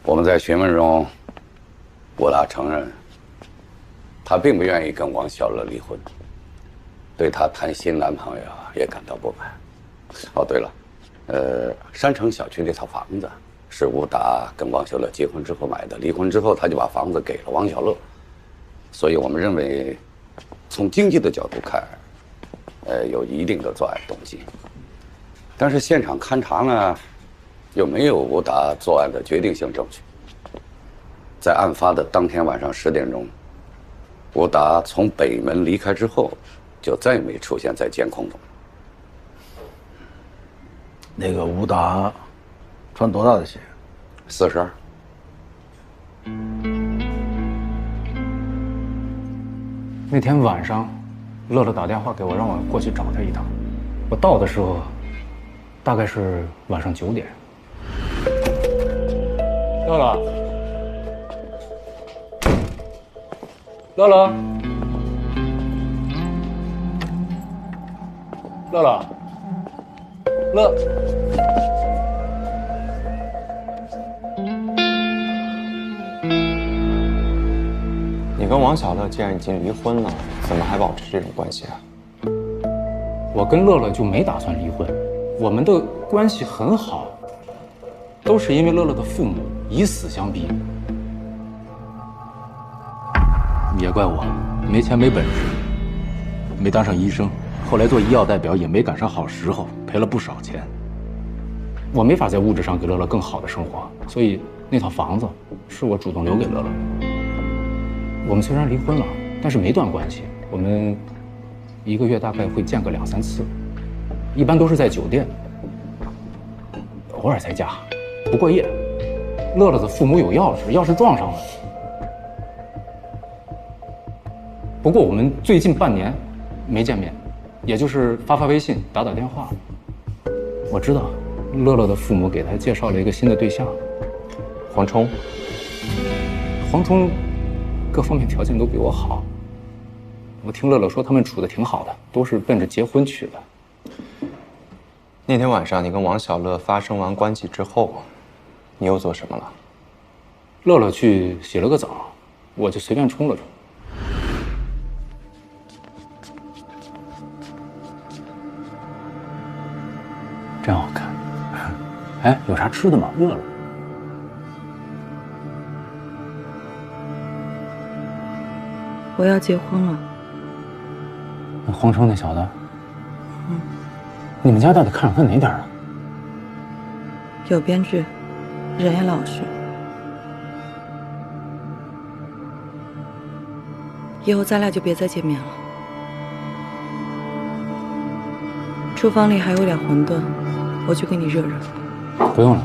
我们在询问中，吴达承认，他并不愿意跟王小乐离婚，对她谈新男朋友也感到不满。哦，对了，山城小区那套房子是吴达跟王小乐结婚之后买的，离婚之后他就把房子给了王小乐，所以我们认为，从经济的角度看，有一定的作案动机。但是现场勘查呢，又没有吴达作案的决定性证据。在案发的当天晚上10点钟，吴达从北门离开之后，就再也没出现在监控中。那个吴达穿多大的鞋？42。那天晚上，乐乐打电话给我，让我过去找他一趟。我到的时候，大概是晚上9点。乐乐，乐乐，乐乐，乐。你跟王小乐既然已经离婚了，怎么还保持这种关系啊？我跟乐乐就没打算离婚，我们的关系很好，都是因为乐乐的父母以死相逼。也怪我没钱没本事，没当上医生，后来做医药代表也没赶上好时候，赔了不少钱。我没法在物质上给乐乐更好的生活，所以那套房子是我主动留给乐乐。我们虽然离婚了，但是没断关系。我们1个月大概会见个2、3次，一般都是在酒店，偶尔在家，不过夜。乐乐的父母有钥匙，钥匙撞上了。不过我们最近半年没见面，也就是发微信、打电话。我知道，乐乐的父母给他介绍了一个新的对象，黄冲。黄冲各方面条件都比我好。我听乐乐说他们处得挺好的，都是奔着结婚去的。那天晚上你跟王小乐发生完关系之后，你又做什么了？乐乐去洗了个澡，我就随便冲了冲。真好看。哎，有啥吃的吗？饿了。我要结婚了。那黄冲那小子，你们家到底看上他哪点了？有编剧，人也老实。以后咱俩就别再见面了。厨房里还有点馄饨，我去给你热热。不用了。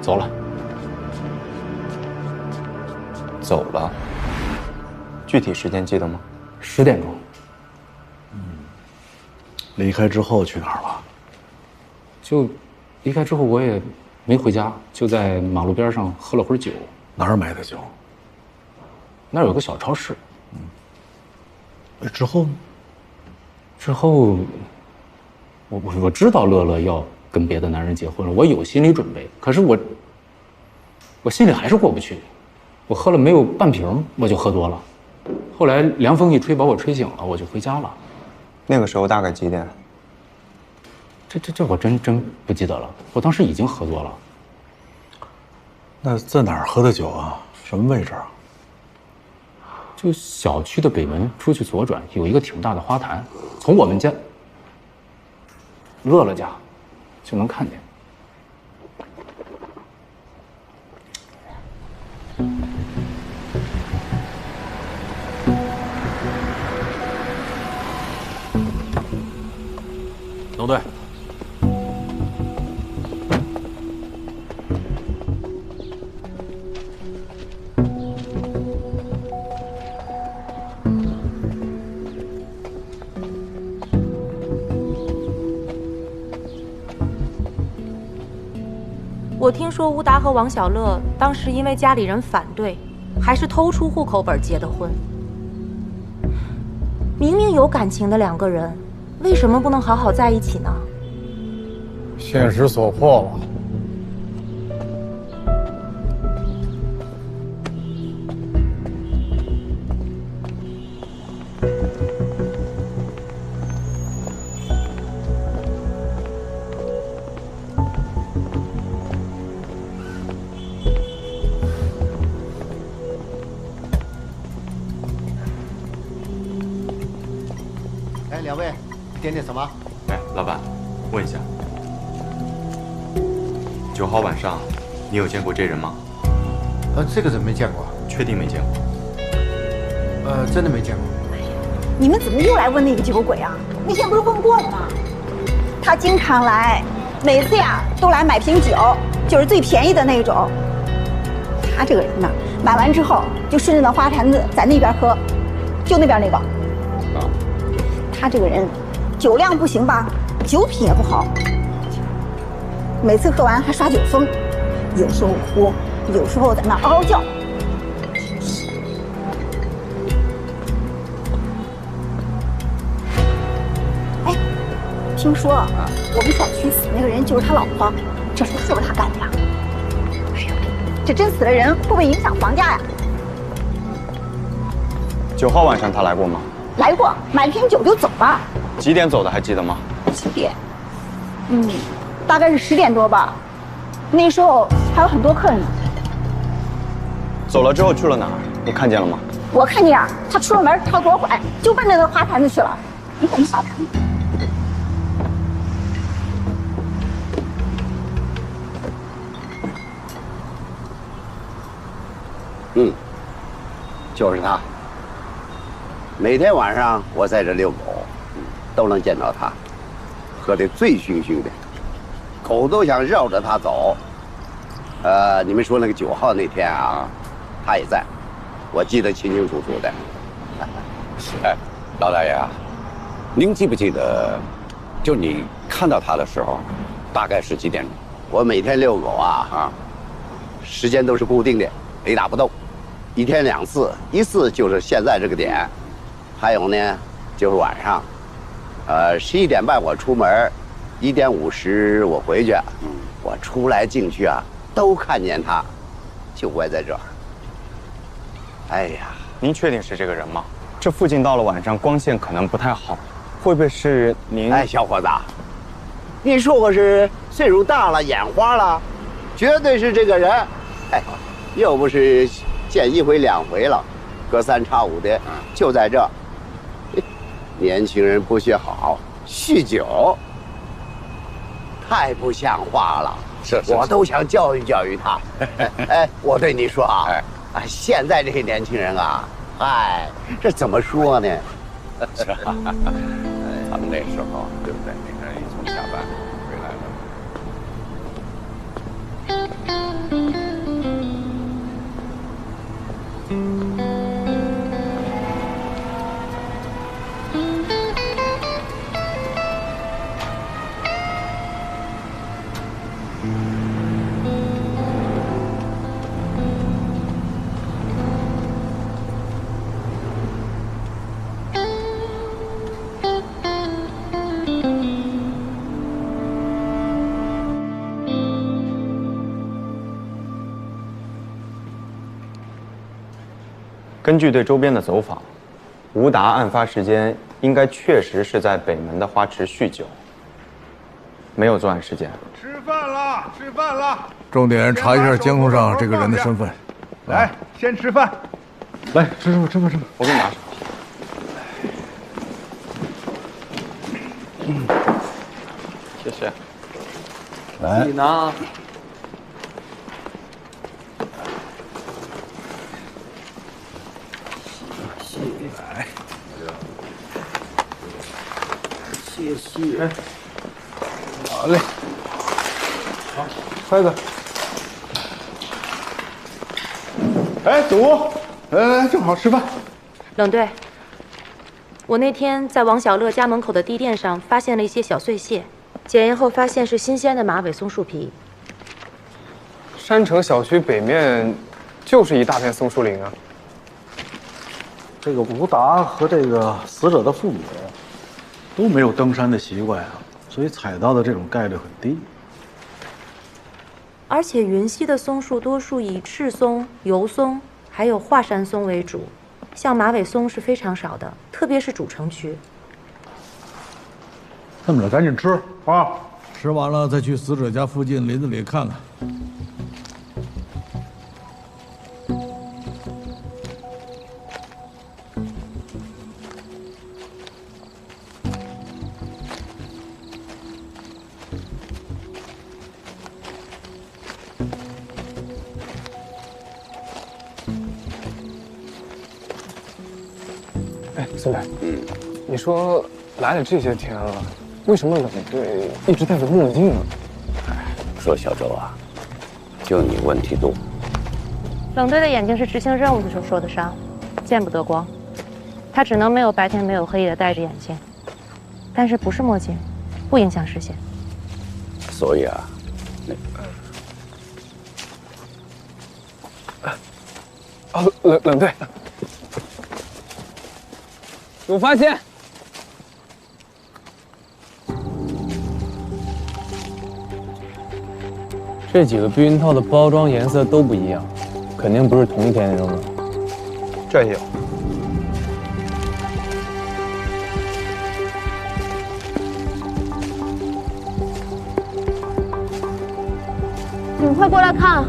走了。走了。具体时间记得吗？10点钟。离开之后去哪儿了？就离开之后我也没回家，就在马路边上喝了会儿酒。哪儿买的酒？那儿有个小超市。之后呢？之后，我知道乐乐要跟别的男人结婚了，我有心理准备。可是我心里还是过不去。我喝了没有半瓶，我就喝多了。后来凉风一吹，把我吹醒了，我就回家了。那个时候大概几点？这我真不记得了。我当时已经喝多了。那在哪儿喝的酒啊？什么位置啊？就小区的北门出去左转，有一个挺大的花坛，从我们家乐乐家就能看见。农队，我听说吴达和王小乐当时因为家里人反对，还是偷出户口本结的婚。明明有感情的两个人，为什么不能好好在一起呢？现实所迫吧。哎，两位，点什么？哎，老板，问一下，9号晚上你有见过这人吗？这个人没见过。确定没见过？真的没见过。你们怎么又来问那个酒鬼啊？那天不是问过了吗？他经常来，每次呀都来买瓶酒，就是最便宜的那种。他这个人呢，买完之后就顺着那花坛子在那边喝，就那边那个。啊，他这个人酒量不行吧，酒品也不好，每次喝完还耍酒疯，有时候哭，有时候在那嗷嗷叫。哎，听说我们小区死那个人就是他老婆，这事是不是他干的呀？哎呀，这真死了人，会不会影响房价呀9号晚上他来过吗？来过，买瓶酒就走了。几点走的还记得吗？几点？大概是10点多吧。那时候还有很多客人呢。走了之后去了哪儿？你看见了吗？我看见他出了门，他左拐，就奔着那花坛子去了。你怎么傻看？就是他。每天晚上我在这遛狗，都能见到他，喝得醉醺醺的，狗都想绕着他走。你们说那个9号那天啊，他也在，我记得清清楚楚的。哎，老大爷啊，您记不记得，就你看到他的时候，大概是几点钟？我每天遛狗啊，时间都是固定的，雷打不动，1天2次，一次就是现在这个点，还有呢就是晚上，11点半我出门，1点50我回去，我出来进去啊都看见他，就歪在这儿。哎呀，您确定是这个人吗？这附近到了晚上光线可能不太好，会不会是您？哎，小伙子，你说我是岁数大了眼花了，绝对是这个人。哎，又不是见1回2回了，隔3差5的就在这儿。年轻人不学好，酗酒，太不像话了。是，我都想教育教育他。哎，我对你说啊，现在这些年轻人啊，这怎么说呢？咱们那时候，对不对？你看，一从下班回来了。根据对周边的走访，吴达案发时间应该确实是在北门的花池酗酒，没有作案时间。吃饭了，吃饭了。重点查一下监控上这个人的身份。来，先吃饭。来，吃吧，吃吧，吃吧。我给你拿上。谢谢。来，你拿。谢谢。好嘞。好，筷子。哎，祖，来，正好吃饭。冷队，我那天在王小乐家门口的地垫上发现了一些小碎屑，检验后发现是新鲜的马尾松树皮。山城小区北面就是一大片松树林啊。这个吴达和这个死者的父母都没有登山的习惯啊，所以采到的这种概率很低。而且云溪的松树多数以赤松、油松还有华山松为主，像马尾松是非常少的，特别是主城区。这么着，赶紧吃啊！吃完了再去死者家附近林子里看看。哎，孙北，你说来了这些天了，为什么冷队一直戴着墨镜啊？说小周啊，就你问题多。冷队的眼睛是执行任务的时候受的伤，见不得光，他只能没有白天没有黑夜的戴着眼镜，但是不是墨镜，不影响视线。所以啊，冷队，有发现。这几个避孕套的包装颜色都不一样，肯定不是同一天扔的。这也有。你们快过来看！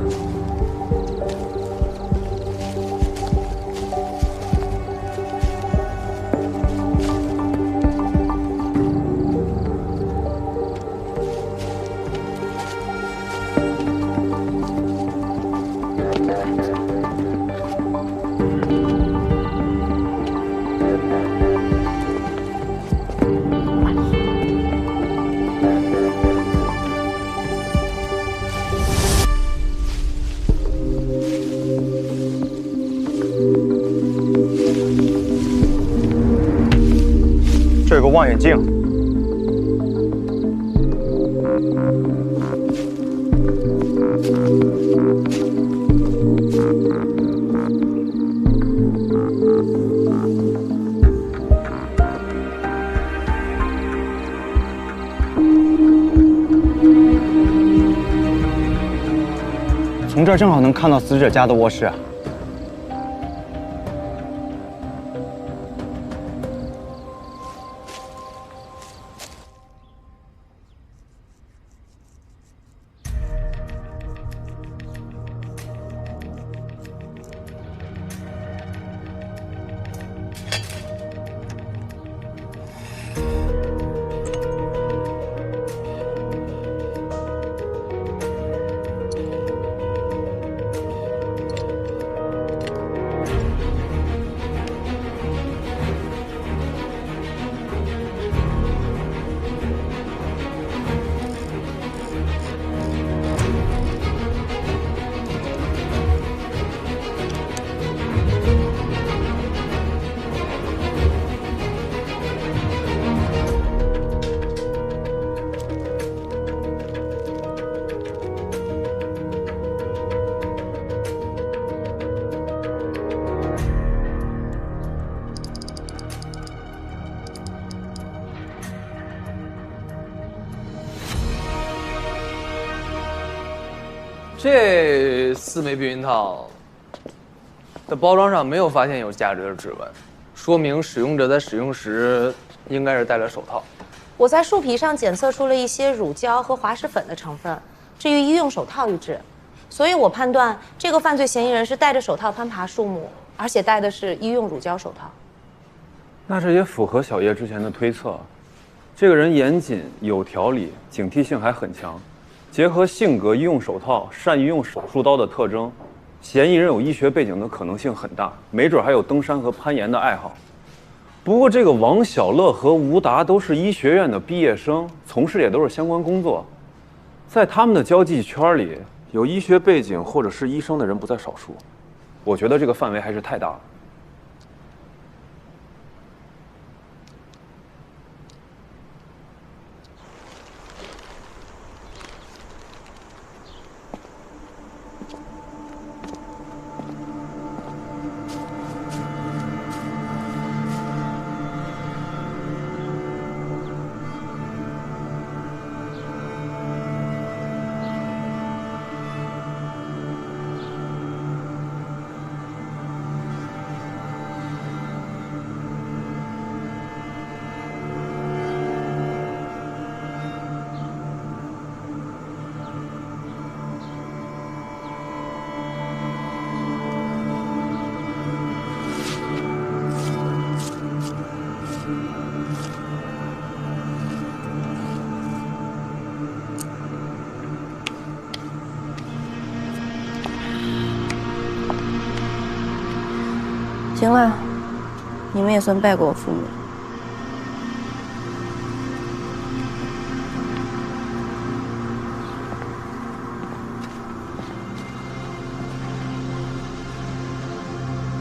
这有个望远镜，从这儿正好能看到死者家的卧室啊。这4枚避孕套的包装上没有发现有价值的指纹，说明使用者在使用时应该是戴了手套。我在树皮上检测出了一些乳胶和滑石粉的成分，这与医用手套一致，所以我判断这个犯罪嫌疑人是戴着手套攀爬树木，而且戴的是医用乳胶手套。那这也符合小叶之前的推测，这个人严谨、有条理，警惕性还很强。结合性格、医用手套、善于用手术刀的特征，嫌疑人有医学背景的可能性很大，没准还有登山和攀岩的爱好。不过，这个王小乐和吴达都是医学院的毕业生，从事也都是相关工作，在他们的交际圈里，有医学背景或者是医生的人不在少数。我觉得这个范围还是太大了。行了，你们也算拜过我父母。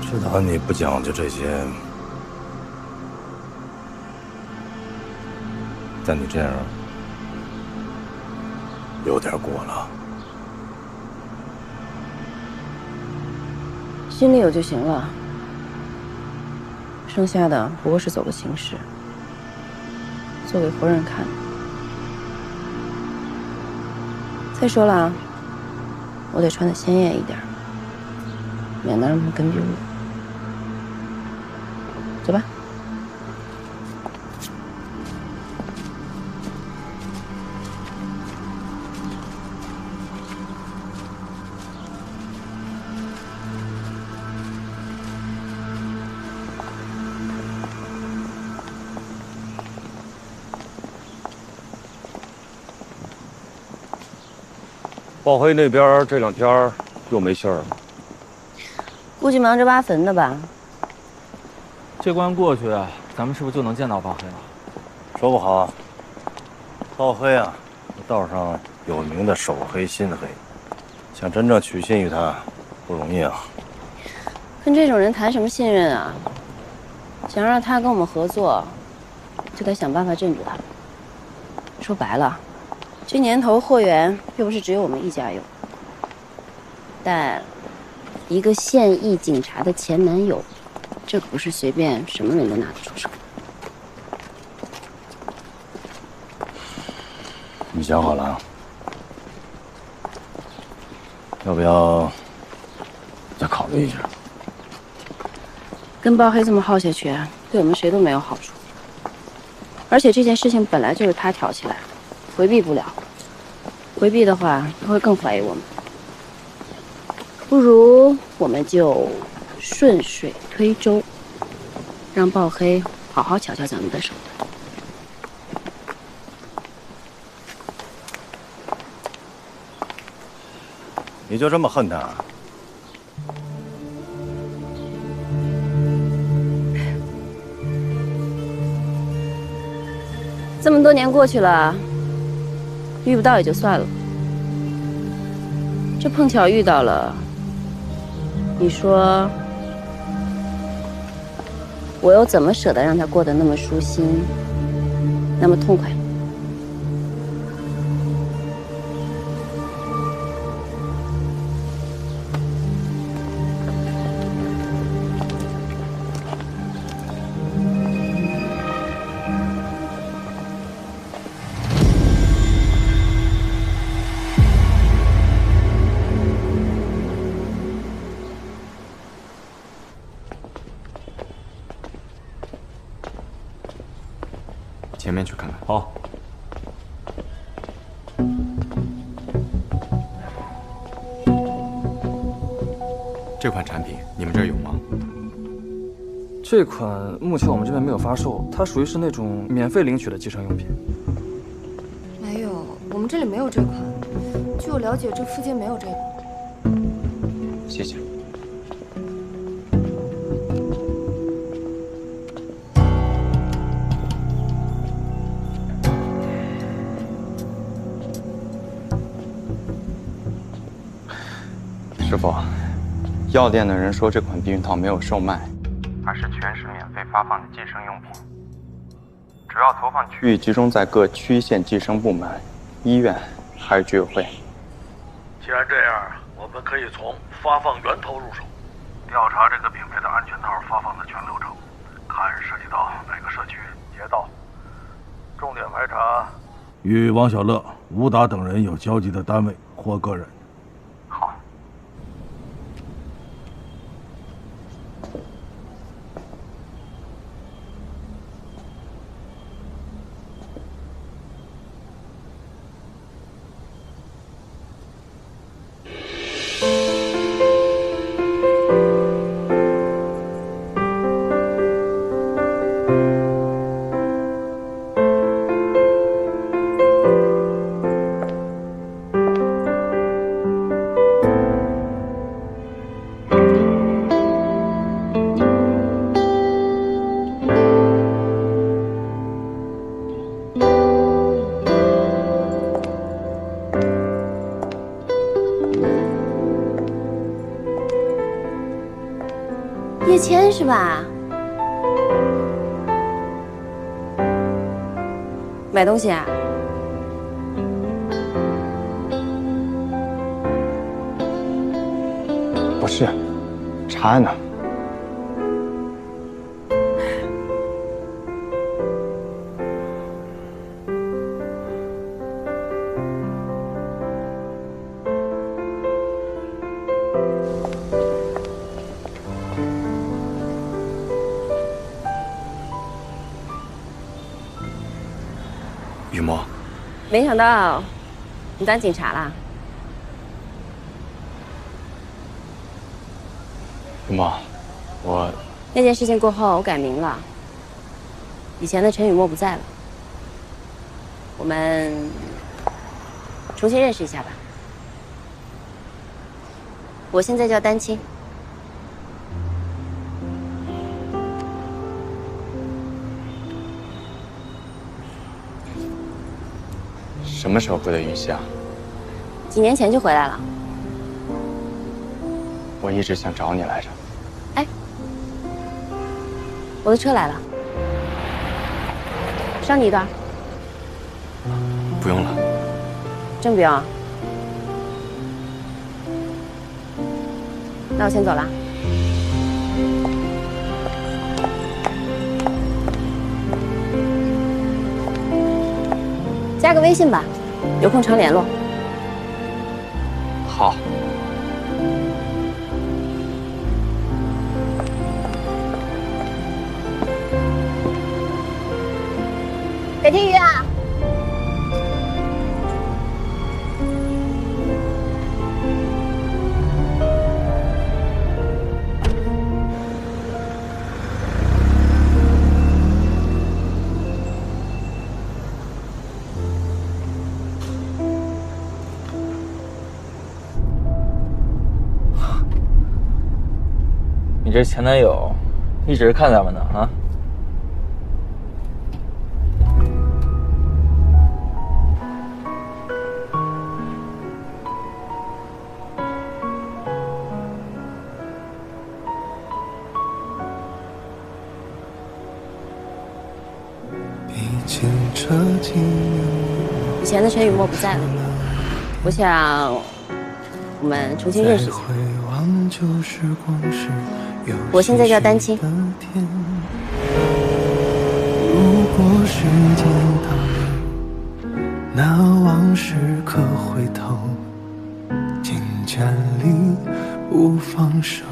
知道你不讲究这些，但你这样有点过了。心里有就行了，剩下的不过是走个形式，做给活人看。再说了啊，我得穿得鲜艳一点，免得让他们根据我。走吧。报黑那边这2天又没信儿了，估计忙着挖坟呢吧。这关过去，咱们是不是就能见到报黑了？说不好，报黑啊，道上有名的手黑心黑，想真正取信于他不容易啊。跟这种人谈什么信任啊？想让他跟我们合作，就得想办法镇住他。说白了，这年头货源又不是只有我们一家有，但一个现役警察的前男友，这可不是随便什么人都拿得出手。你想好了？要不要再考虑一下？跟报黑这么耗下去，对我们谁都没有好处。而且这件事情本来就是他挑起来的，回避不了。回避的话，他会更怀疑我们。不如我们就顺水推舟，让报黑好好瞧瞧咱们的手段。你就这么恨他？这么多年过去了，遇不到也就算了，这碰巧遇到了，你说我又怎么舍得让他过得那么舒心，那么痛快？前面去看看。好。这款产品你们这儿有吗？这款目前我们这边没有发售，它属于是那种免费领取的计生用品。没有，我们这里没有这款。据我了解，这附近没有这个。谢谢。师傅，药店的人说这款避孕套没有售卖，它是全市免费发放的计生用品，主要投放区域集中在各区县计生部门、医院还有居委会。既然这样，我们可以从发放源头入手，调查这个品牌的安全套发放的全流程，看涉及到哪个社区、街道，重点排查与王小乐、吴达等人有交集的单位或个人。谦是吧？买东西啊？不是，查案呢。雨墨，没想到你当警察啦？雨墨，我那件事情过后，我改名了。以前的陈雨墨不在了，我们重新认识一下吧。我现在叫丹青。什么时候回的云溪啊？几年前就回来了。我一直想找你来着。哎，我的车来了，捎你一段。不用了。真不用？那我先走了。加个微信吧，有空常联络。好。北天鱼啊！你这前男友一直看咱们呢啊？以前的陈雨墨不在了，我想我们重新认识一下。我现在叫丹青。如果时间倒流，那往事可回头，紧牵里不放手。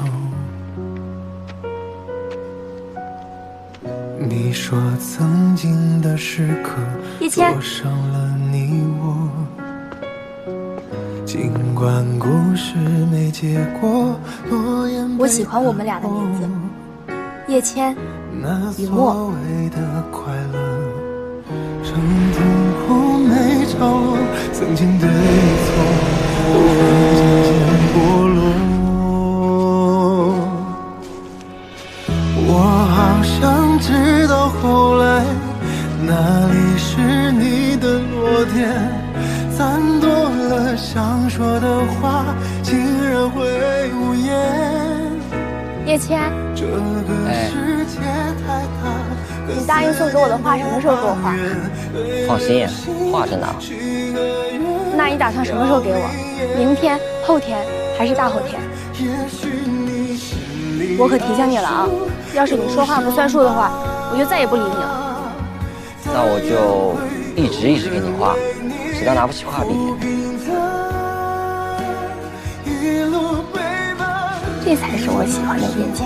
你说曾经的时刻灼伤了你我，尽管故事没结果，我喜欢我们俩的名字，叶谦、雨墨。快乐曾经不没着落，曾经对错都会渐渐剥落。我好想知道后来哪里是你的落点，暂多了想说的话，竟然会无言。叶谦，这个世界太大。你答应送给我的画什么时候给我画？放心，画着呢。那你打算什么时候给我？明天、后天还是大后天？我可提醒你了啊！要是你说话不算数的话，我就再也不理你了。那我就一直给你画，直到拿不起画笔。这才是我喜欢的叶谦。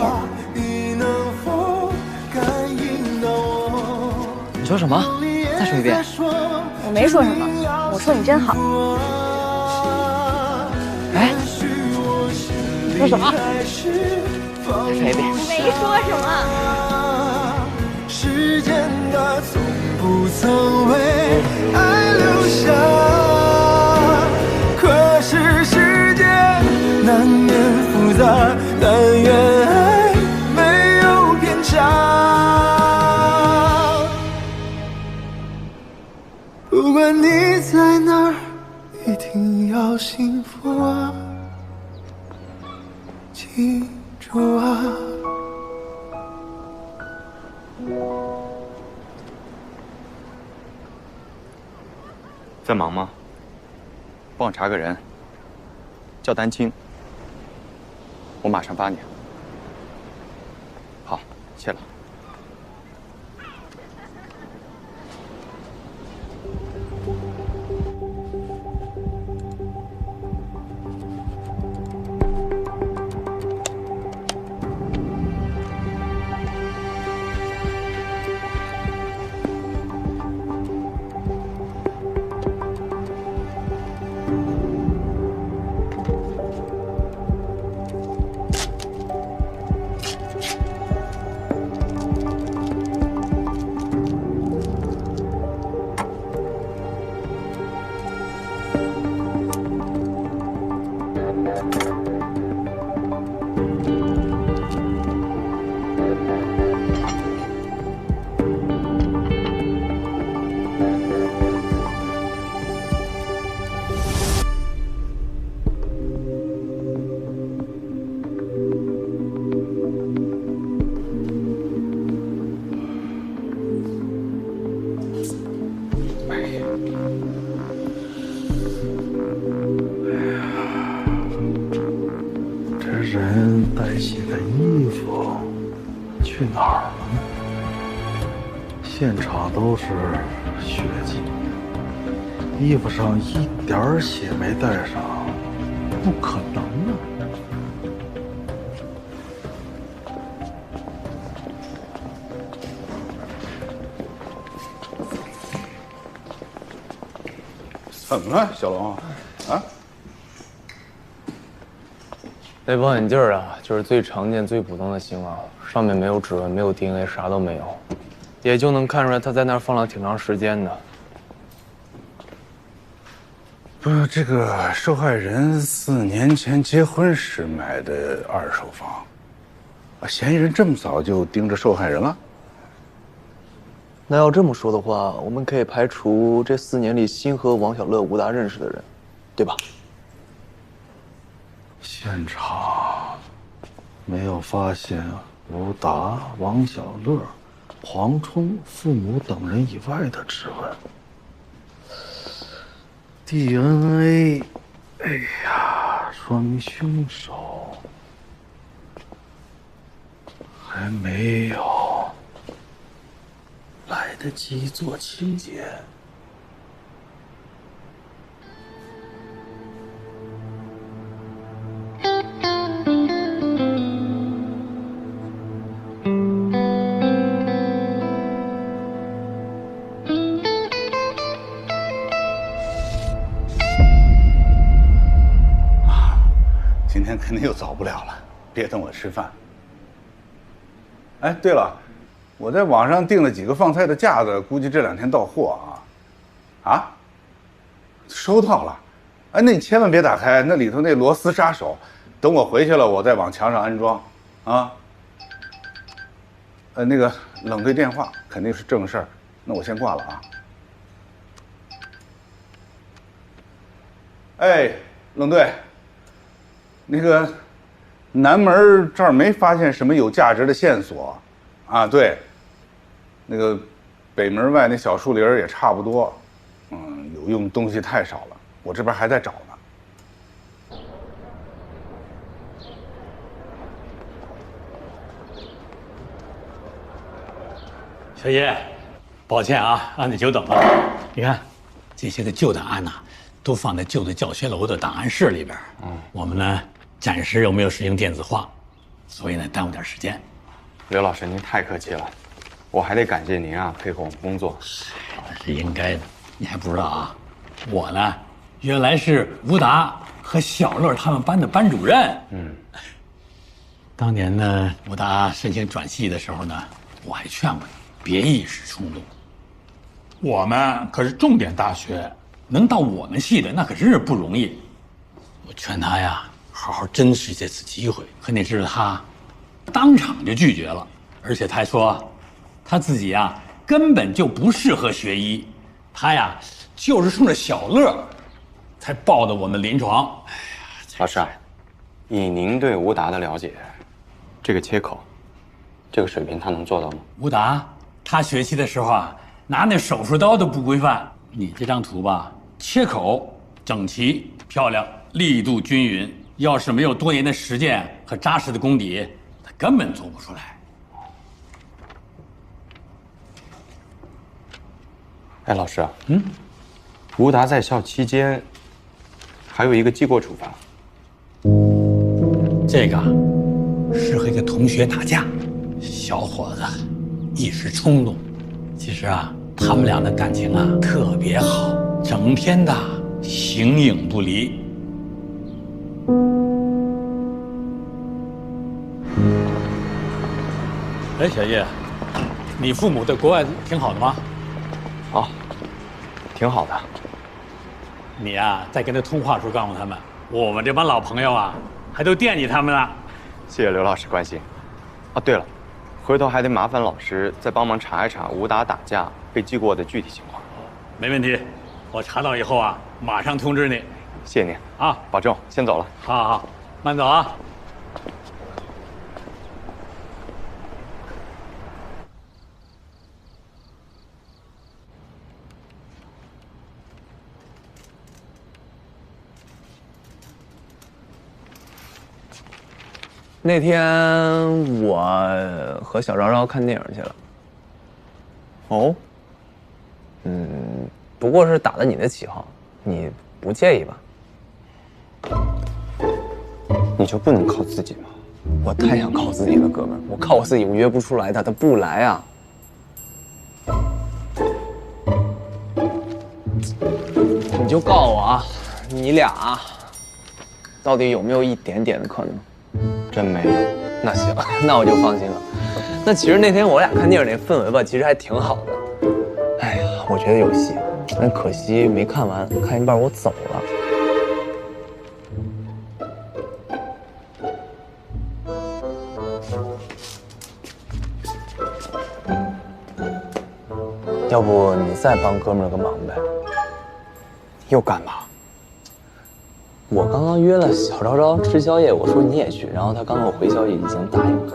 你说什么？再说一遍。我没说什么，我说你真好。哎，你说什么？再说一遍。没说什么。时间它从不曾为爱留下，可是世界难免复杂，但愿爱没有偏差。不管你在哪儿，一定要幸福啊！记住啊！在忙吗？帮我查个人，叫丹青。我马上发你。好，谢了。人带血的衣服去哪儿了？现场都是血迹，衣服上一点血没带上，不可能啊！怎么了，小龙？啊？那望远镜啊，就是最常见、最普通的型号，上面没有指纹，没有 DNA， 啥都没有，也就能看出来他在那儿放了挺长时间的。不是这个受害人4年前结婚时买的2手房，嫌疑人这么早就盯着受害人了？那要这么说的话，我们可以排除这4年里辛和王小乐、吴达认识的人，对吧？现场没有发现吴达、王小乐、黄冲父母等人以外的指纹。DNA， 哎呀，说明凶手还没有来得及做清洁。今天肯定又早不了了，别等我吃饭。哎，对了，我在网上订了几个放菜的架子，估计这2天到货啊。啊？收到了。哎，那你千万别打开，那里头那螺丝杀手，等我回去了，我再往墙上安装。啊。那个冷队电话肯定是正事儿，那我先挂了啊。哎，冷队。那个南门这儿没发现什么有价值的线索，啊，对，那个北门外那小树林也差不多，有用东西太少了，我这边还在找呢。小叶，抱歉啊，让你久等了。你看，这些个旧档案呐，都放在旧的教学楼的档案室里边。我们呢，暂时又没有实行电子化，所以呢，耽误点时间。刘老师，您太客气了，我还得感谢您啊，配合我们工作。是应该的，你还不知道啊？我呢，原来是吴达和小乐他们班的班主任。当年呢，吴达申请转系的时候呢，我还劝过你别一时冲动。我们可是重点大学，能到我们系的那可真是不容易。我劝他呀，好好珍视这次机会。可你知道他当场就拒绝了，而且他还说他自己呀根本就不适合学医，他呀就是冲着小乐才报的我们临床。哎呀，老师，以您对吴达的了解，这个切口，这个水平他能做到吗？吴达他学习的时候啊，拿那手术刀都不规范。你这张图吧，切口整齐漂亮，力度均匀。要是没有多年的实践和扎实的功底，他根本做不出来。哎，老师，吴达在校期间还有一个记过处罚。这个是和一个同学打架，小伙子一时冲动。其实啊，他们俩的感情啊特别好，整天的形影不离。哎，小叶，你父母在国外挺好的吗？好，挺好的。你呀，在跟他通话时候告诉他们，我们这帮老朋友啊，还都惦记他们呢。谢谢刘老师关心。啊，对了，回头还得麻烦老师再帮忙查一查吴达打架被记过的具体情况。没问题，我查到以后啊，马上通知你。谢谢您啊，保重，先走了。好好，慢走啊。那天我和小昭昭看电影去了。哦，不过是打的你的旗号，你不介意吧？你就不能靠自己吗？我太想靠自己了，哥们儿，我靠我自己，我约不出来他不来啊。你就告诉我啊，你俩到底有没有一点点的可能？真没有。那行，那我就放心了。那其实那天我俩看电影那氛围吧，其实还挺好的。哎呀，我觉得有戏，但可惜没看完，看一半我走了。要不你再帮哥们儿个忙呗？又干嘛？我刚刚约了小昭昭吃宵夜，我说你也去，然后他刚给我回消息，已经答应了。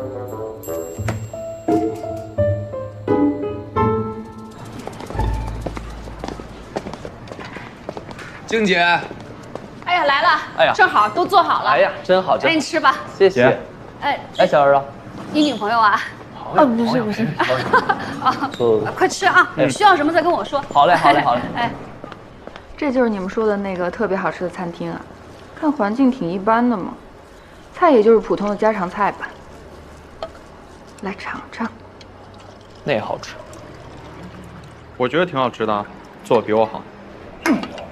静姐，哎呀，来了！哎呀，正好都做好了。哎呀，真好，赶紧吃吧。谢谢。哎，小昭昭，你女朋友啊？哦，不是不是。啊，快吃啊！需要什么再跟我说。好嘞，好嘞，好嘞。哎，这就是你们说的那个特别好吃的餐厅啊？看环境挺一般的嘛，菜也就是普通的家常菜吧。来尝尝。那好吃。我觉得挺好吃的，做得比我好。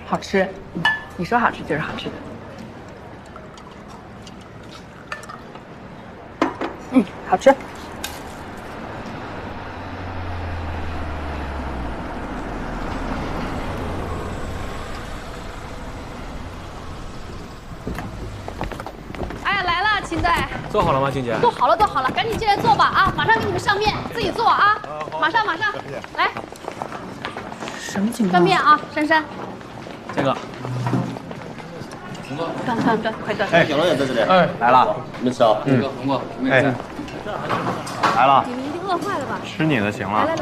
好吃，你说好吃就是好吃的。好吃。哎呀，来了，秦队。做好了吗，静姐？做好了，做好了，赶紧进来坐吧啊！马上给你们上面，自己做啊！马上，马上，来。什么情况？上面啊，珊珊。这个。红哥，端，快端！哎，小龙也在这里。哎，来了，你们吃啊。红哥，哎，来了。你们一定饿坏了吧？吃你的行了。来，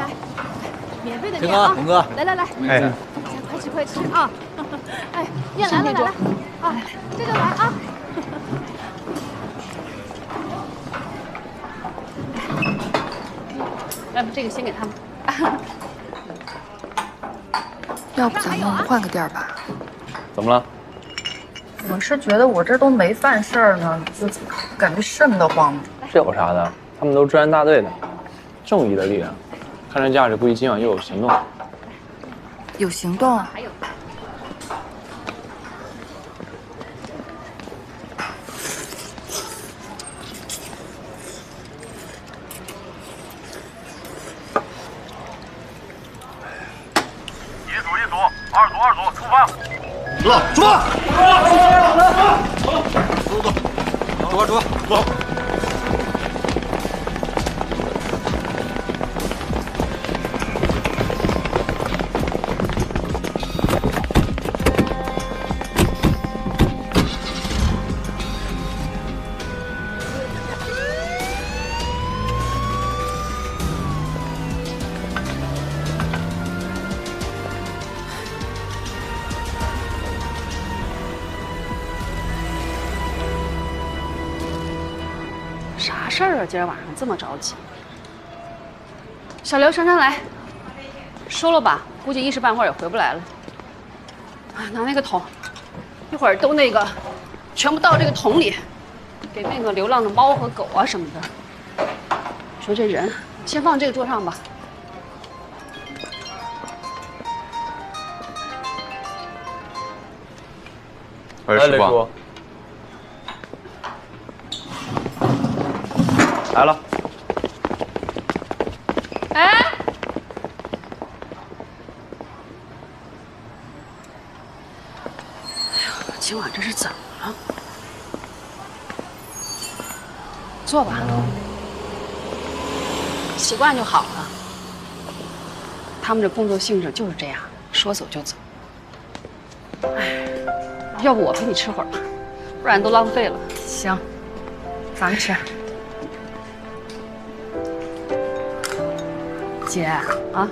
免费的面啊！红哥，来，哎，快吃啊！哎，面来了，啊，这个来啊！要不这个先给他们。要不咱们换个地儿吧？怎么了？我是觉得我这都没犯事儿呢，就感觉瘆得慌。这有啥的？他们都是治安大队的，正义的力量。看这架势，估计今晚又有行动。有行动？还有。一组，二组，出发！出发！走！事儿啊？今儿晚上这么着急？小刘，姗姗来，收了吧，估计一时半会儿也回不来了。啊，拿那个桶，一会儿都那个，全部倒这个桶里，给那个流浪的猫和狗啊什么的。说这人，先放这个桌上吧。喂，师傅。来了。哎，今晚这是怎么了？坐吧，习惯就好了。他们这工作性质就是这样，说走就走。哎，要不我陪你吃会儿吧，不然都浪费了。行，咱们吃。姐啊，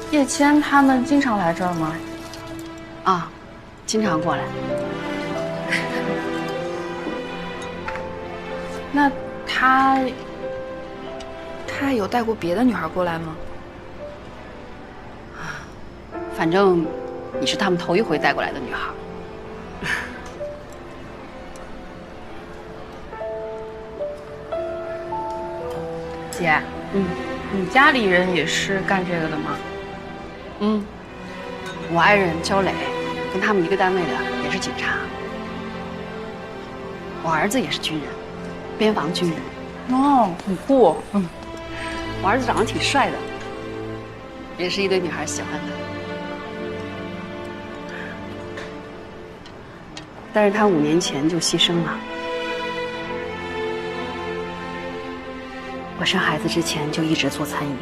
叶谦他们经常来这儿吗？啊，经常过来。那他有带过别的女孩过来吗？反正你是他们头一回带过来的女孩。姐，你家里人也是干这个的吗？我爱人焦磊，跟他们一个单位的，也是警察。我儿子也是军人，边防军人。哦，很酷。我儿子长得挺帅的，也是一堆女孩喜欢的。但是他5年前就牺牲了。我生孩子之前就一直做餐饮，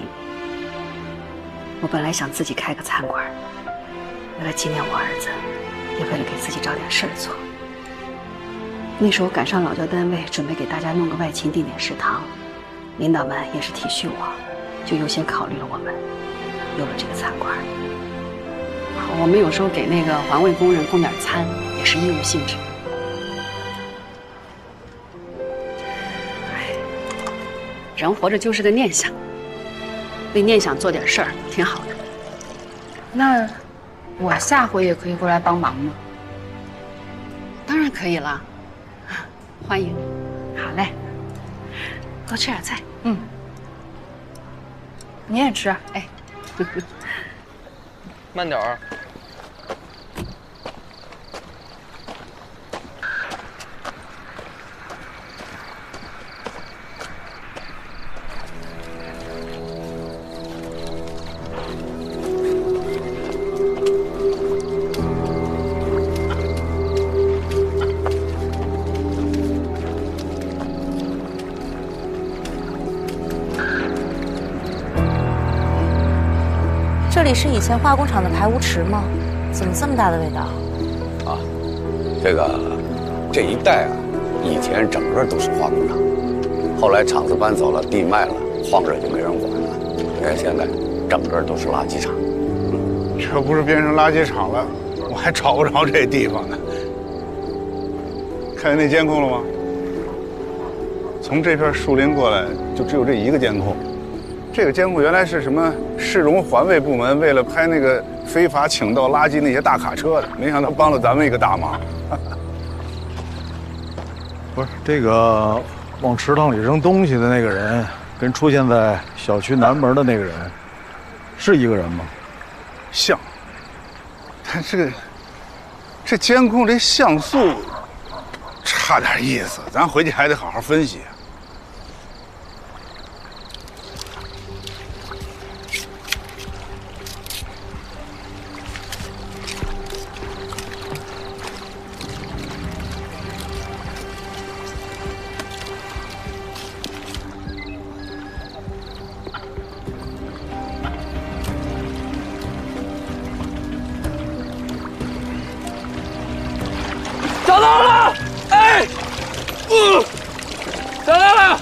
我本来想自己开个餐馆，为了纪念我儿子，也为了给自己找点事儿做。那时候赶上老教单位准备给大家弄个外勤定点食堂，领导们也是体恤我，就优先考虑了我们，有了这个餐馆。我们有时候给那个环卫工人供点餐，也是义务性质。人活着就是个念想，为念想做点事儿，挺好的。那我下回也可以过来帮忙吗？当然可以了，欢迎。好嘞，多吃点菜。你也吃。哎，慢点儿。这里是以前化工厂的排污池吗？怎么这么大的味道？啊，这一带啊，以前整个都是化工厂，后来厂子搬走了，地卖了，荒着就没人管了。你看现在整个都是垃圾场。这不是变成垃圾场了，我还找不着这地方呢。看见那监控了吗？从这片树林过来，就只有这一个监控。这个监控原来是什么市容环卫部门为了拍那个非法倾倒垃圾那些大卡车的，没想到帮了咱们一个大忙。不是这个往池塘里扔东西的那个人，跟出现在小区南门的那个人，是一个人吗？像。但这监控这像素差点意思，咱回去还得好好分析。找到了！哎，找到了！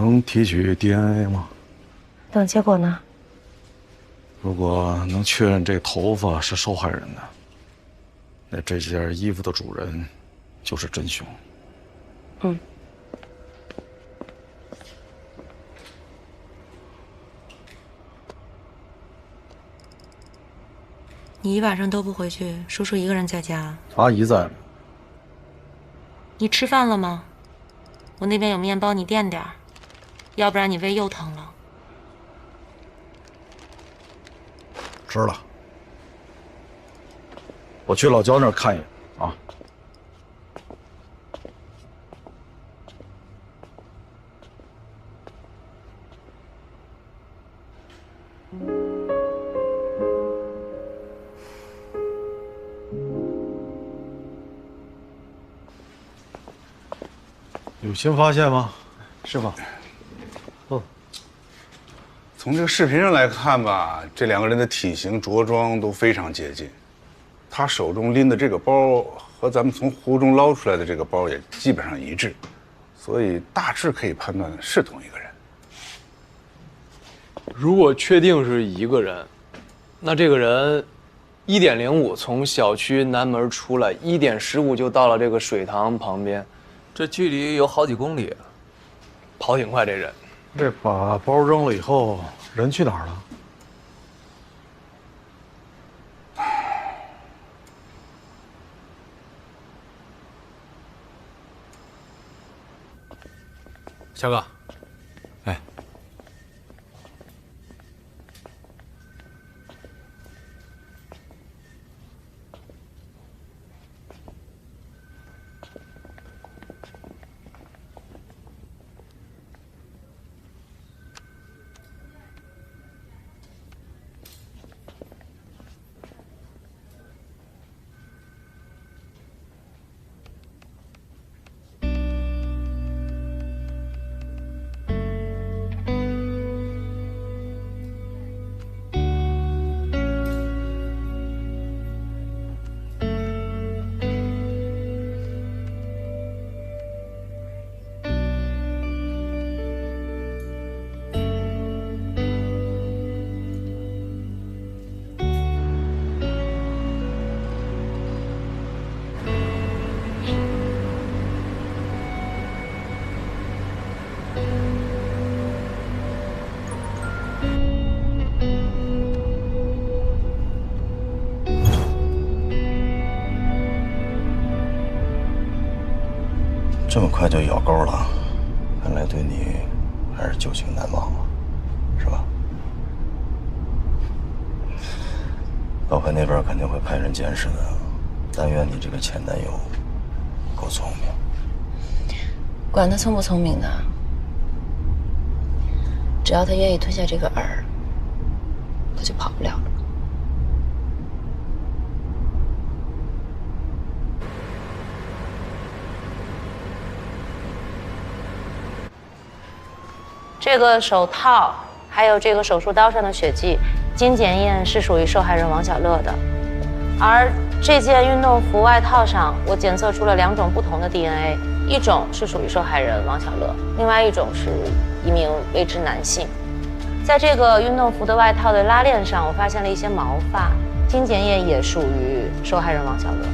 能提取 DNA 吗？等结果呢？如果能确认这头发是受害人的，那这件衣服的主人就是真凶。嗯。你一晚上都不回去，叔叔一个人在家。阿姨在。你吃饭了吗？我那边有面包，你垫点儿，要不然你胃又疼了。吃了。我去老焦那儿看一眼啊。有新发现吗，师傅？从这个视频上来看吧，这两个人的体型、着装都非常接近。他手中拎的这个包和咱们从湖中捞出来的这个包也基本上一致，所以大致可以判断是同一个人。如果确定是一个人，那这个人1点05从小区南门出来，1点15就到了这个水塘旁边，这距离有好几公里，跑挺快这人。这把包扔了以后，人去哪儿了？肖哥，哎，这么快就咬钩了，看来对你还是旧情难忘了，是吧？老裴那边肯定会派人监视的，但愿你这个前男友够聪明。管他聪不聪明呢，只要他愿意吞下这个饵，他就跑不了了。这个手套，还有这个手术刀上的血迹，经检验是属于受害人王小乐的。而这件运动服外套上，我检测出了2种不同的 DNA， 一种是属于受害人王小乐，另外一种是一名未知男性。在这个运动服的外套的拉链上，我发现了一些毛发，经检验也属于受害人王小乐。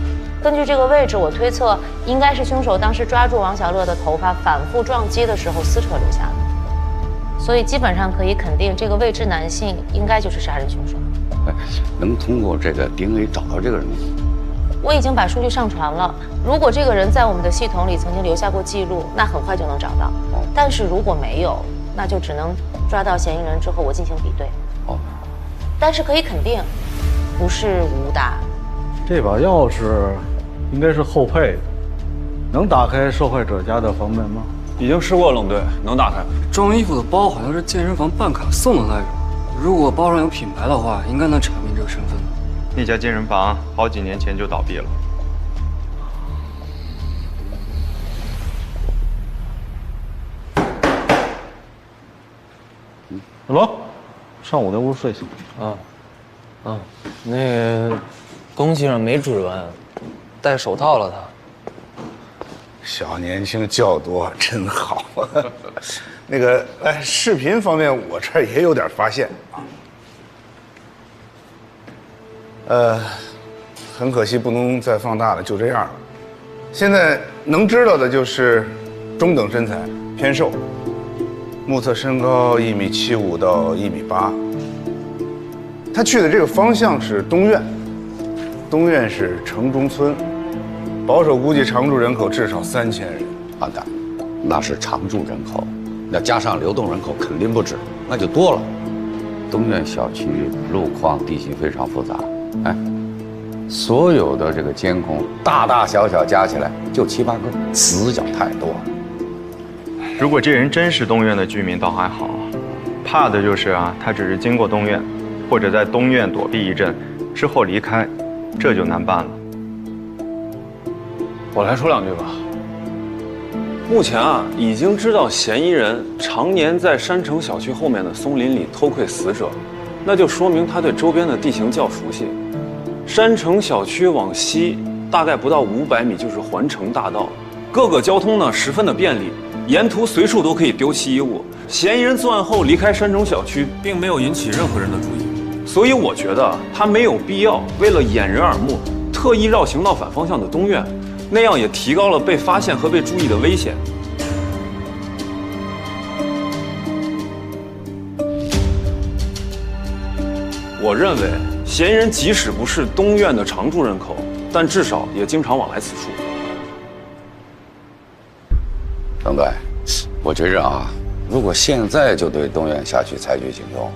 根据这个位置，我推测应该是凶手当时抓住王小乐的头发反复撞击的时候撕扯留下的。所以基本上可以肯定，这个未知男性应该就是杀人凶手。哎，能通过这个 DNA 找到这个人吗？我已经把数据上传了。如果这个人在我们的系统里曾经留下过记录，那很快就能找到。但是如果没有，那就只能抓到嫌疑人之后我进行比对。哦。但是可以肯定，不是吴达。这把钥匙应该是后配的，能打开受害者家的房门吗？已经试过，冷队能打开。装衣服的包好像是健身房办卡送的那种，如果包上有品牌的话，应该能查明这个身份。那家健身房好几年前就倒闭了。小罗，上我那屋睡去。那个东西上没指纹，戴手套了他。小年轻较多真好。那个，哎，视频方面我这儿也有点发现啊。很可惜不能再放大了，就这样了。现在能知道的就是中等身材，偏瘦，目测身高1.75米到1.8米。他去的这个方向是东苑，东苑是城中村，保守估计常住人口至少3000人。完蛋，那是常住人口，那加上流动人口肯定不止，那就多了。东苑小区路况地形非常复杂，哎，所有的这个监控大大小小加起来就7、8个，死角太多了。如果这人真是东苑的居民倒还好，怕的就是啊，他只是经过东苑，或者在东苑躲避一阵之后离开，这就难办了。我来说2句吧。目前啊，已经知道嫌疑人常年在山城小区后面的松林里偷窥死者，那就说明他对周边的地形较熟悉。山城小区往西大概不到500米就是环城大道，各个交通呢十分的便利，沿途随处都可以丢弃衣物。嫌疑人作案后离开山城小区，并没有引起任何人的注意，所以我觉得他没有必要为了掩人耳目，特意绕行到反方向的东苑。那样也提高了被发现和被注意的危险。我认为，嫌疑人即使不是东苑的常住人口，但至少也经常往来此处。邓队，我觉着啊，如果现在就对东苑小区采取行动，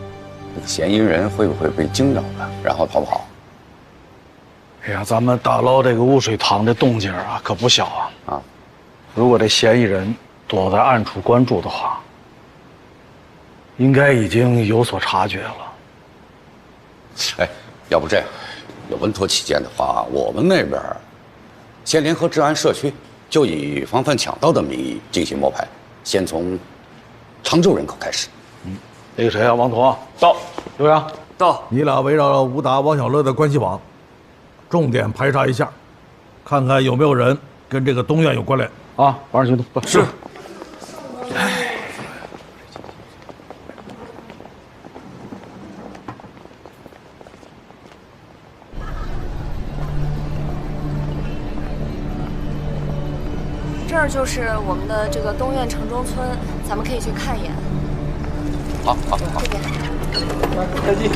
这个嫌疑人会不会被惊扰了，然后逃跑？哎呀，咱们大楼这个污水塘的动静啊，可不小啊！如果这嫌疑人躲在暗处关注的话，应该已经有所察觉了。哎，要不这样，有稳妥起见的话，我们那边先联合治安社区，就以防范抢盗的名义进行摸排，先从常住人口开始。那个谁啊，王彤到，刘洋到，你俩围绕吴达、王小乐的关系网，重点排查一下，看看有没有人跟这个东苑有关联啊！马上行动。是。这儿就是我们的这个东苑城中村，咱们可以去看一眼。好，好，好。这边。再见。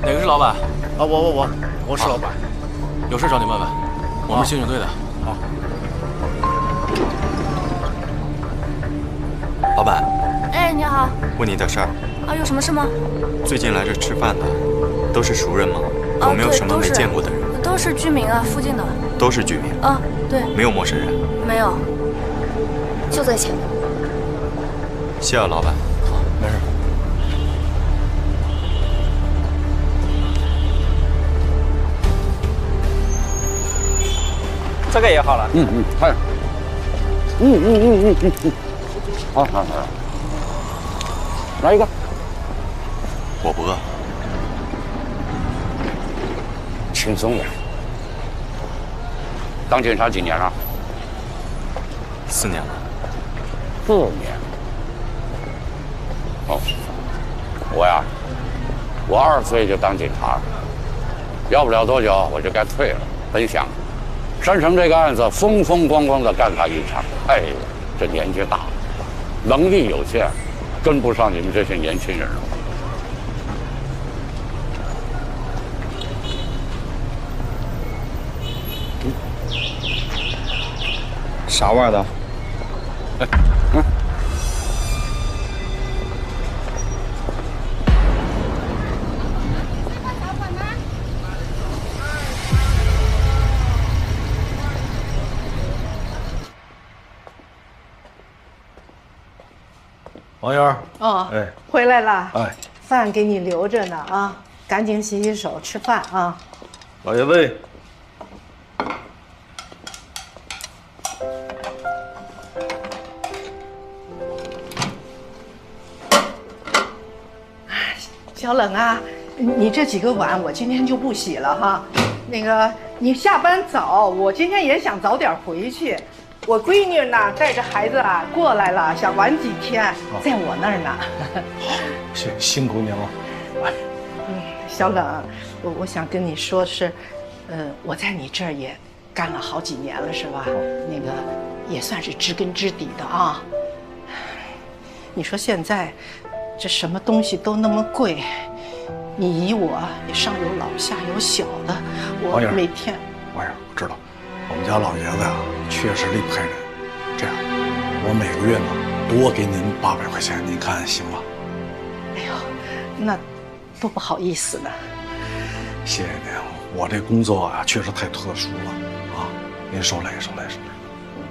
哪个是老板？啊，我是老板。有事找你问问，我们是刑警队的。好。老板。哎，你好。问你点事儿。啊，有什么事吗？最近来这吃饭的，都是熟人吗？有没有什么没见过的人？都是居民啊，附近的。都是居民。啊，对。没有陌生人。没有。就在前面。谢了，老板。好，没事。这个也好了。快。好，来一个。我不饿。轻松点。当警察几年了？4年了。4年。哦，我呀，我20岁就当警察了，要不了多久我就该退了。本想山城这个案子风风光光的干他一场，哎，这年纪大了，能力有限，跟不上你们这些年轻人了。啥味儿的？王媛。哦，哎，回来了。哎，饭给你留着呢啊，赶紧洗洗手吃饭啊。老爷喂。小冷啊，你这几个碗我今天就不洗了哈。那个你下班早，我今天也想早点回去。我闺女呢带着孩子啊过来了，想玩几天，在我那儿呢。辛苦您了。小冷，我想跟你说是，我在你这儿也干了好几年了，是吧？那个也算是知根知底的啊。你说现在这什么东西都那么贵，你以我也上有老下有小的，我每天……王爷，我知道，我们家老爷子呀确实离不开人。这样，我每个月呢多给您800块钱，您看行吗？哎呦，那多不好意思呢。谢谢您，我这工作啊确实太特殊了啊，您受累。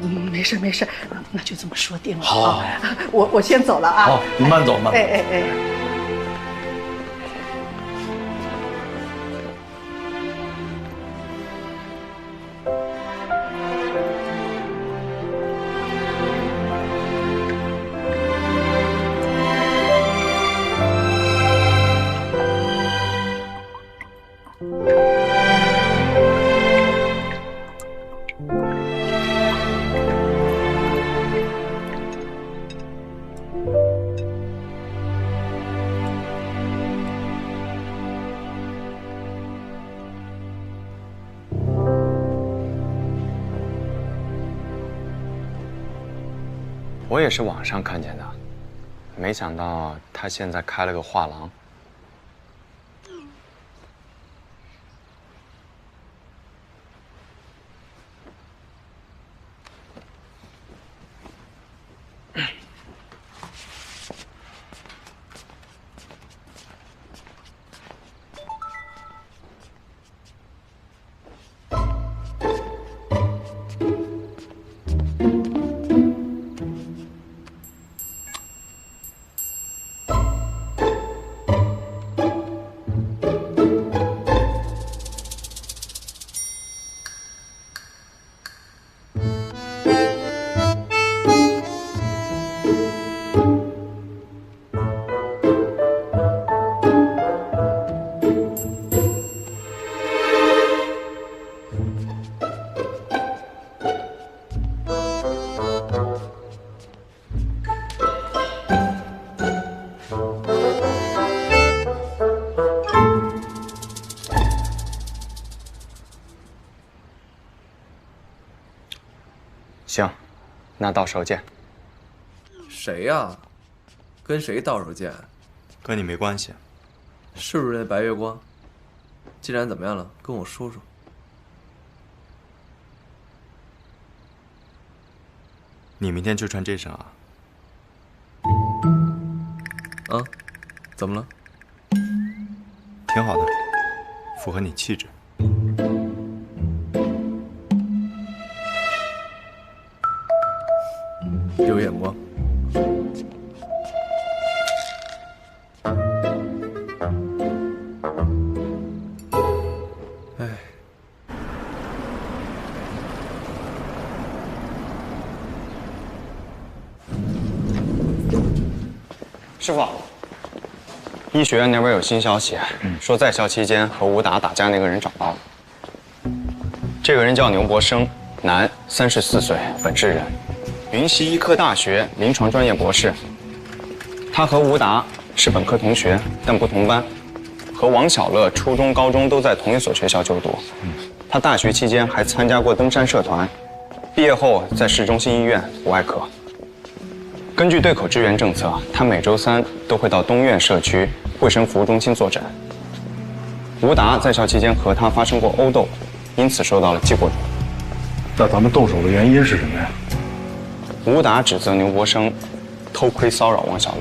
没事，那就这么说定了。好，我先走了啊。好，你慢走。哎。我也是网上看见的，没想到他现在开了个画廊。行，那到时候见。谁呀？跟谁到时候见？跟你没关系。是不是那白月光？进展怎么样了？跟我说说。你明天就穿这身啊？啊？怎么了？挺好的，符合你气质。有眼光。哎，师傅，医学院那边有新消息，说在校期间和武打打架那个人找到了。这个人叫牛博生，男，34岁，本市人。云溪医科大学临床专业博士，他和吴达是本科同学，但不同班，和王小乐初中、高中都在同一所学校就读。他大学期间还参加过登山社团，毕业后在市中心医院补外科。根据对口支援政策，他每周3都会到东苑社区卫生服务中心坐诊。吴达在校期间和他发生过殴斗，因此受到了记过处。那咱们动手的原因是什么呀？吴达指责牛博生偷窥骚扰王小乐。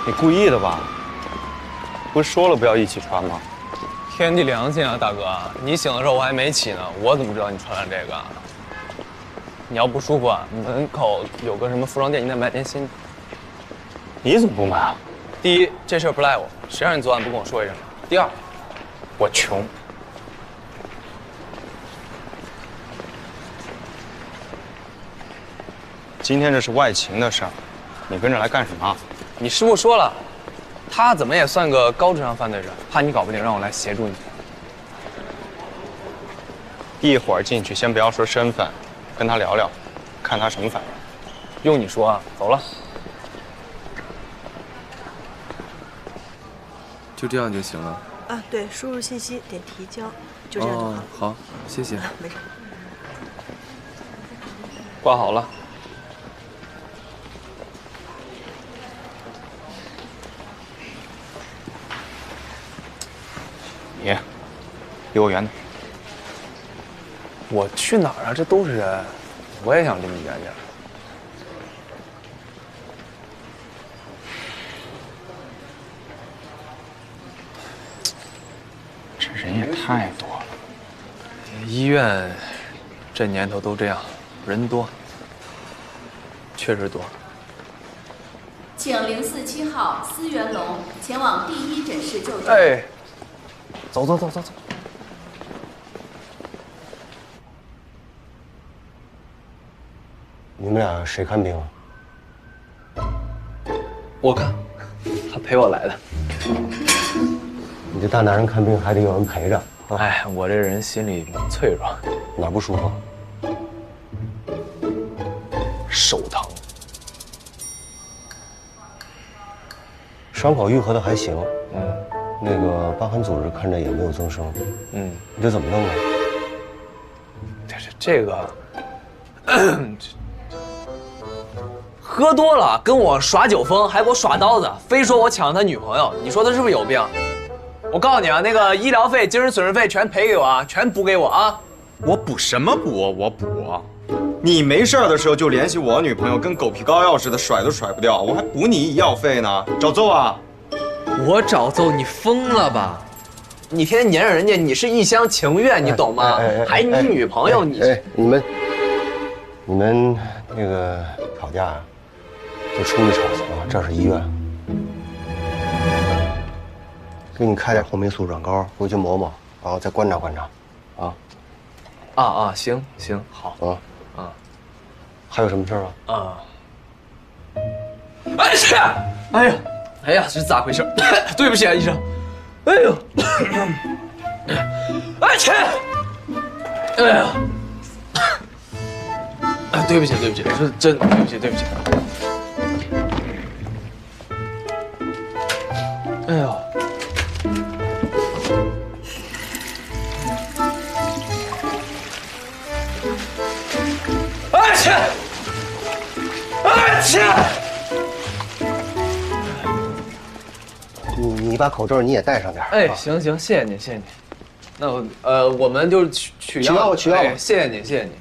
你故意的吧？不是说了不要一起穿吗？天地良心啊，大哥！你醒的时候我还没起呢，我怎么知道你穿了这个？你要不舒服啊，门口有个什么服装店，你得买件新的。你怎么不买啊？第一，这事儿不赖我，谁让你昨晚不跟我说一声？第二，我穷。今天这是外勤的事儿，你跟着来干什么？你师傅说了，他怎么也算个高智商犯罪者，怕你搞不定，让我来协助你。一会儿进去先不要说身份，跟他聊聊，看他什么反应。用你说啊，走了。就这样就行了。啊，对，输入信息点提交，就这样就好了。哦，好，谢谢。没事。挂好了。你，离我远点。我去哪儿啊？这都是人，我也想离你远点。这人也太多了。医院这年头都这样，人多，确实多。请047号思源龙前往第一诊室就诊。哎，走走走走走。你们俩谁看病啊？我看，他陪我来的。你这大男人看病还得有人陪着。哎，我这人心里脆弱，哪不舒服？手疼。伤口愈合的还行，那个疤痕组织看着也没有增生，你这怎么弄啊？这个，喝多了跟我耍酒疯，还给我耍刀子，非说我抢他女朋友，你说他是不是有病？我告诉你啊，那个医疗费、精神损失费全赔给我啊，全补给我啊！我补什么补？我补啊！你没事的时候就联系我女朋友，跟狗皮膏药似的，甩都甩不掉，我还补你医药费呢，找揍啊！我找揍你疯了吧？你天天黏着人家，你是一厢情愿，你懂吗？还你女朋友，你你们那个吵架就出去吵去啊，这是医院。给你开点红霉素软膏，回去抹抹，然后再观察观察，啊。行行好啊。还有什么事儿啊？哎去！哎呀，这是咋回事？对不起啊，医生。哎呦！哎去！哎呀！哎，对不起，是真对不起。哎呦！哎去！哎去！你把口罩你也戴上点。哎，行，谢谢你。那我们就取药。取药吧。谢谢你。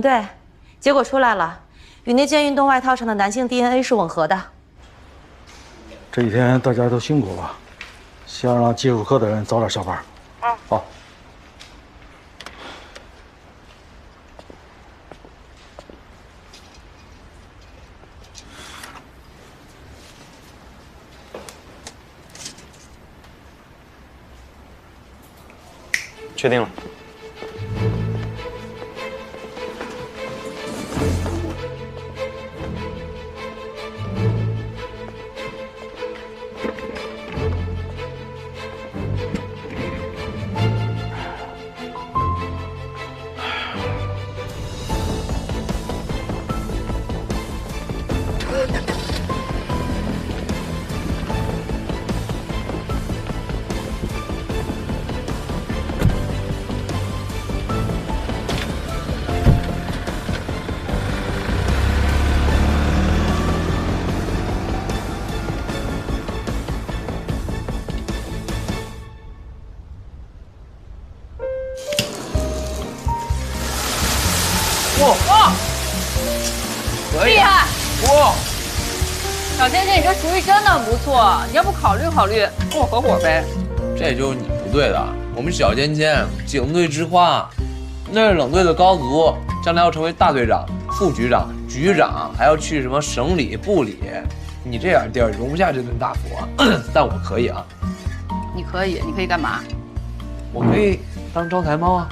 对，结果出来了，与那件运动外套上的男性 DNA 是吻合的。这几天大家都辛苦了，先让技术科的人早点下班。好。确定了。可以。厉害！哇！小仙仙，你这厨艺真的不错，你要不考虑考虑跟我合伙呗？这就是你不对的。我们小芊芊，警队之花，那是冷队的高足，将来要成为大队长、副局长、局长，还要去什么省里、部里。你这点地儿容不下这顿大福啊！但我可以啊。你可以干嘛？我可以当招财猫啊。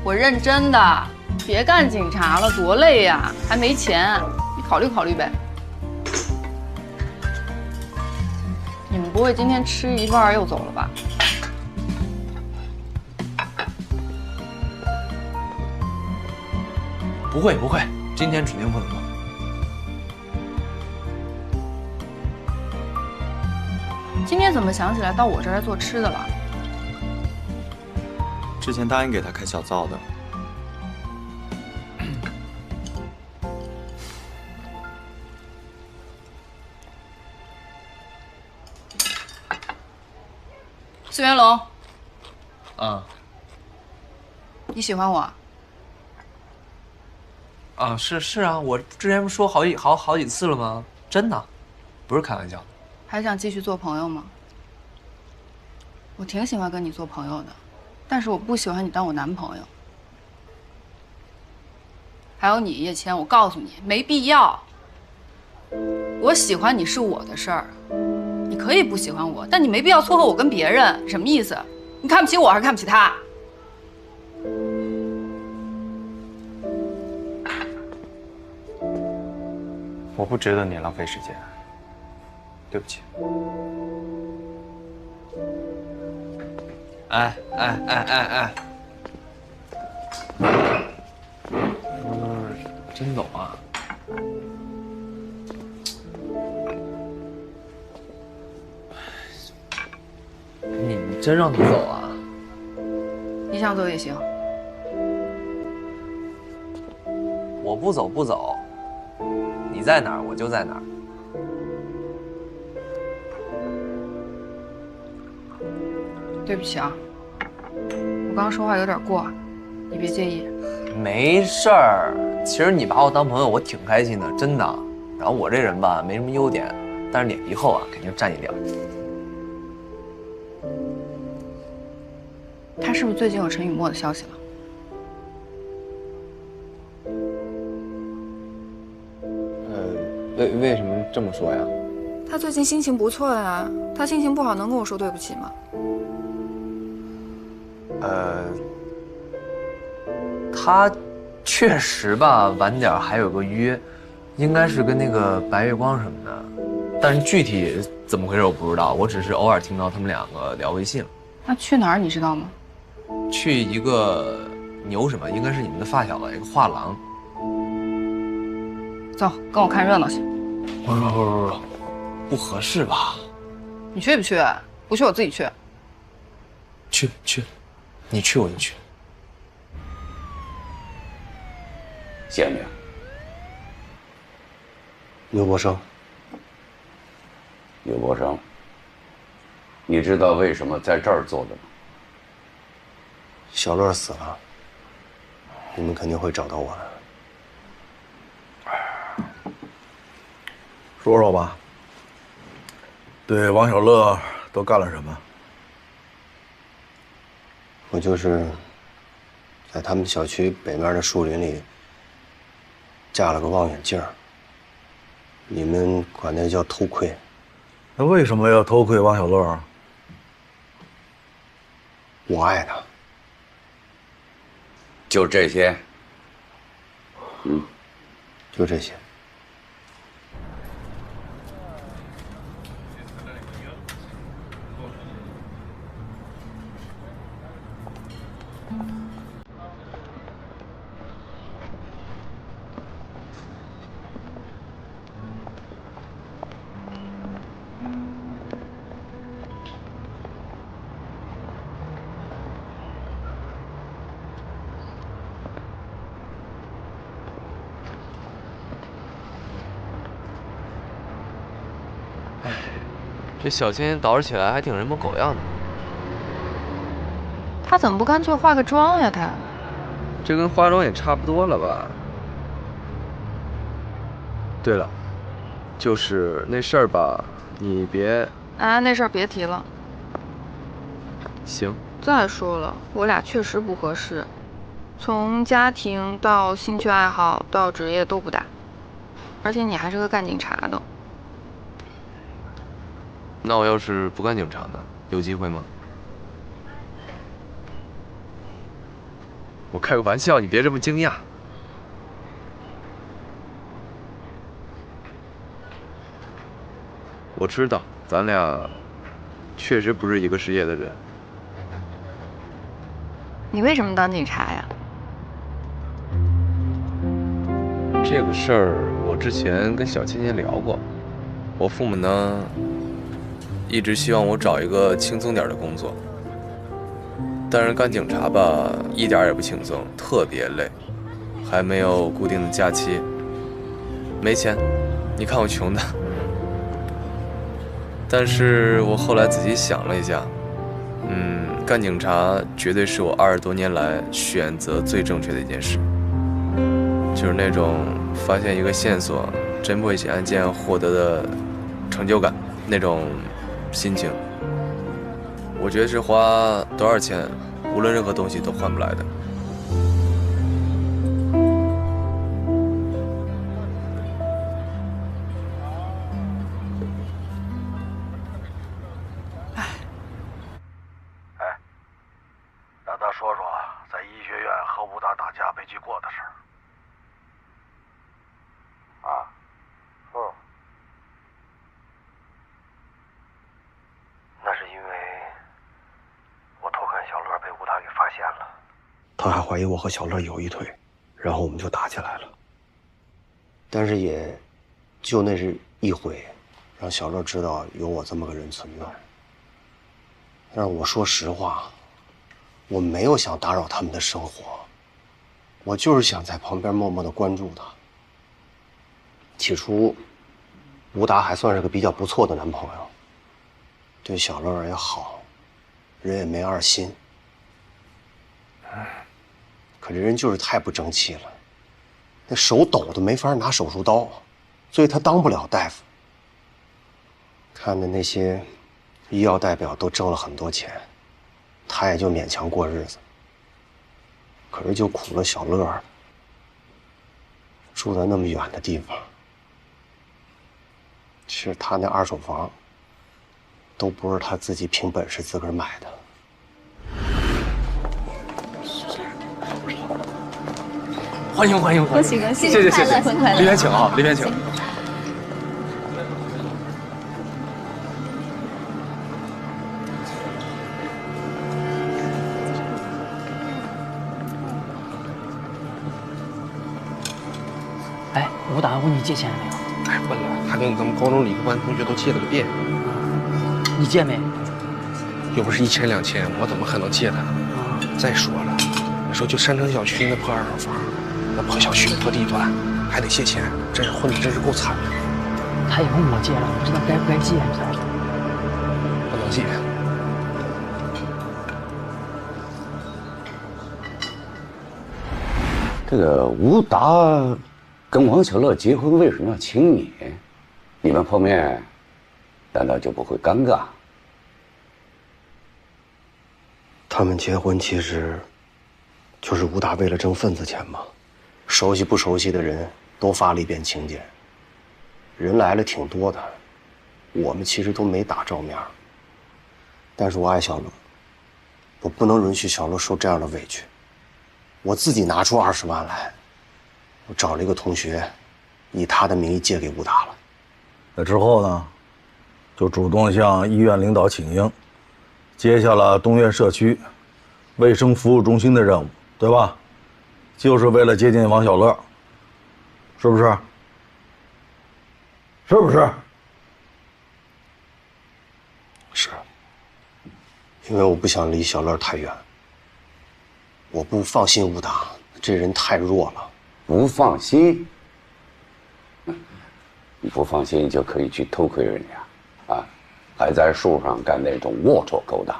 我认真的，别干警察了，多累呀，还没钱。你考虑考虑呗。你们不会今天吃一半又走了吧？不会，今天指定不能走。今天怎么想起来到我这儿来做吃的了？之前答应给他开小灶的。四元龙，啊你喜欢我？啊，是啊，我之前不说好几次了吗？真的，不是开玩笑。还想继续做朋友吗？我挺喜欢跟你做朋友的，但是我不喜欢你当我男朋友。还有你叶谦，我告诉你，没必要。我喜欢你是我的事儿，你可以不喜欢我，但你没必要撮合我跟别人，什么意思？你看不起我还是看不起他？我不值得你浪费时间，对不起。哎，真走啊？你真让他走啊？你想走也行。我不走，你在哪儿我就在哪儿。对不起啊，我刚刚说话有点过，你别介意。没事儿，其实你把我当朋友，我挺开心的，真的。然后我这人吧，没什么优点，但是脸皮厚啊，肯定占一点。他是不是最近有陈雨墨的消息了？为什么这么说呀？他最近心情不错呀，他心情不好能跟我说对不起吗？他确实吧，晚点还有个约，应该是跟那个白月光什么的，但是具体怎么回事我不知道，我只是偶尔听到他们两个聊微信了。那去哪儿你知道吗？去一个牛什么，应该是你们的发小吧，一个画廊。走，跟我看热闹去。不合适吧？你去不去？不去我自己去。去，你去我就去。见面。牛博生，刘博生，你知道为什么在这儿做的吗？小乐死了，你们肯定会找到我的。说说吧，对王小乐都干了什么？我就是在他们小区北面的树林里架了个望远镜儿，你们管那叫偷窥。那为什么要偷窥王小乐？我爱他。就这些？就这些。这小青捯饬起来还挺人模狗样的。他怎么不干脆化个妆呀？他这跟化妆也差不多了吧？对了，就是那事儿吧，你别……啊，那事儿别提了。行。再说了，我俩确实不合适，从家庭到兴趣爱好到职业都不搭，而且你还是个干警察的。那我要是不干警察呢？有机会吗？我开个玩笑，你别这么惊讶。我知道咱俩确实不是一个世界的人。你为什么当警察呀？这个事儿我之前跟小倩倩聊过，我父母呢一直希望我找一个轻松点的工作，但是干警察吧一点也不轻松，特别累，还没有固定的假期，没钱，你看我穷的。但是我后来仔细想了一下，干警察绝对是我20多年来选择最正确的一件事，就是那种发现一个线索、侦破一起案件获得的成就感，那种心情，我觉得是花多少钱，无论任何东西都换不来的。他还怀疑我和小乐有一腿，然后我们就打起来了。但是也就那是一回，让小乐知道有我这么个人存在。但是我说实话，我没有想打扰他们的生活，我就是想在旁边默默地关注他。起初，吴达还算是个比较不错的男朋友，对小乐也好，人也没二心。可这人就是太不争气了，那手抖的没法拿手术刀，所以他当不了大夫。看的那些医药代表都挣了很多钱，他也就勉强过日子。可是就苦了小乐了，住在那么远的地方，其实他那2手房都不是他自己凭本事自个儿买的。欢迎欢迎欢迎！恭喜恭喜！谢谢谢谢，新婚快乐！里边请啊，里边请。哎，吴达问你借钱了没有？哎，问了，还跟咱们高中理科班同学都借了个遍。你借没？又不是1000、2000，我怎么可能借他？再说了，你说就山城小区那破2手房，那破小区破地段，还得借钱，这混的真是够惨的。他也问我借了，我不知道该不该借，你知道吗？不能借。这个吴达跟王小乐结婚为什么要请你？你们碰面，难道就不会尴尬？他们结婚其实就是吴达为了挣份子钱嘛，熟悉不熟悉的人都发了一遍请柬，人来了挺多的，我们其实都没打照面。但是我爱小乐，我不能允许小乐受这样的委屈，我自己拿出20万来，我找了一个同学，以他的名义借给吴达了。那之后呢，就主动向医院领导请缨，接下了东苑社区卫生服务中心的任务，对吧？就是为了接近王小乐，是不是？是不是？是。因为我不想离小乐太远，我不放心吴达，这人太弱了。不放心？你不放心就可以去偷窥人家，啊，还在树上干那种龌龊勾当。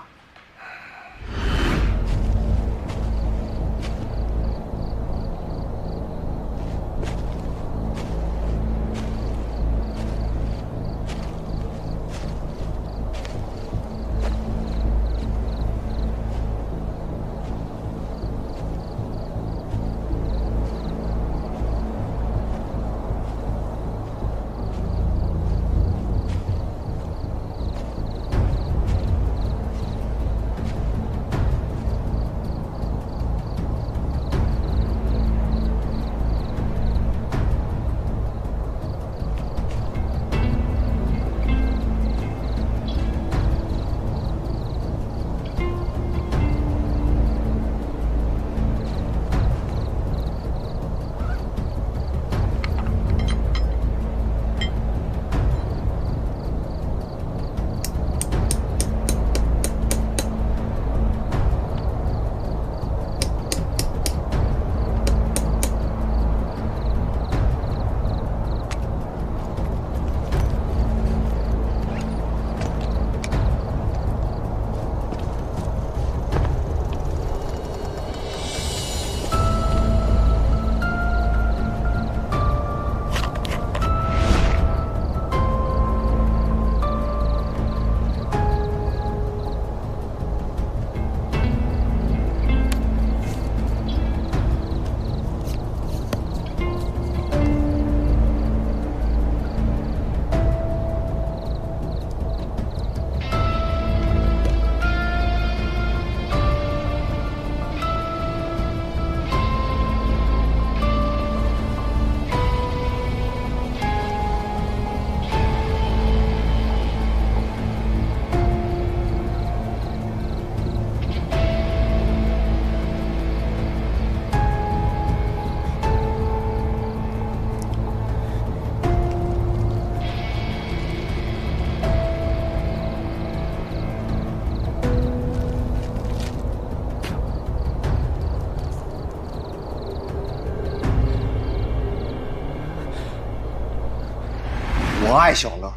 我爱小乐，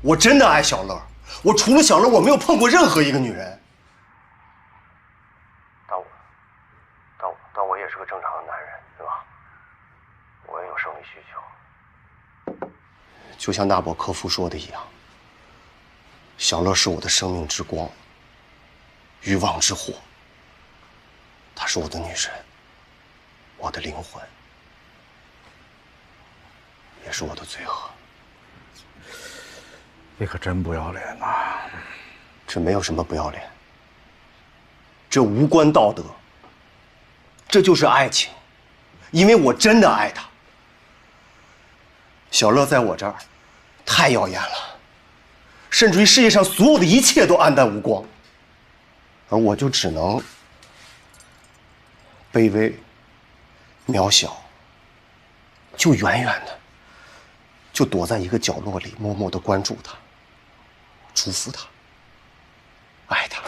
我真的爱小乐。我除了小乐，我没有碰过任何一个女人。但我也是个正常的男人，对吧？我也有生理需求。就像纳博科夫说的一样，小乐是我的生命之光，欲望之火。她是我的女神，我的灵魂，也是我的罪恶。你可真不要脸呐！这没有什么不要脸，这无关道德，这就是爱情，因为我真的爱她。小乐在我这儿太耀眼了，甚至于世界上所有的一切都黯淡无光，而我就只能卑微、渺小，就远远的，就躲在一个角落里，默默的关注她，祝福她，爱她。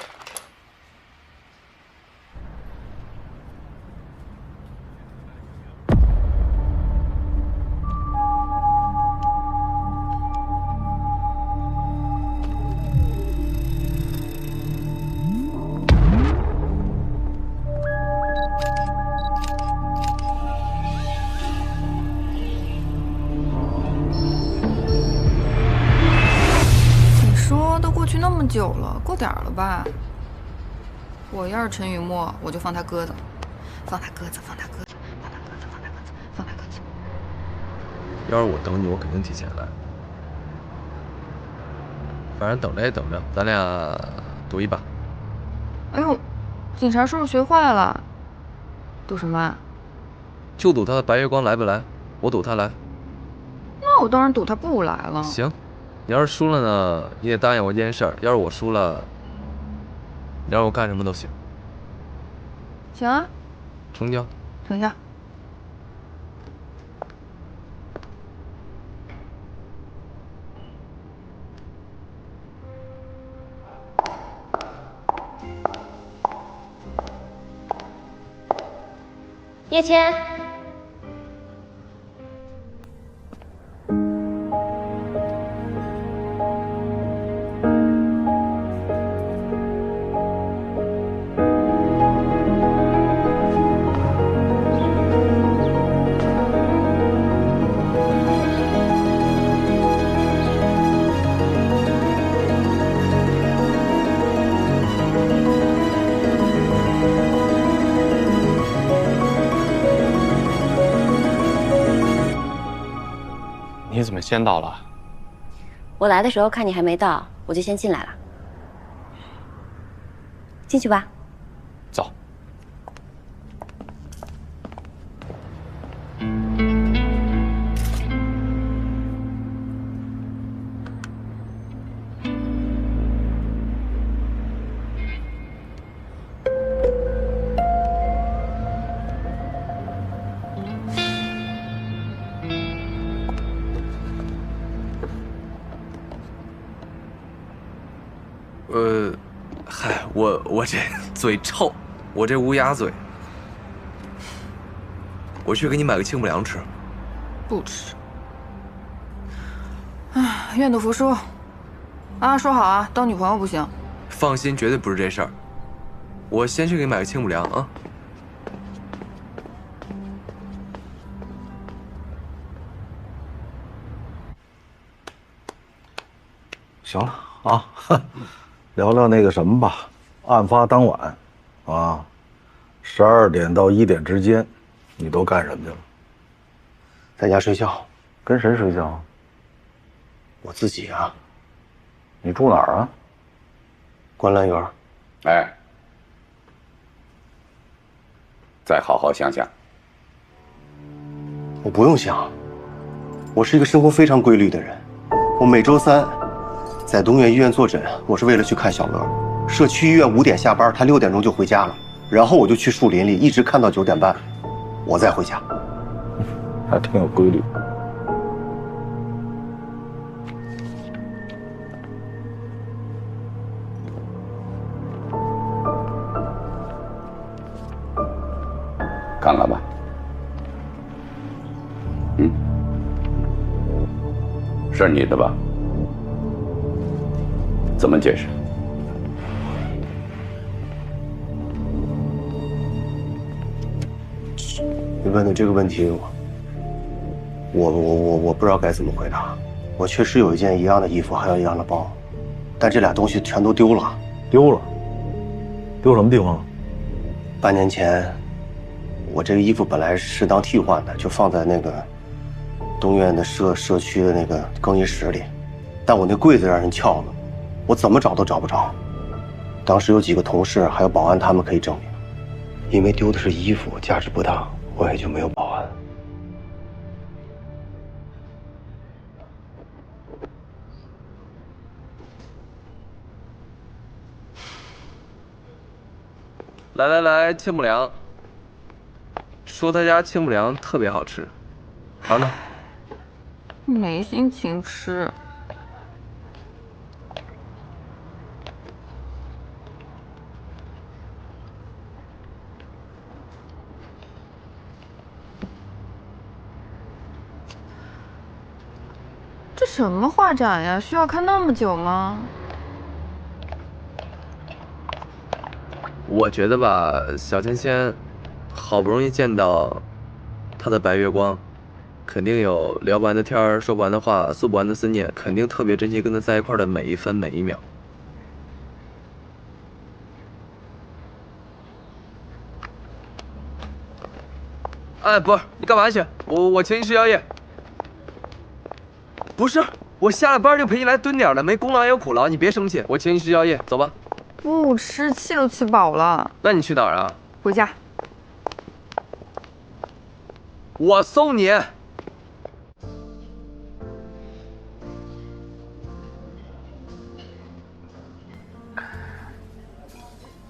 久了，过点了吧？我要是陈雨墨，我就放他鸽子，放他鸽子，放他鸽子，放他鸽子，放他鸽子，放他鸽子。要是我等你，我肯定提前来。反正等着也等着，咱俩赌一把。哎呦，警察叔叔学坏了，赌什么啊？就赌他的白月光来不来，我赌他来。那我当然赌他不来了。行。你要是输了呢，你得答应我一件事儿。要是我输了，你让我干什么都行。行啊，成交。成交。叶谦。你怎么先到了？我来的时候看你还没到，我就先进来了。进去吧。走。嗨，我这嘴臭，我这乌鸦嘴。我去给你买个清补凉吃。不吃。唉，愿赌服输。啊，说好啊，当女朋友不行。放心，绝对不是这事儿。我先去给你买个清补凉啊。行了啊，聊聊那个什么吧。案发当晚，啊，12点到1点之间，你都干什么去了？在家睡觉。跟谁睡觉？我自己啊。你住哪儿啊？观澜园。哎，再好好想想。我不用想，我是一个生活非常规律的人。我每周3在东岳医院坐诊，我是为了去看小乐。社区医院5点下班，他6点钟就回家了，然后我就去树林里，一直看到9点半，我再回家。还挺有规律。看看吧。是你的吧？怎么解释？你问的这个问题，我不知道该怎么回答。我确实有一件一样的衣服，还有一样的包，但这俩东西全都丢了。丢了？丢什么地方了？半年前，我这个衣服本来是当替换的，就放在那个东院的社区的那个更衣室里，但我那柜子让人撬了，我怎么找都找不着。当时有几个同事还有保安，他们可以证明。因为丢的是衣服，价值不大，我也就没有报案。来，清补凉。说他家清补凉特别好吃，尝尝。没心情吃。这什么画展呀？需要看那么久吗？我觉得吧，小芊芊好不容易见到她的白月光，肯定有聊不完的天儿，说不完的话，诉不完的思念，肯定特别珍惜跟他在一块的每一分每一秒。哎，不是，你干嘛去？我请你吃宵夜。不是，我下了班就陪你来蹲点了，没功劳也有苦劳，你别生气，我请你吃宵夜，走吧。不吃，气都气饱了。那你去哪儿啊？回家。我送你。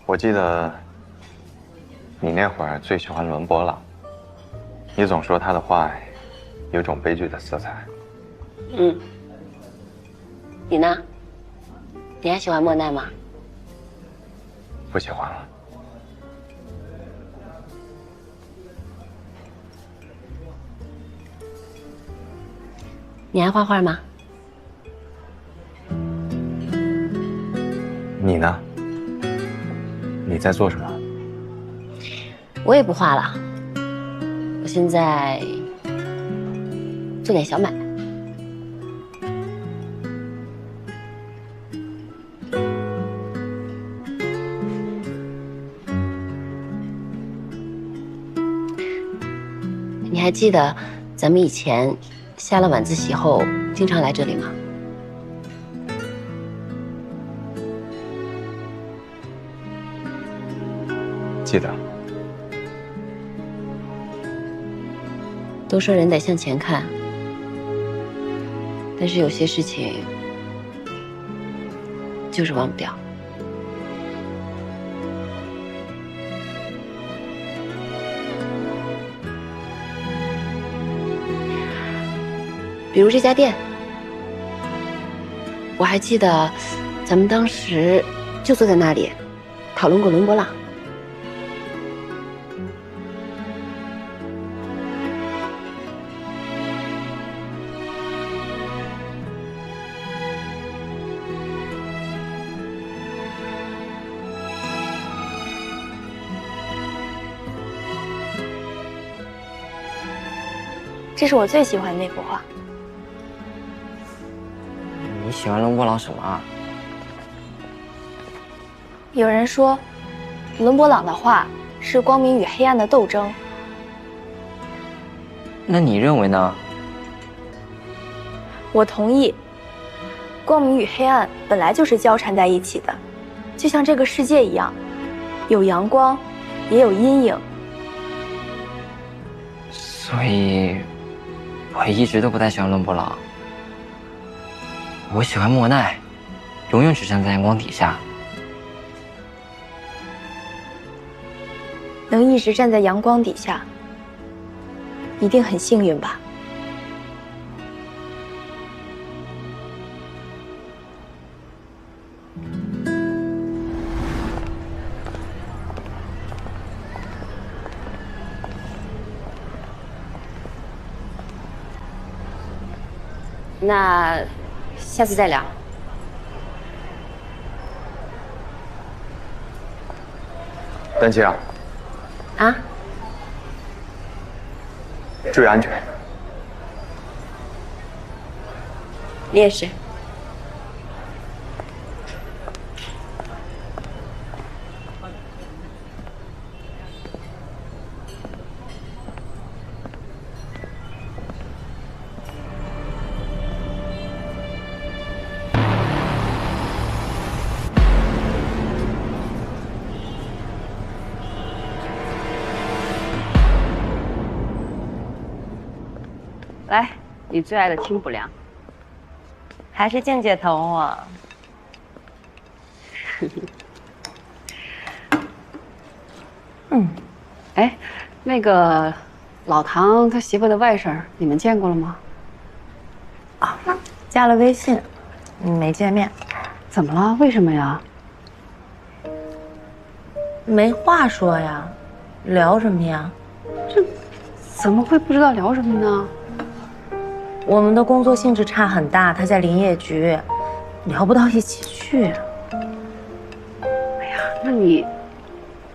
我记得你那会儿最喜欢伦勃朗，你总说他的画有种悲剧的色彩。嗯，你呢？你还喜欢莫奈吗？不喜欢了。你爱画画吗？你呢？你在做什么？我也不画了，我现在做点小买卖。你还记得咱们以前下了晚自习后经常来这里吗？记得。都说人得向前看，但是有些事情就是忘不掉。比如这家店，我还记得咱们当时就坐在那里讨论过伦勃朗。这是我最喜欢的那幅画。你喜欢伦勃朗什么啊？有人说，伦勃朗的画是光明与黑暗的斗争。那你认为呢？我同意，光明与黑暗本来就是交缠在一起的，就像这个世界一样，有阳光，也有阴影。所以，我一直都不太喜欢伦勃朗。我喜欢莫奈，永远只站在阳光底下。能一直站在阳光底下，一定很幸运吧？那下次再聊。丹青啊，啊？注意安全。你也是。来，你最爱的清补凉。还是静姐疼我。哎，那个老唐他媳妇的外甥，你们见过了吗？啊，加了微信，没见面。怎么了？为什么呀？没话说呀，聊什么呀？这怎么会不知道聊什么呢？我们的工作性质差很大，他在林业局，聊不到一起去。哎呀，那你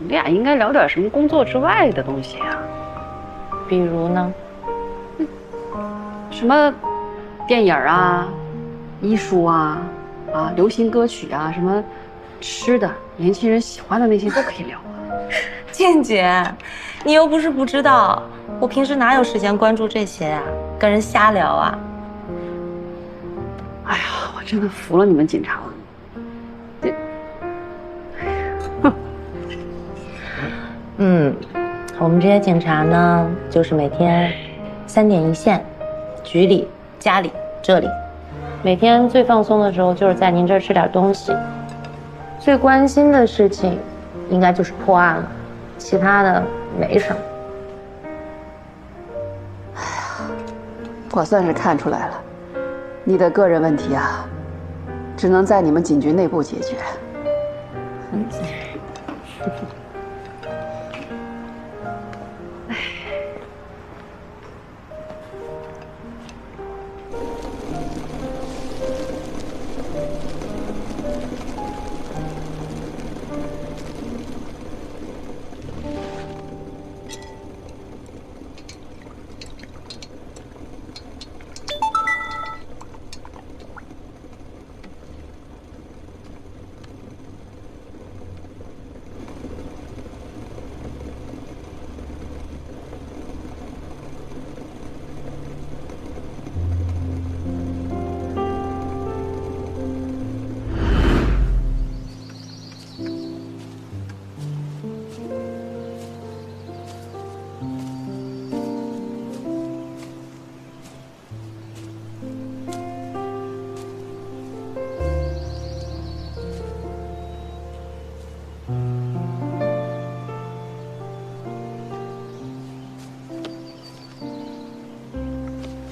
俩应该聊点什么工作之外的东西啊？比如呢？什么电影啊、艺术啊、流行歌曲啊，什么吃的，年轻人喜欢的那些都可以聊啊。静姐，你又不是不知道，我平时哪有时间关注这些啊？跟人瞎聊啊！哎呀，我真的服了你们警察了。我们这些警察呢，就是每天3点一线，局里、家里、这里。每天最放松的时候，就是在您这儿吃点东西。最关心的事情，应该就是破案了，其他的没什么。我算是看出来了，你的个人问题啊，只能在你们警局内部解决。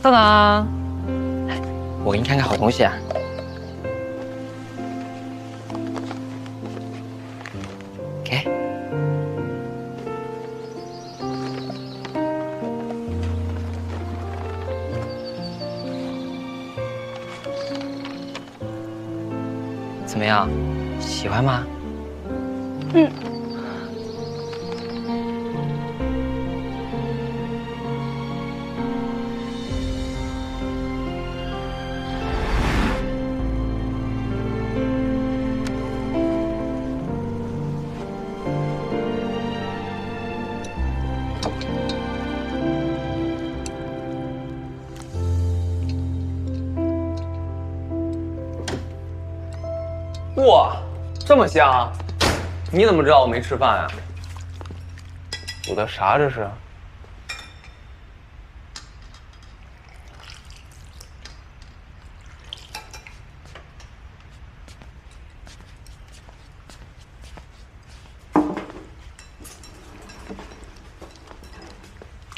等等，我给你看看好东西啊。给。怎么样，喜欢吗？哇，这么香！你怎么知道我没吃饭呀？煮的啥这是？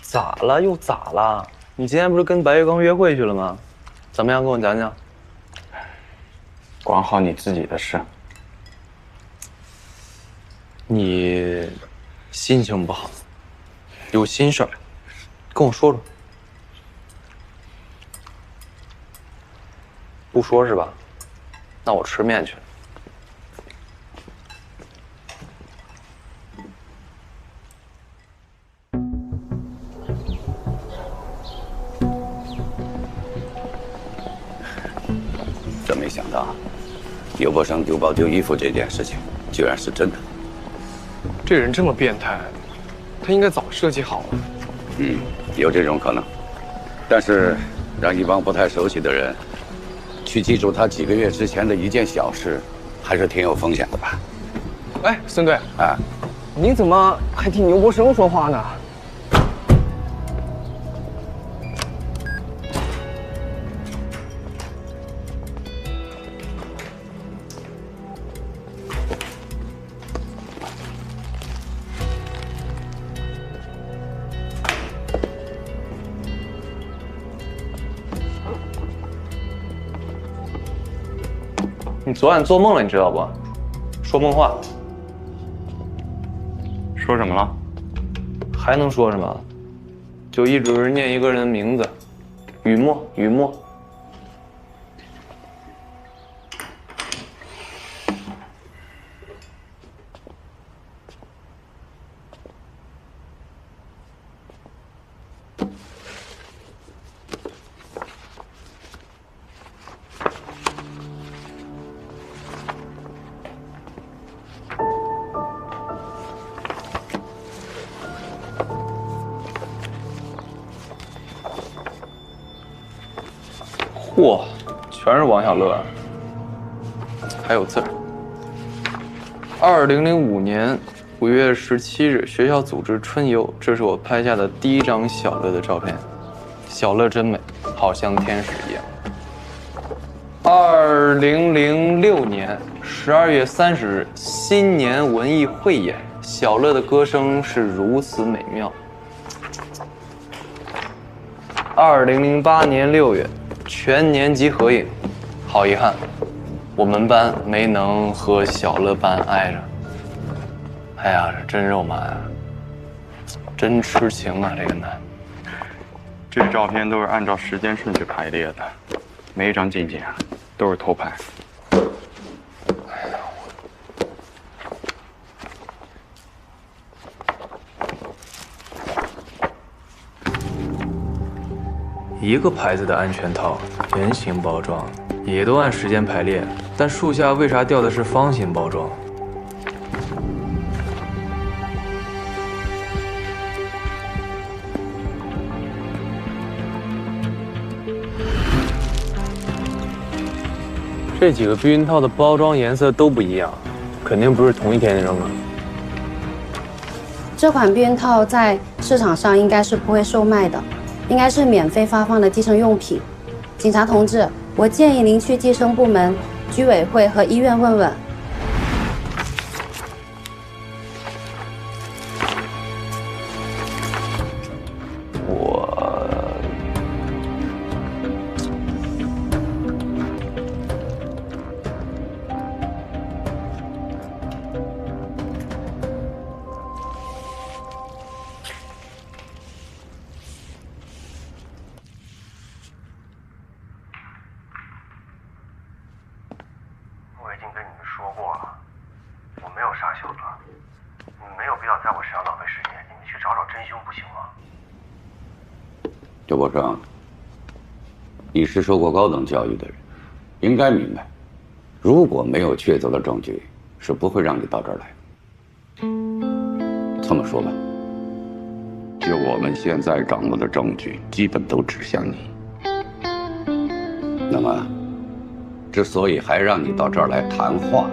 咋了？又咋了？你今天不是跟白月光约会去了吗？怎么样？跟我讲讲。管好你自己的事。你心情不好，有心事儿，跟我说说。不说是吧？那我吃面去了。真没想到，尤伯生丢包丢衣服这件事情，居然是真的。这人这么变态，他应该早设计好了。有这种可能，但是让一帮不太熟悉的人去记住他几个月之前的一件小事，还是挺有风险的吧？哎，孙队啊，你怎么还替牛伯生说话呢？你昨晚做梦了，你知道不？说梦话。说什么了？还能说什么？就一直念一个人的名字，雨墨，雨墨。嚯，全是王小乐，还有字儿。2005年5月17日，学校组织春游，这是我拍下的第一张小乐的照片。小乐真美，好像天使一样。2006年12月30日，新年文艺汇演，小乐的歌声是如此美妙。2008年6月。全年级合影，好遗憾，我们班没能和小乐班挨着。哎呀，这真肉麻呀，真痴情啊，这个男。这照片都是按照时间顺序排列的，每一张近景都是偷拍。一个牌子的安全套，圆形包装，也都按时间排列，但树下为啥吊的是方形包装？这几个避孕套的包装颜色都不一样，肯定不是同一天扔的。这款避孕套在市场上应该是不会售卖的。应该是免费发放的计生用品。警察同志，我建议您去计生部门、居委会和医院问问。刘伯生，你是受过高等教育的人，应该明白，如果没有确凿的证据，是不会让你到这儿来的。这么说吧，就我们现在掌握的证据，基本都指向你。那么，之所以还让你到这儿来谈话，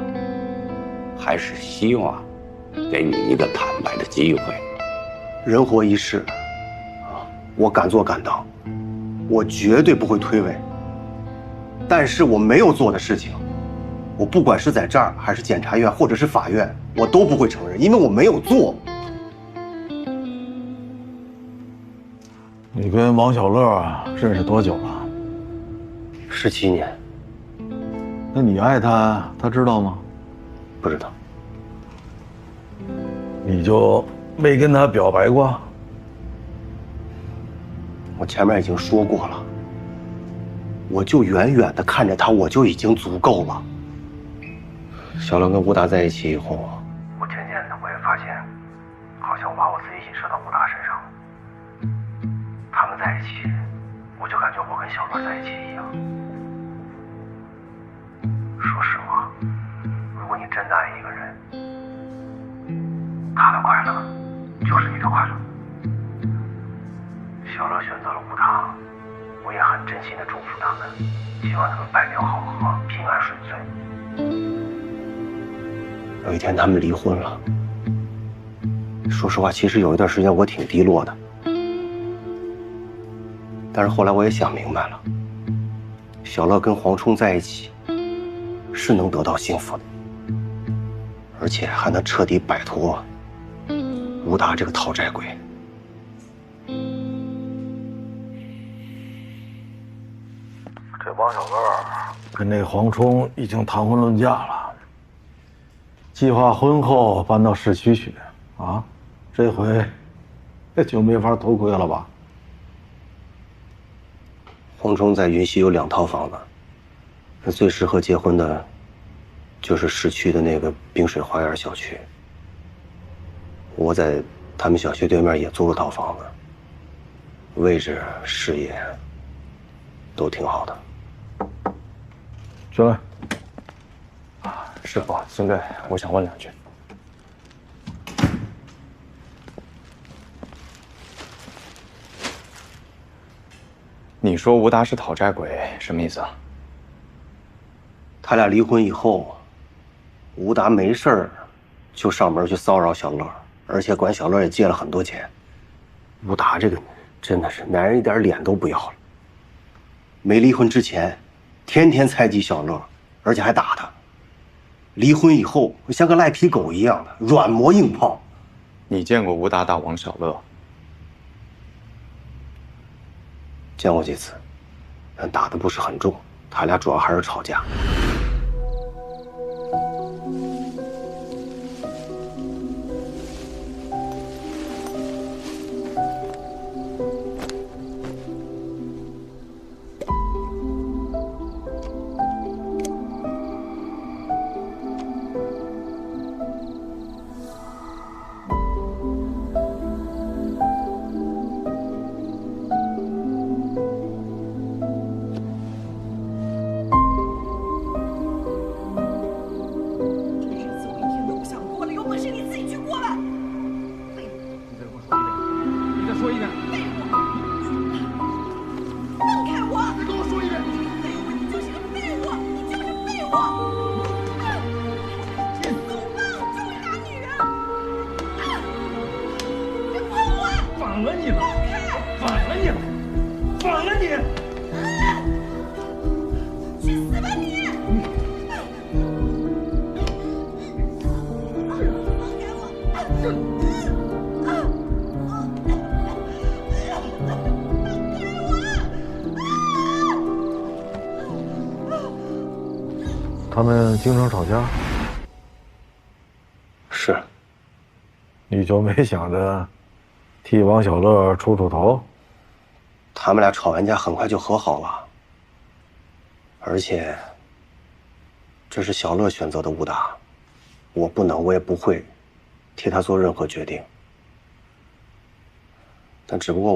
还是希望给你一个坦白的机会。人活一世，我敢做敢当，我绝对不会推诿。但是我没有做的事情，我不管是在这儿还是检察院或者是法院，我都不会承认，因为我没有做。你跟王小乐认识多久了？17年。那你爱他，他知道吗？不知道。你就没跟他表白过？我前面已经说过了，我就远远的看着他，我就已经足够了。小乐跟吴达在一起以后，我渐渐的我也发现，好像我把我自己映射到吴达身上了。他们在一起，我就感觉我跟小乐在一起一样。说实话，如果你真的爱一个人，他的快乐就是你的快乐。小乐选择了吴达，我也很真心的祝福他们，希望他们百年好合，平安顺遂。有一天他们离婚了，说实话，其实有一段时间我挺低落的，但是后来我也想明白了，小乐跟黄冲在一起是能得到幸福的，而且还能彻底摆脱吴达这个讨债鬼。这王小乐跟那黄冲已经谈婚论嫁了，计划婚后搬到市区去，啊，这回就没法偷窥了吧？黄冲在云溪有2套房子，那最适合结婚的，就是市区的那个冰水花园小区。我在他们小区对面也租了套房子，位置、视野都挺好的。兄弟，师傅，孙队，我想问2句。你说吴达是讨债鬼，什么意思啊？他俩离婚以后，吴达没事儿就上门去骚扰小乐，而且管小乐也借了很多钱。吴达这个真的是男人一点脸都不要了。没离婚之前，天天猜忌小乐，而且还打他。离婚以后，像个赖皮狗一样的软磨硬泡。你见过吴达打王小乐？见过几次，但打的不是很重，他俩主要还是吵架。他们经常吵架，是。你就没想着替王小乐出头？他们俩吵完架很快就和好了，而且这是小乐选择的吴达，我不能，我也不会替他做任何决定。但只不过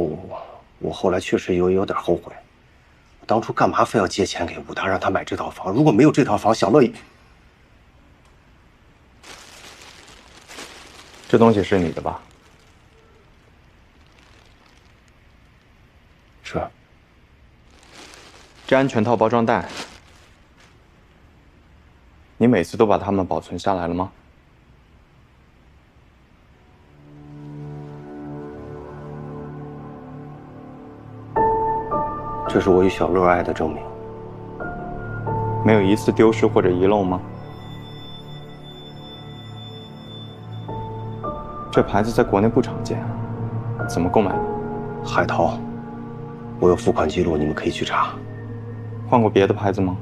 我后来确实有点后悔。当初干嘛非要借钱给吴达，让他买这套房？如果没有这套房，小乐这东西是你的吧？是。这安全套包装袋，你每次都把它们保存下来了吗？这是我与小乐爱的证明。没有一次丢失或者遗漏吗？这牌子在国内不常见，怎么购买的？海淘，我有付款记录，你们可以去查。换过别的牌子吗？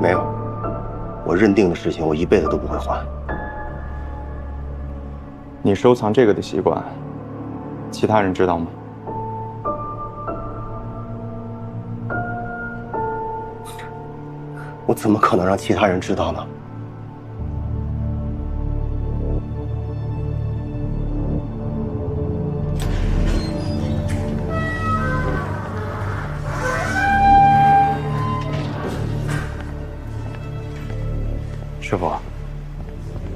没有，我认定的事情，我一辈子都不会换。你收藏这个的习惯，其他人知道吗？我怎么可能让其他人知道呢？师傅，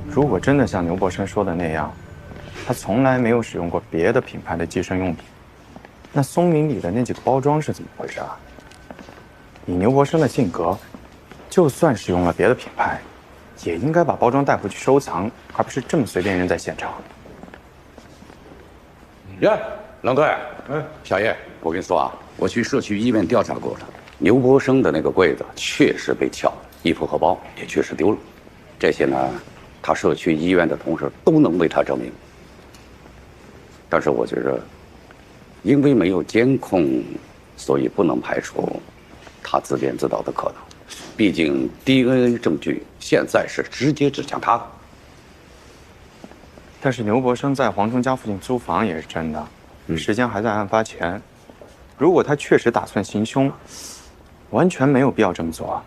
如果真的像牛伯生说的那样，他从来没有使用过别的品牌的计生用品，那松林里的那几个包装是怎么回事啊？以牛伯生的性格，就算使用了别的品牌，也应该把包装带回去收藏，而不是这么随便扔在现场。呀，冷队，小叶，我跟你说啊，我去社区医院调查过了，牛伯生的那个柜子确实被撬了，衣服和包也确实丢了。这些呢，他社区医院的同事都能为他证明。但是我觉着，因为没有监控，所以不能排除他自编自导的可能。毕竟 DNA 证据现在是直接指向他的。但是牛伯生在黄忠家附近租房也是真的，时间还在案发前。如果他确实打算行凶，完全没有必要这么做啊。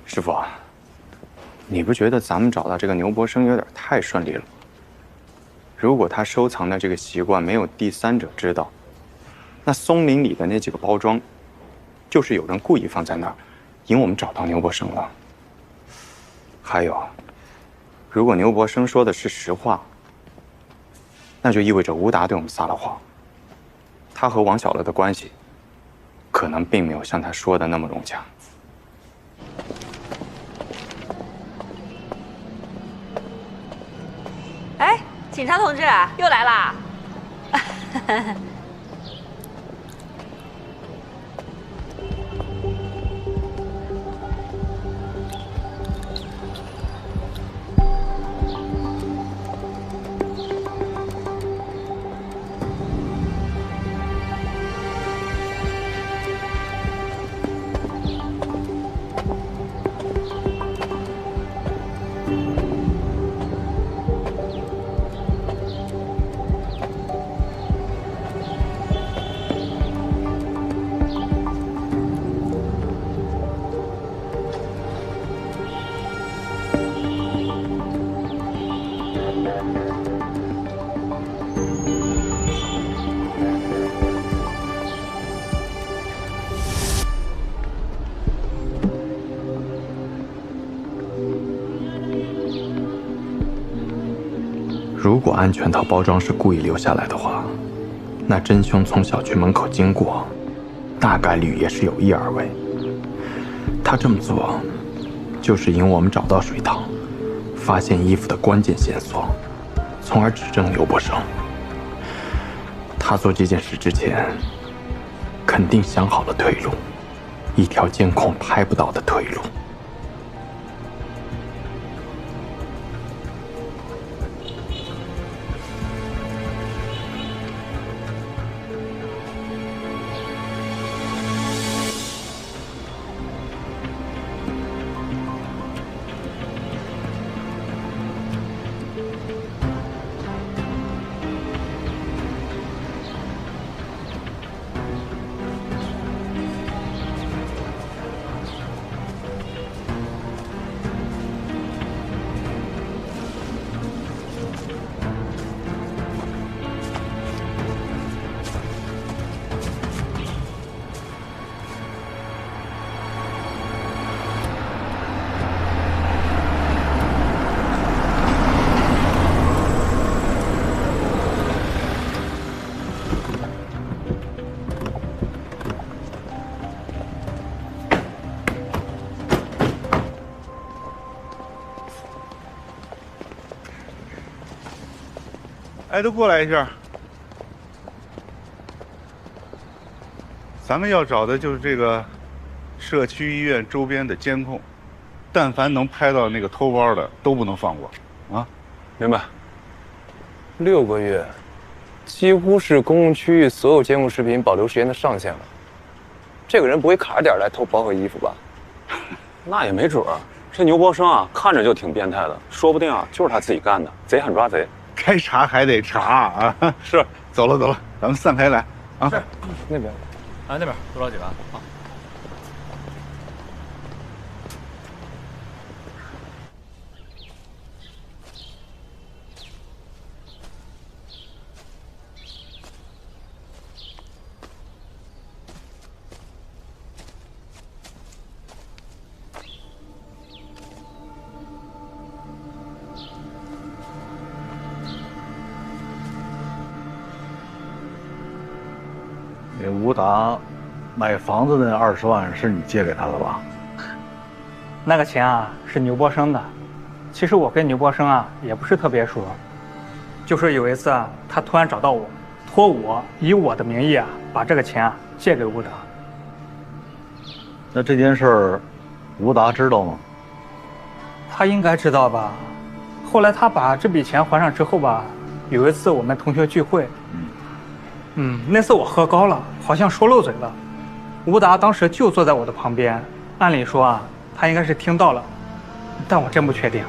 师傅，你不觉得咱们找到这个牛伯生有点太顺利了吗？如果他收藏的这个习惯没有第三者知道，那松林里的那几个包装，就是有人故意放在那儿，引我们找到牛伯生了。还有，如果牛伯生说的是实话，那就意味着吴达对我们撒了谎。他和王小乐的关系，可能并没有像他说的那么融洽。哎，警察同志又来啦！如果安全套包装是故意留下来的话，那真凶从小区门口经过，大概率也是有意而为。他这么做，就是引我们找到水塘，发现衣服的关键线索，从而指证刘伯生。他做这件事之前，肯定想好了退路，一条监控拍不到的退路。哎，都过来一下。咱们要找的就是这个社区医院周边的监控，但凡能拍到那个偷包的，都不能放过，啊？明白。6个月，几乎是公共区域所有监控视频保留时间的上限了。这个人不会卡着点来偷包和衣服吧？那也没准儿。这牛伯生啊，看着就挺变态的，说不定啊就是他自己干的。贼喊抓贼。该查还得查啊！是，走了走了，咱们散开来啊！是，那边。那边多找几个啊。那吴达买房子那20万是你借给他的吧？那个钱啊是牛波生的。其实我跟牛波生啊也不是特别熟，就是有一次啊，他突然找到我，托我以我的名义啊把这个钱啊借给吴达。那这件事儿，吴达知道吗？他应该知道吧。后来他把这笔钱还上之后吧，有一次我们同学聚会，那次我喝高了，好像说漏嘴了。吴达当时就坐在我的旁边，按理说啊，他应该是听到了，但我真不确定。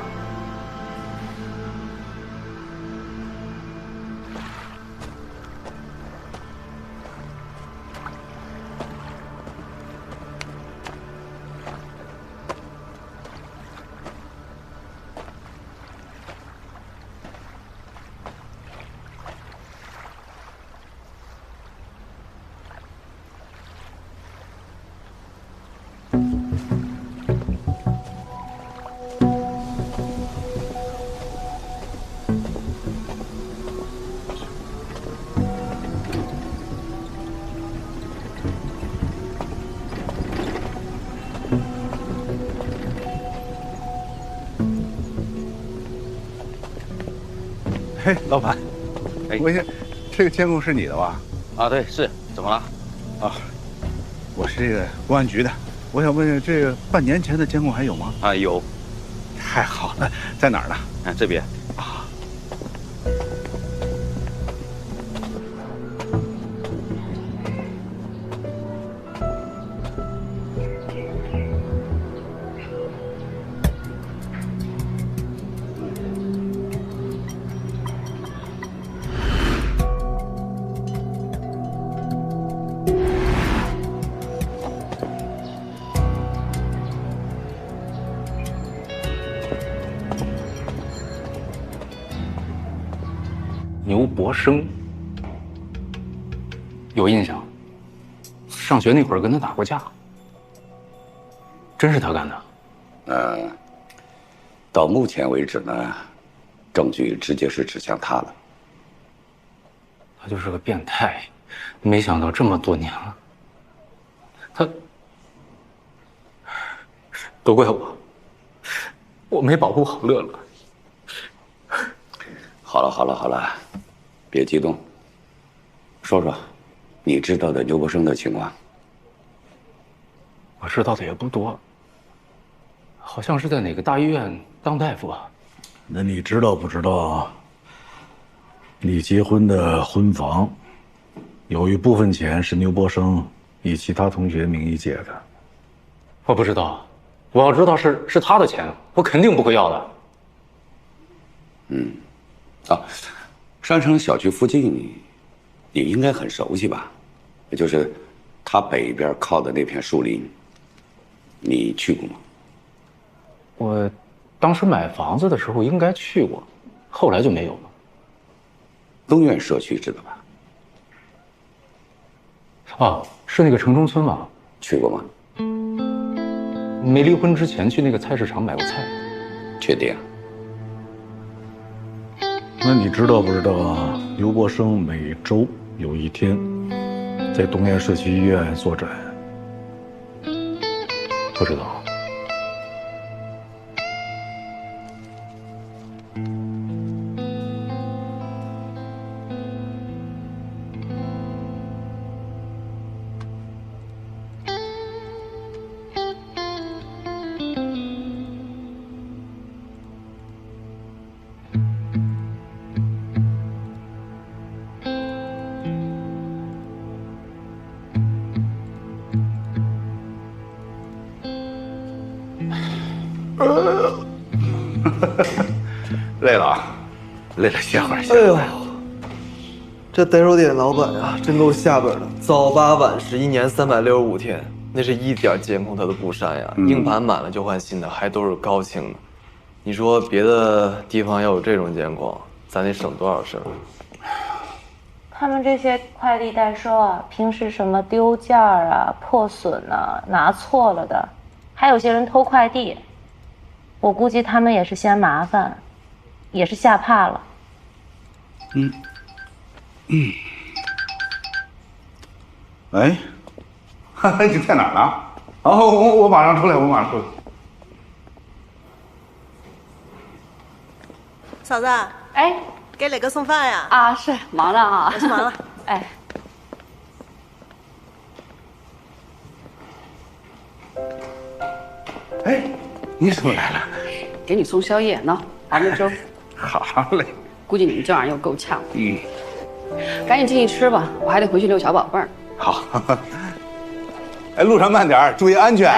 嘿，老板，我想这个监控是你的吧？啊，对，是，怎么了？啊，我是这个公安局的，我想问问这个半年前的监控还有吗？啊，有。太好了，在哪儿呢？这边。啊。牛博生，有印象。上学那会儿跟他打过架，真是他干的。到目前为止呢，证据直接是指向他的。他就是个变态，没想到这么多年了，他都怪我没保护好乐乐。好了好了好了，别激动，说说你知道的牛博生的情况。我知道的也不多，好像是在哪个大医院当大夫啊。那你知道不知道？你结婚的婚房，有一部分钱是牛博生以其他同学名义借的。我不知道，我要知道是他的钱，我肯定不会要的。山城小区附近，你应该很熟悉吧？就是它北边靠的那片树林，你去过吗？我当时买房子的时候应该去过，后来就没有了。东苑社区知道吧？哦，是那个城中村吗？去过吗？没离婚之前去那个菜市场买过菜。确定？那你知道不知道刘博生每周有一天在东苑社区医院坐诊？不知道。累了啊，累了，歇会儿，歇会儿。这逮手店老板呀，真够下本的，早八晚十，1年365天，那是一点监控他都不删呀。硬盘满了就换新的，还都是高清的。你说别的地方要有这种监控，咱得省多少事儿？他们这些快递代收啊，平时什么丢件儿啊、破损啊、拿错了的，还有些人偷快递，我估计他们也是嫌麻烦，也是吓怕了。哎，你在哪儿呢？哦，我马上出来，我马上出来。嫂子，哎，给磊哥送饭呀？啊，是忙着啊，我去忙了。哎，哎，你怎么来了？给你送宵夜呢，熬的粥。好嘞。估计你们今晚上又够呛。赶紧进去吃吧，我还得回去遛小宝贝儿。好。哎，路上慢点，注意安全。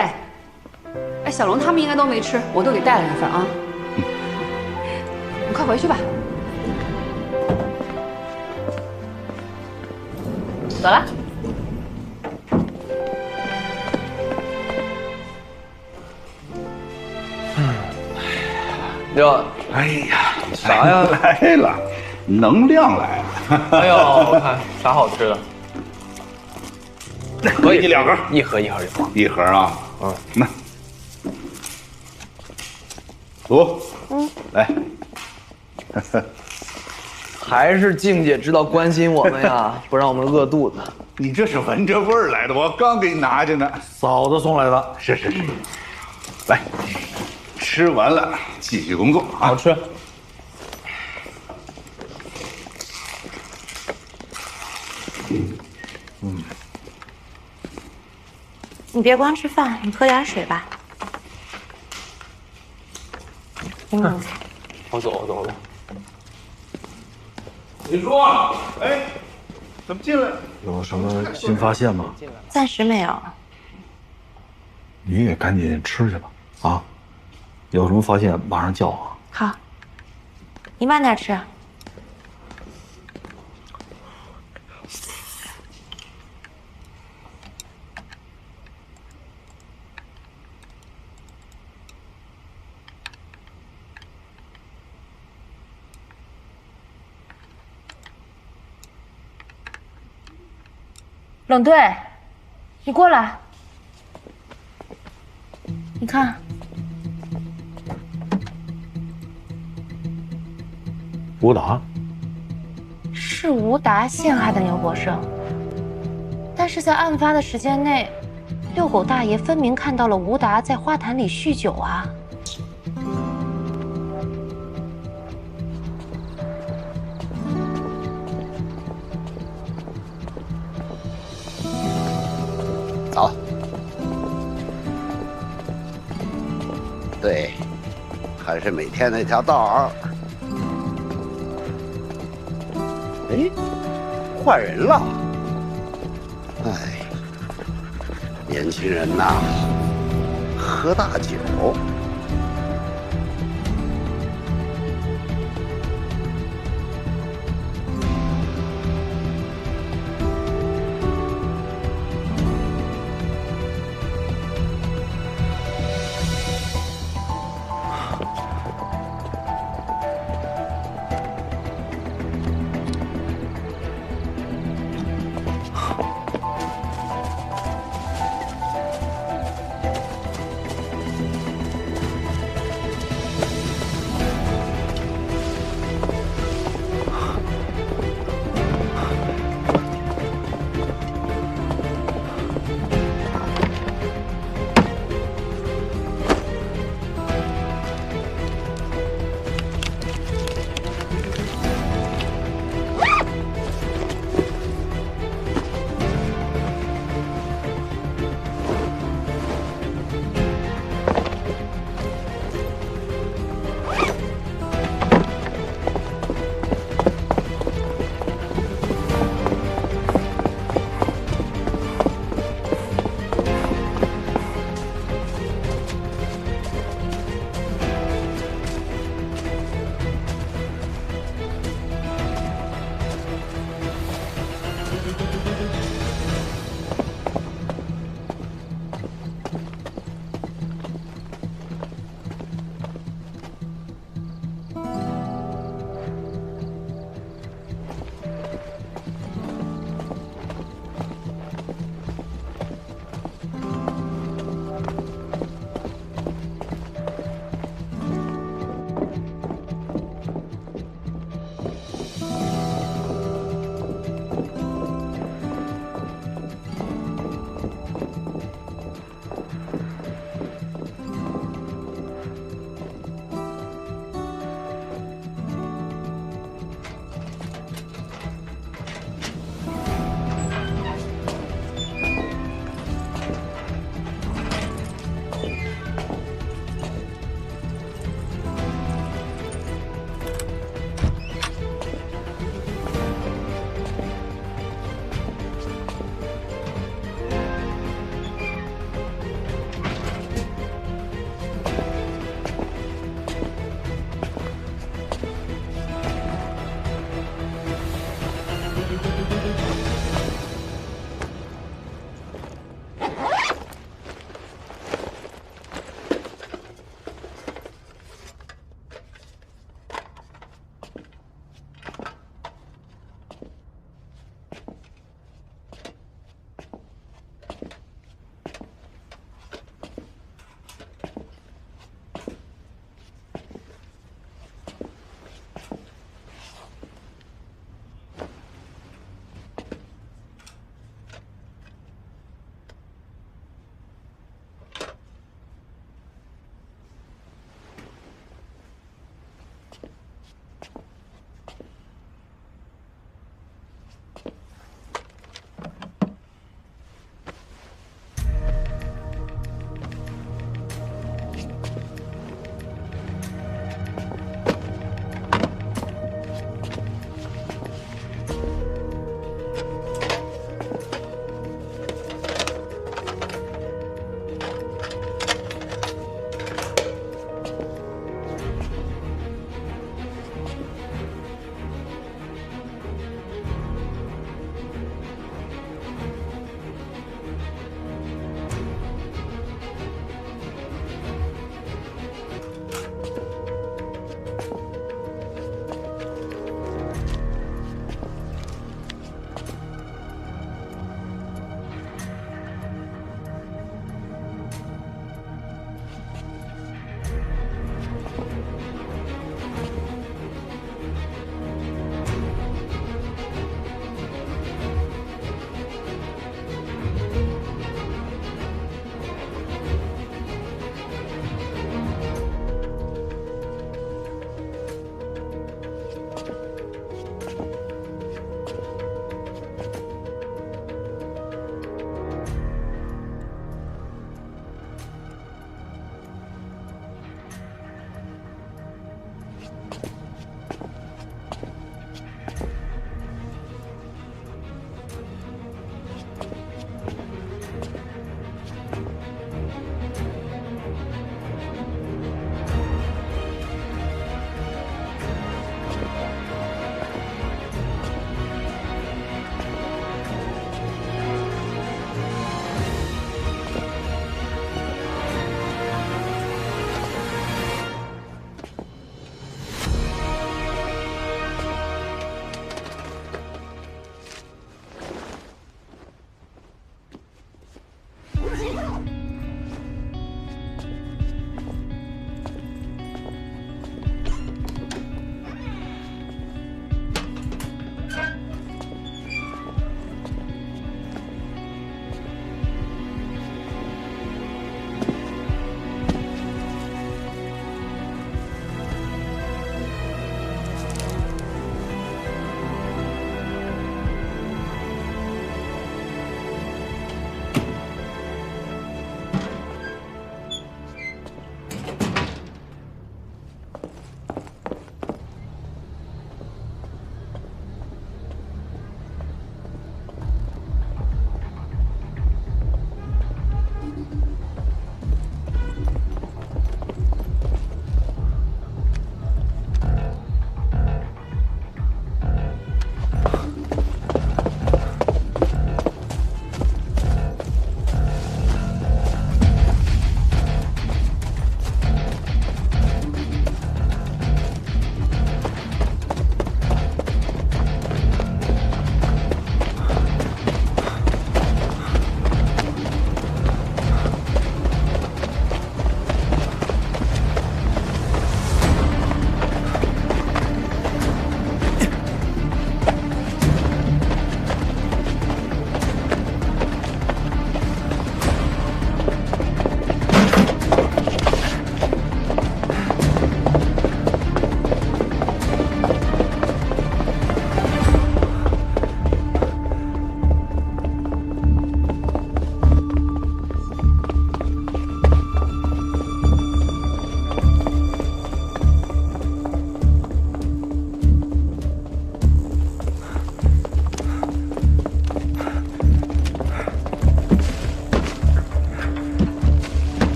哎，小龙他们应该都没吃，我都给带了一份啊。你快回去吧。走了。哟，哎呀，啥呀？来了，能量来了。哎呦，我看啥好吃的？可以2盒，一盒就好。1盒啊？那走。来。还是静姐知道关心我们呀，不让我们饿肚子。你这是闻着味儿来的，我刚给你拿去呢。嫂子送来的。是。来，吃完了继续工作啊。好吃。你别光吃饭，你喝点水吧。我走了。李叔，哎，怎么进来？有什么新发现吗？暂时没有。你也赶紧吃去吧，啊！有什么发现马上叫我。好，你慢点吃。冷队，你过来，你看，吴达是吴达陷害的牛国胜，但是在案发的时间内，遛狗大爷分明看到了吴达在花坛里酗酒啊。走。对，还是每天那条道儿。哎，换人了。哎，年轻人呐，喝大酒。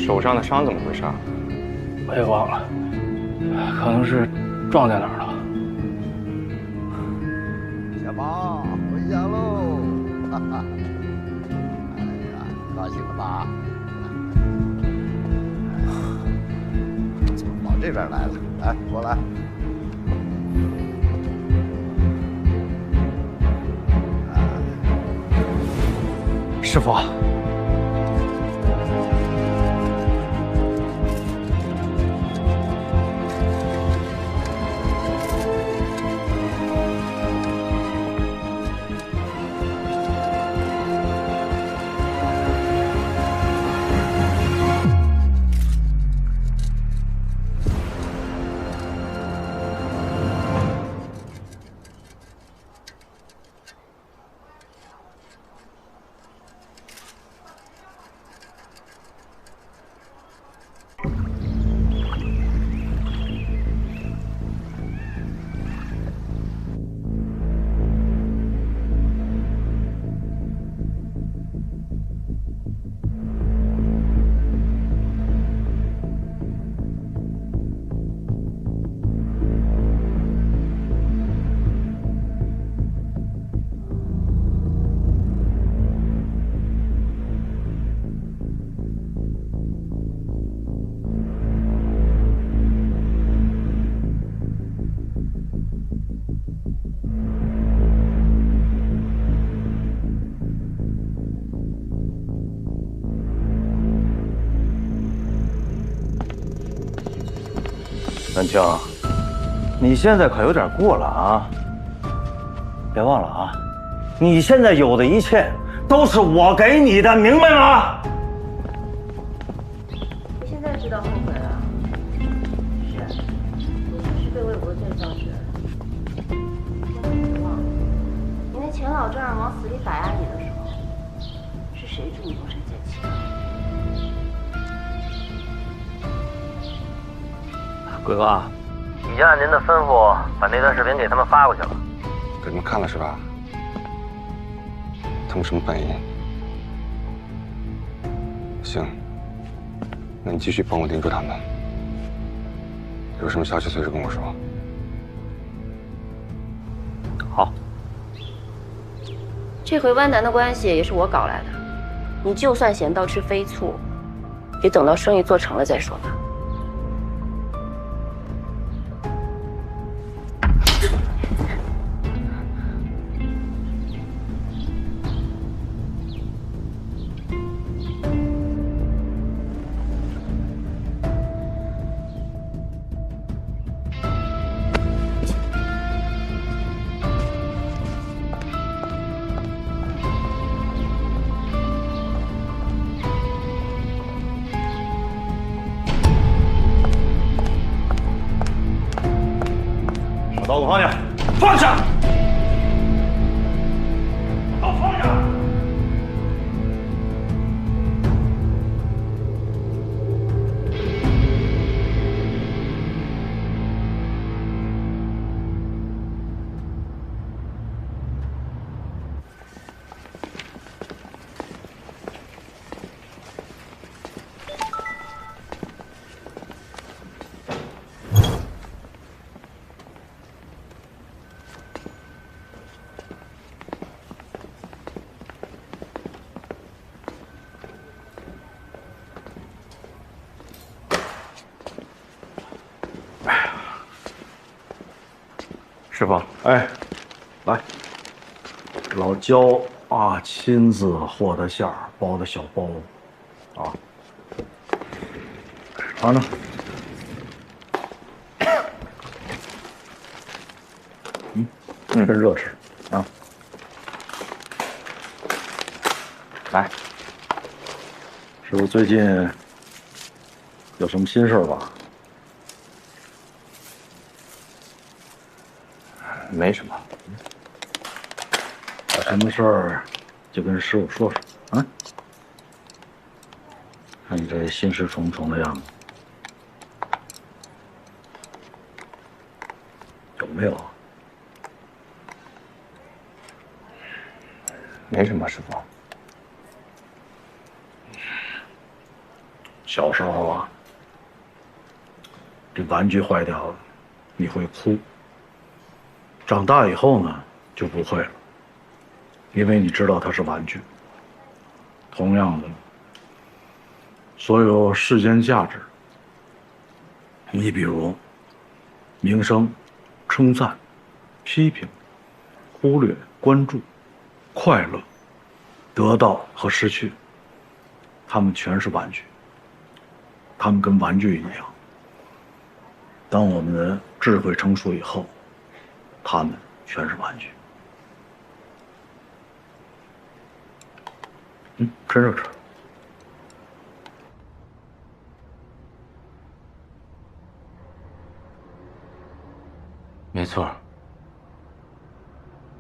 手上的伤怎么回事啊？我也忘了，可能是撞在哪儿了。小宝回家喽！哈哈，哎呀，高兴了吧？怎么往这边来了？来，过来。师傅。南青，你现在可有点过了啊！别忘了啊，你现在有的一切都是我给你的，明白吗？现在知道后悔了？是，你就是被魏国罪造成的。别忘了，你那钱老丈人往死里打压你的时候，是谁助你动身捡钱？贵哥，已经按您的吩咐把那段视频给他们发过去了。给他们看了是吧？他们什么反应？行，那你继续帮我盯住他们，有什么消息随时跟我说。好。这回湾南的关系也是我搞来的，你就算嫌倒吃飞醋，也等到生意做成了再说吧。刀给我放下！放下！刀放下！师傅，哎，来，老焦啊，亲自和的馅儿包的小包子，啊，尝尝。真热吃啊！来，师傅最近有什么心事吧？没什么。有什么事儿就跟师傅说说啊。看你这心事重重的样子，有没有？没什么，师傅。小时候啊，这玩具坏掉了，你会哭。长大以后呢，就不会了，因为你知道它是玩具。同样的，所有世间价值，你比如名声、称赞、批评、忽略、关注、快乐、得到和失去，它们全是玩具。它们跟玩具一样，当我们的智慧成熟以后，它们全是玩具。趁热吃。没错，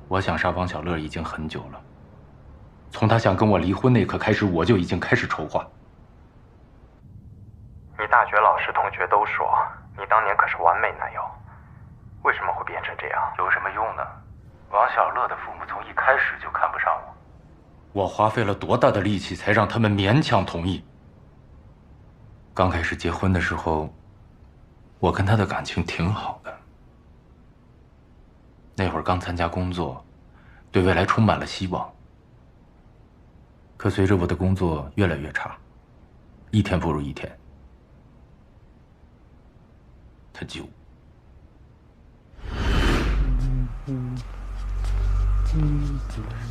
我想杀王小乐已经很久了。从他想跟我离婚那一刻开始，我就已经开始筹划。你大学老师同学都说你当年可是完美男友，为什么会变成这样？有什么用呢？王小乐的父母从一开始就看不上我，我花费了多大的力气才让他们勉强同意。刚开始结婚的时候，我跟他的感情挺好的。那会儿刚参加工作，对未来充满了希望。可随着我的工作越来越差，一天不如一天，他就……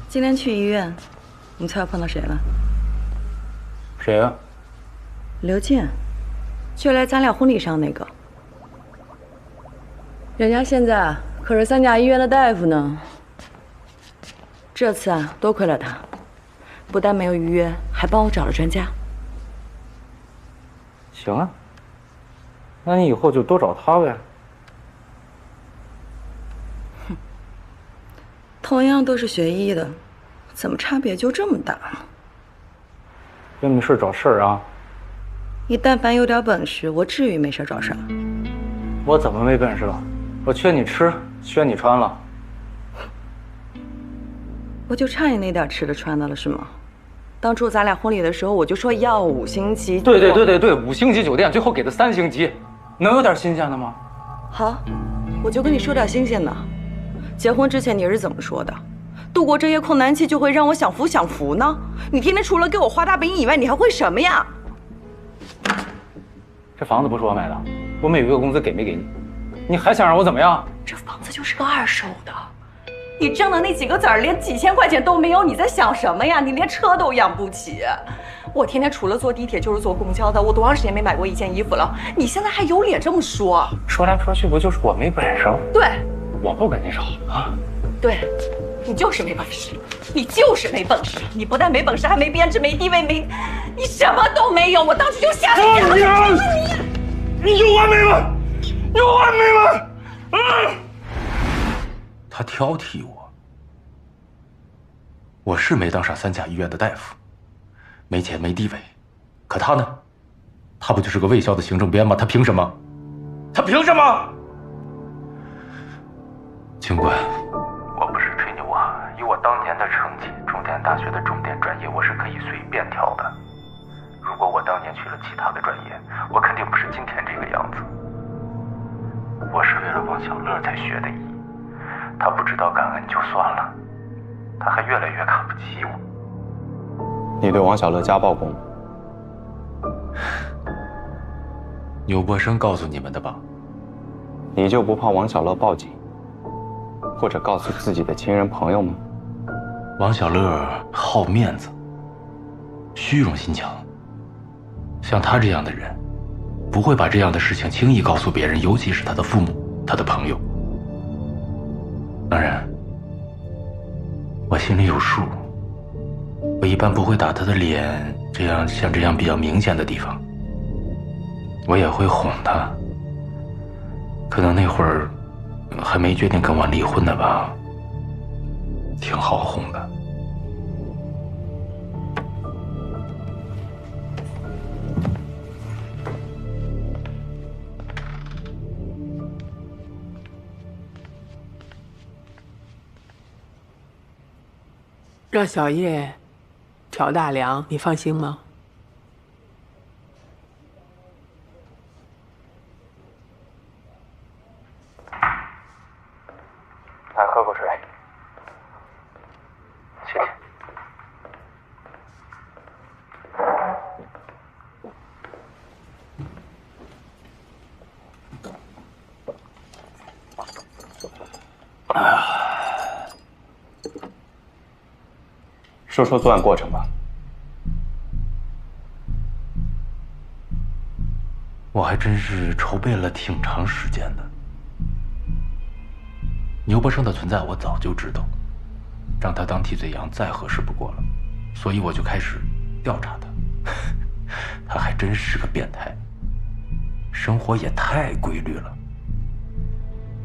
今天去医院，你猜我碰到谁了？谁啊？刘健，就来咱俩婚礼上那个。人家现在可是咱家医院的大夫呢。这次啊，多亏了他，不但没有预约，还帮我找了专家。行啊，那你以后就多找他呗。同样都是学医的，怎么差别就这么大呢？跟没事找事儿啊？你但凡有点本事，我至于没事找事儿？我怎么没本事了？我缺你吃，缺你穿了。我就差你那点吃的穿的了是吗？当初咱俩婚礼的时候，我就说要5星级。对，5星级酒店，最后给的3星级，能有点新鲜的吗？好，我就跟你说点新鲜的。结婚之前你是怎么说的？度过这些困难期就会让我享福享福呢？你天天除了给我画大饼以外，你还会什么呀？这房子不是我买的，我每个月工资给没给你？你还想让我怎么样？这房子就是个二手的，你挣的那几个子儿连几千块钱都没有，你在想什么呀？你连车都养不起。我天天除了坐地铁就是坐公交的，我多长时间没买过一件衣服了？你现在还有脸这么说？说来说去不就是我没本事？对，我不跟你吵啊。对，你就是没本事，你就是没本事，你不但没本事，还没编制、没地位、你什么都没有。我当时就下了你有完没完？有完没完？他挑剔我，我是没当上3甲医院的大夫，没钱没地位，可他呢？他不就是个卫校的行政编吗？他凭什么？他凭什么？警官，我不是吹牛啊，以我当年的成绩，重点大学的重点专业，我是可以随便挑的。如果我当年去了其他的专业，我肯定不是今天这个样子。我是为了王小乐才学的医，他不知道感恩就算了，他还越来越看不起我。你对王小乐家暴过吗？牛博生告诉你们的吧？你就不怕王小乐报警，或者告诉自己的亲人朋友吗？王小乐好面子，虚荣心强。像他这样的人，不会把这样的事情轻易告诉别人，尤其是他的父母、他的朋友。当然，我心里有数。我一般不会打他的脸，像这样比较明显的地方。我也会哄他。可能那会儿还没决定跟我离婚呢吧，挺好哄的。让小叶挑大梁，你放心吗？喝口水。谢谢。说说作案过程吧。我还真是筹备了挺长时间的。牛伯生的存在我早就知道，让他当替罪羊再合适不过了，所以我就开始调查他。他还真是个变态，生活也太规律了，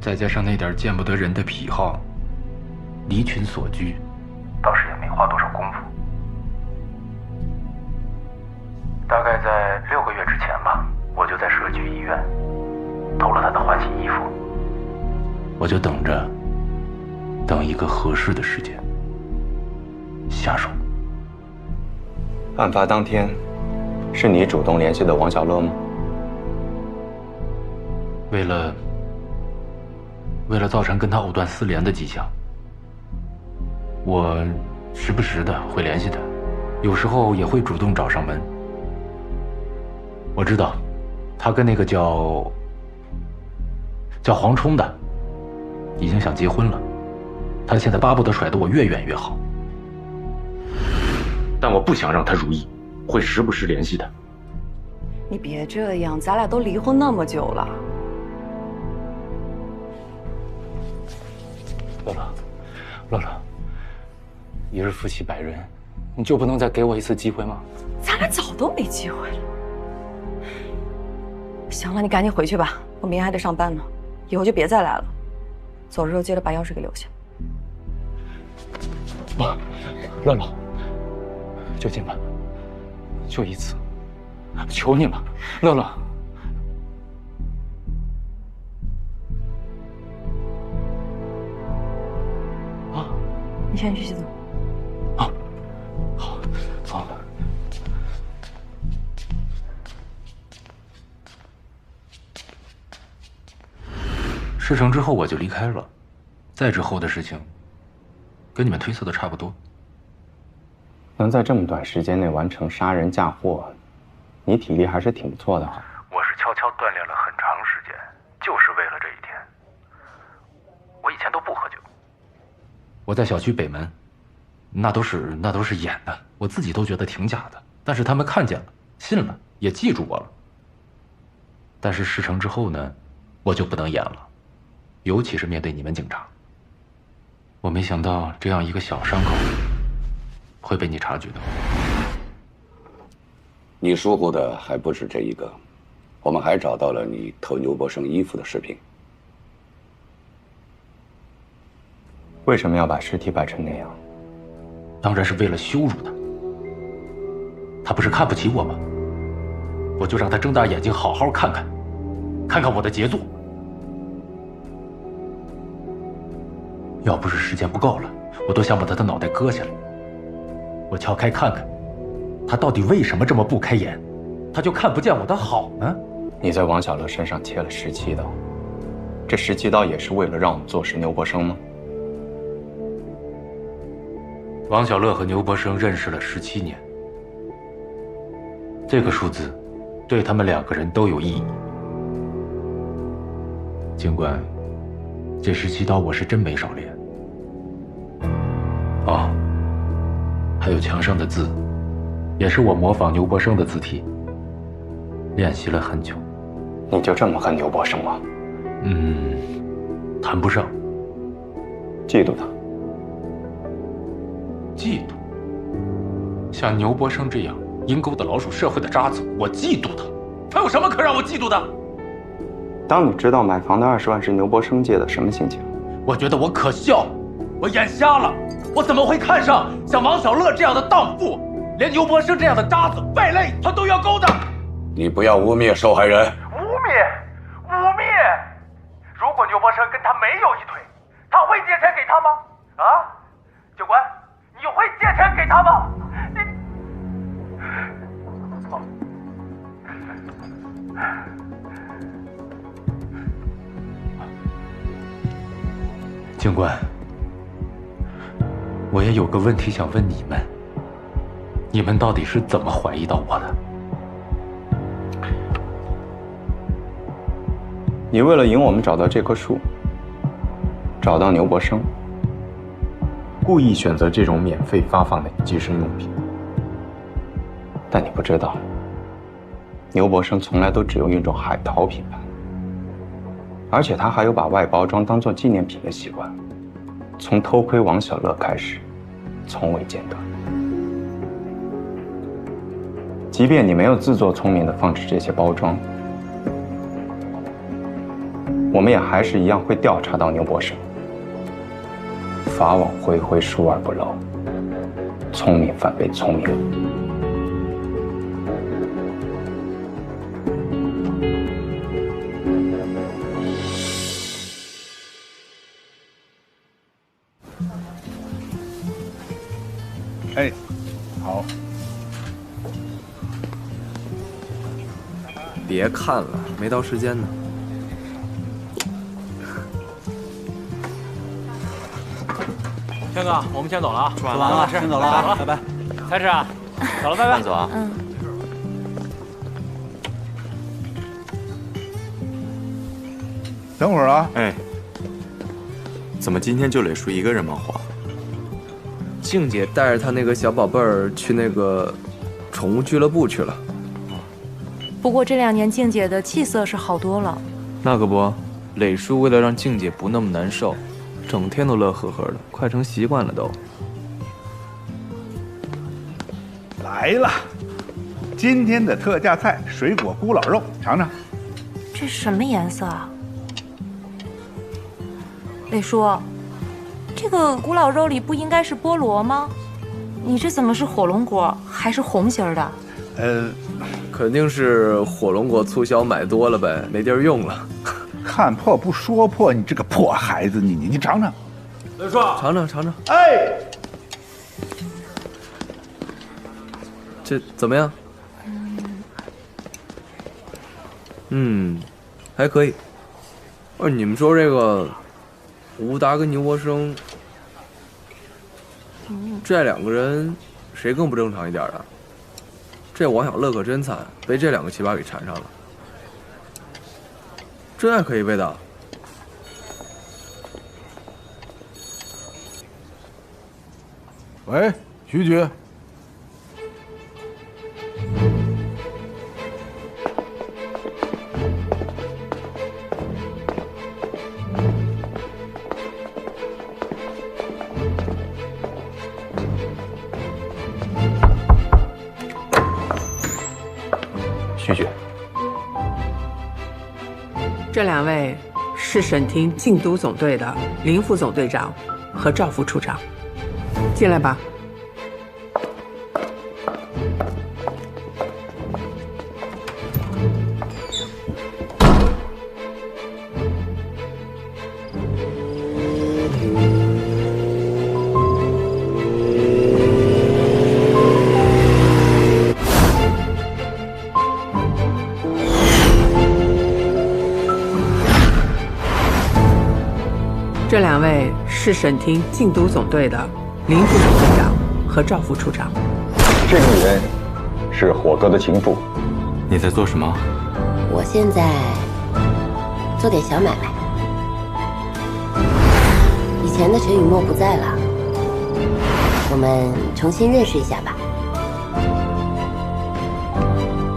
再加上那点见不得人的癖好，离群索居，倒是也没花多少功夫。大概在6个月之前吧，我就在社区医院偷了他的换洗衣服，我就等着，等一个合适的时间下手。案发当天，是你主动联系的王小乐吗？为了造成跟他藕断丝连的迹象，我时不时的会联系他，有时候也会主动找上门。我知道，他跟那个叫黄冲的，已经想结婚了。他现在巴不得甩得我越远越好。但我不想让他如意，会时不时联系他。你别这样，咱俩都离婚那么久了。乐乐，一日夫妻百日恩，你就不能再给我一次机会吗？咱俩早都没机会了。行了，你赶紧回去吧，我明天还得上班呢，以后就别再来了。走的时候记得把钥匙给留下。不，乐乐，就今晚，就一次，求你了，乐乐。你先去洗澡。好。事成之后我就离开了，再之后的事情，跟你们推测的差不多。能在这么短时间内完成杀人嫁祸，你体力还是挺不错的哈。我是悄悄锻炼了很长时间，就是为了这一天。我以前都不喝酒。我在小区北门，那都是演的，我自己都觉得挺假的。但是他们看见了，信了，也记住我了。但是事成之后呢，我就不能演了，尤其是面对你们警察。我没想到这样一个小伤口会被你察觉到。你疏忽的还不止这一个，我们还找到了你偷牛伯生衣服的视频。为什么要把尸体摆成那样？当然是为了羞辱他。他不是看不起我吗？我就让他睁大眼睛好好看看，看看我的杰作。要不是时间不够了，我都想把他的脑袋割下来。我撬开看看，他到底为什么这么不开眼？他就看不见我的好呢？你在王小乐身上切了17刀，这17刀也是为了让我们坐实牛伯生吗？王小乐和牛伯生认识了17年，这个数字对他们2个人都有意义。尽管这17刀我是真没少练。哦，还有墙上的字，也是我模仿牛伯生的字体，练习了很久。你就这么恨牛伯生吗？谈不上。嫉妒他。嫉妒？像牛伯生这样阴沟的老鼠社会的渣子，我嫉妒他？他有什么可让我嫉妒的？当你知道买房的20万是牛伯生借的，什么心情？我觉得我可笑，我眼瞎了，我怎么会看上像王小乐这样的荡妇？连牛伯生这样的渣子败类，他都要勾搭。你不要污蔑受害人。污蔑！如果牛伯生跟他没有一腿，他会借钱给他吗？啊，警官，你会借钱给他吗？警官，我也有个问题想问你们：你们到底是怎么怀疑到我的？你为了引我们找到这棵树，找到牛伯生，故意选择这种免费发放的计生用品。但你不知道，牛伯生从来都只用一种海淘品牌，而且他还有把外包装当做纪念品的习惯。从偷窥王小乐开始，从未间断。即便你没有自作聪明地放置这些包装，我们也还是一样会调查到牛伯生。法网恢恢，疏而不漏，聪明反被聪明误。哎，好。别看了，没到时间呢。轩哥，我们先走了啊！吃完了，先走了啊！拜拜。才吃啊？走了，拜拜。慢走啊。嗯。等会儿啊。哎，怎么今天就磊叔一个人忙活？静姐带着她那个小宝贝儿去那个宠物俱乐部去了。不过这2年静姐的气色是好多了。那可不，磊叔为了让静姐不那么难受，整天都乐呵呵的，快成习惯了都。来了，今天的特价菜——水果咕老肉，尝尝。这什么颜色啊？磊叔，这个咕老肉里不应该是菠萝吗？你这怎么是火龙果，还是红心儿的？肯定是火龙果促销买多了呗，没地儿用了。看破不说破，你这个破孩子，你尝尝。磊叔，尝尝。哎，这怎么样？还可以。你们说这个吴达跟牛伯生，这2个人谁更不正常一点啊？这王小乐可真惨，被这2个奇葩给缠上了。真爱可以背的。喂，徐局。徐局，这2位是省厅禁毒总队的林副总队长和赵副处长，进来吧。这2位是省厅禁毒总队的林副总队长和赵副处长。这个女人是火哥的情妇。你在做什么？我现在做点小买卖。以前的陈雨墨不在了，我们重新认识一下吧。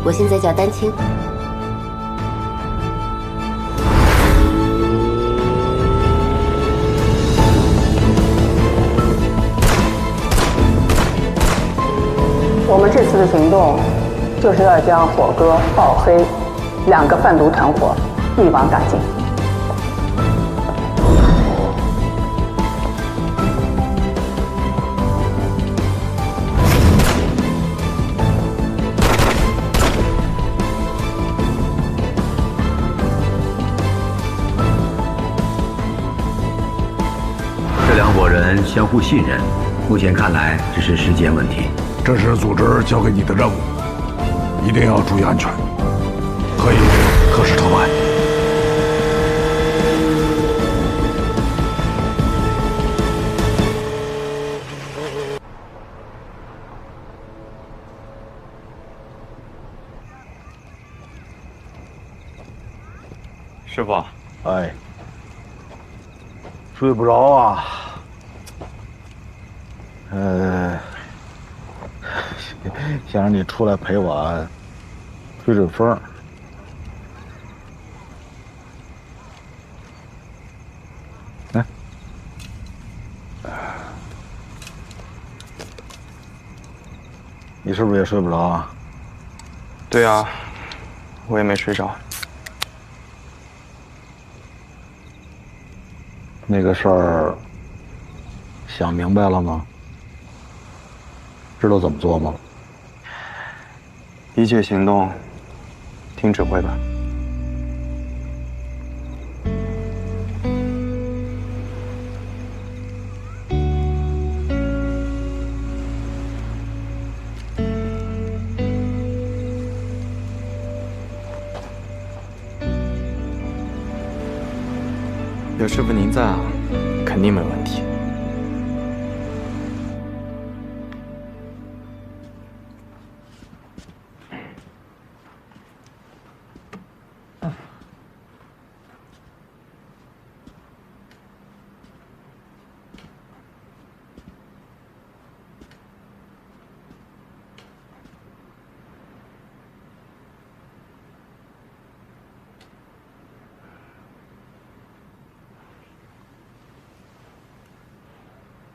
我现在叫丹青。我们这次的行动，就是要将火哥、爆黑2个贩毒团伙一网打尽。这2伙人相互信任，目前看来只是时间问题。这是组织交给你的任务，一定要注意安全，可以特事特办。师傅。哎，睡不着啊。想让你出来陪我吹吹风。来，你是不是也睡不着啊？对啊，我也没睡着。那个事儿想明白了吗？知道怎么做吗？一切行动听指挥吧。有师傅您在啊，肯定没问题。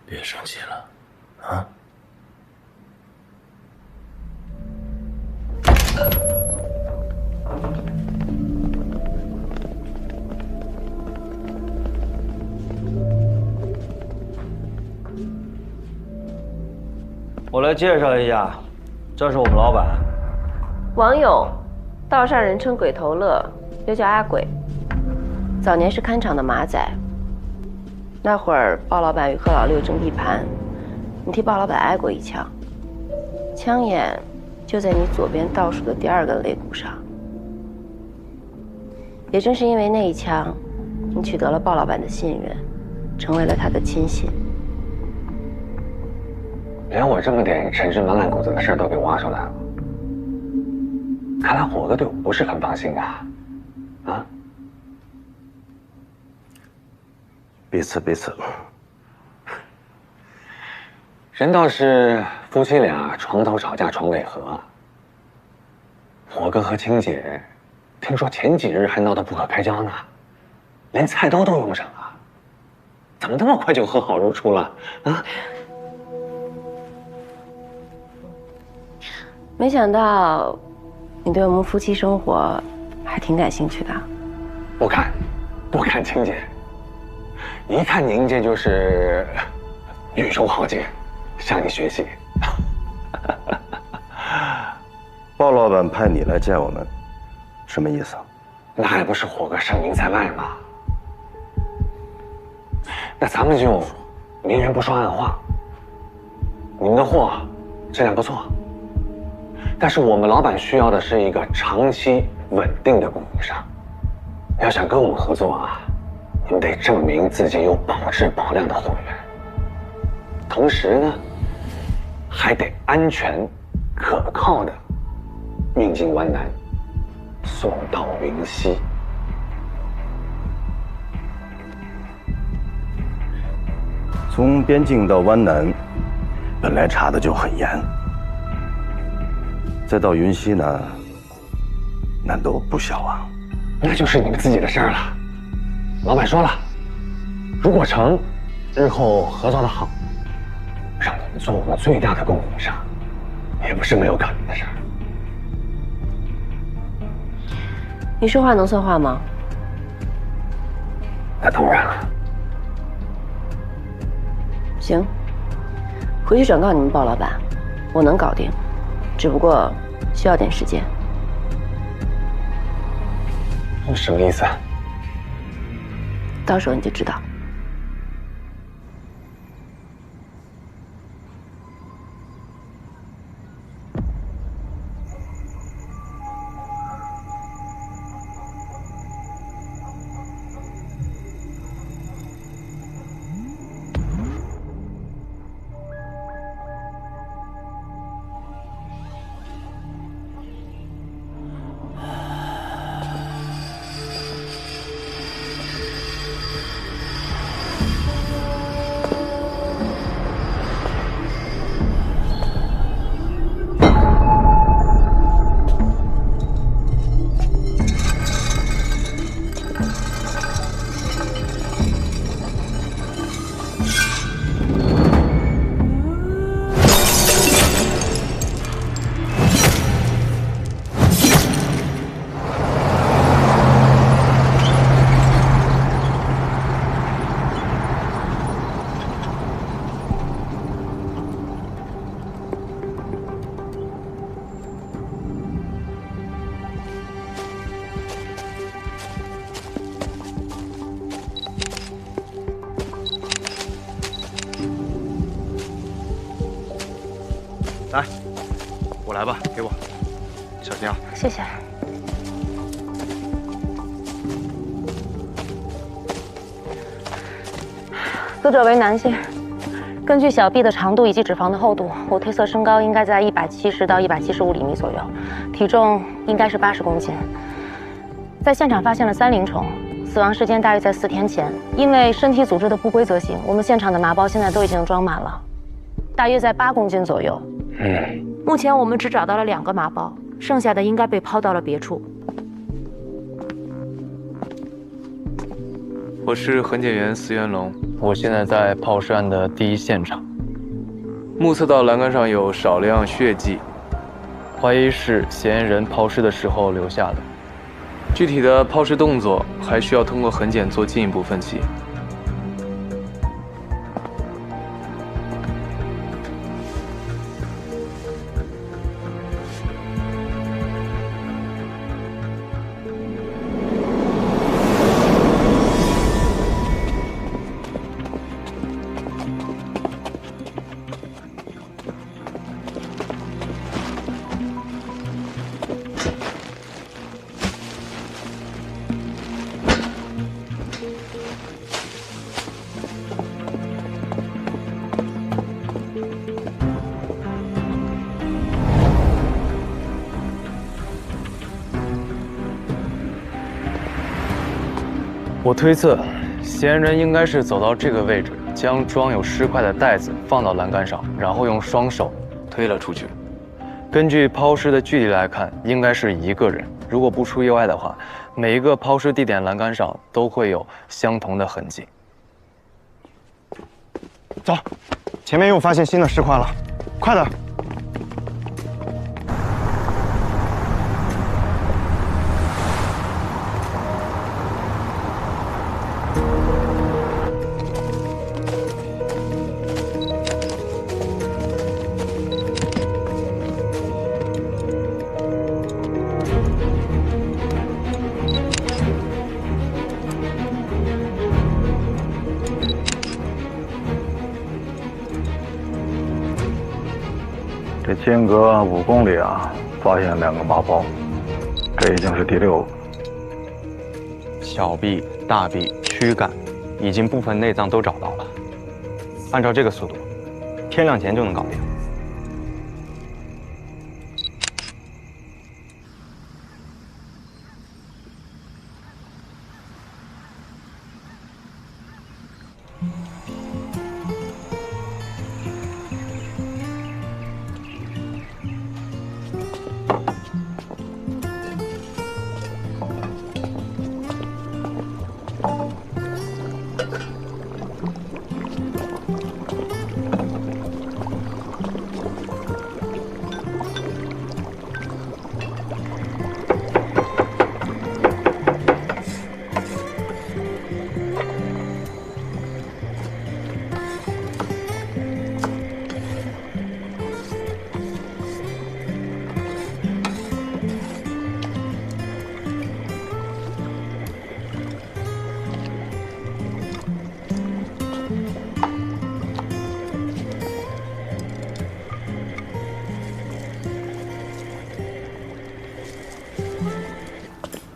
别生气了，啊！我来介绍一下，这是我们老板王勇，道上人称鬼头乐，又叫阿鬼。早年是看场的马仔。那会儿鲍老板与贺老六争地盘，你替鲍老板挨过一枪，枪眼就在你左边倒数的第2根肋骨上。也正是因为那一枪，你取得了鲍老板的信任，成为了他的亲信。连我这么点陈芝麻烂谷子的事都给挖出来了，看来火哥对我不是很放心啊！啊？彼此，人倒是夫妻俩床头吵架床尾和。火哥和青姐，听说前几日还闹得不可开交呢，连菜刀都用上了，怎么那么快就和好如初了啊？没想到你对我们夫妻生活还挺感兴趣的。不看，青姐。一看您这就是宇宙豪杰，向你学习。鲍老板派你来见我们，什么意思？那还不是火哥声名在外吗？那咱们就明人不说暗话。你们的货质量不错，但是我们老板需要的是一个长期稳定的供应商。要想跟我们合作啊，你们得证明自己有保质保量的货源，同时呢，还得安全可靠的运进湾南，送到云溪。从边境到湾南，本来查的就很严，再到云溪呢，难度不小啊。那就是你们自己的事儿了。老板说了，如果成，日后合作的好，让你们做我们最大的供应商，也不是没有可能的事儿。你说话能算话吗？那当然了。行，回去转告你们鲍老板，我能搞定，只不过需要点时间。什么意思？到时候你就知道。吧，给我，小心啊！谢谢。死者为男性，根据小臂的长度以及脂肪的厚度，我推测身高应该在170到175厘米左右，体重应该是80公斤。在现场发现了3灵虫，死亡时间大约在4天前。因为身体组织的不规则性，我们现场的麻包现在都已经装满了，大约在8公斤左右。目前我们只找到了2个麻包，剩下的应该被抛到了别处。我是痕检员司元龙，我现在在抛尸案的第一现场，目测到栏杆上有少量血迹，怀疑是嫌疑人抛尸的时候留下的。具体的抛尸动作还需要通过痕检做进一步分析。我推测，嫌疑人应该是走到这个位置，将装有尸块的袋子放到栏杆上，然后用双手推了出去。根据抛尸的距离来看，应该是一个人。如果不出意外的话，每一个抛尸地点栏杆上都会有相同的痕迹。走，前面又发现新的尸块了，快点！这间隔5公里啊，发现2个麻包，这已经是第6个。小臂、大臂、躯干，已经部分内脏都找到了。按照这个速度，天亮前就能搞定。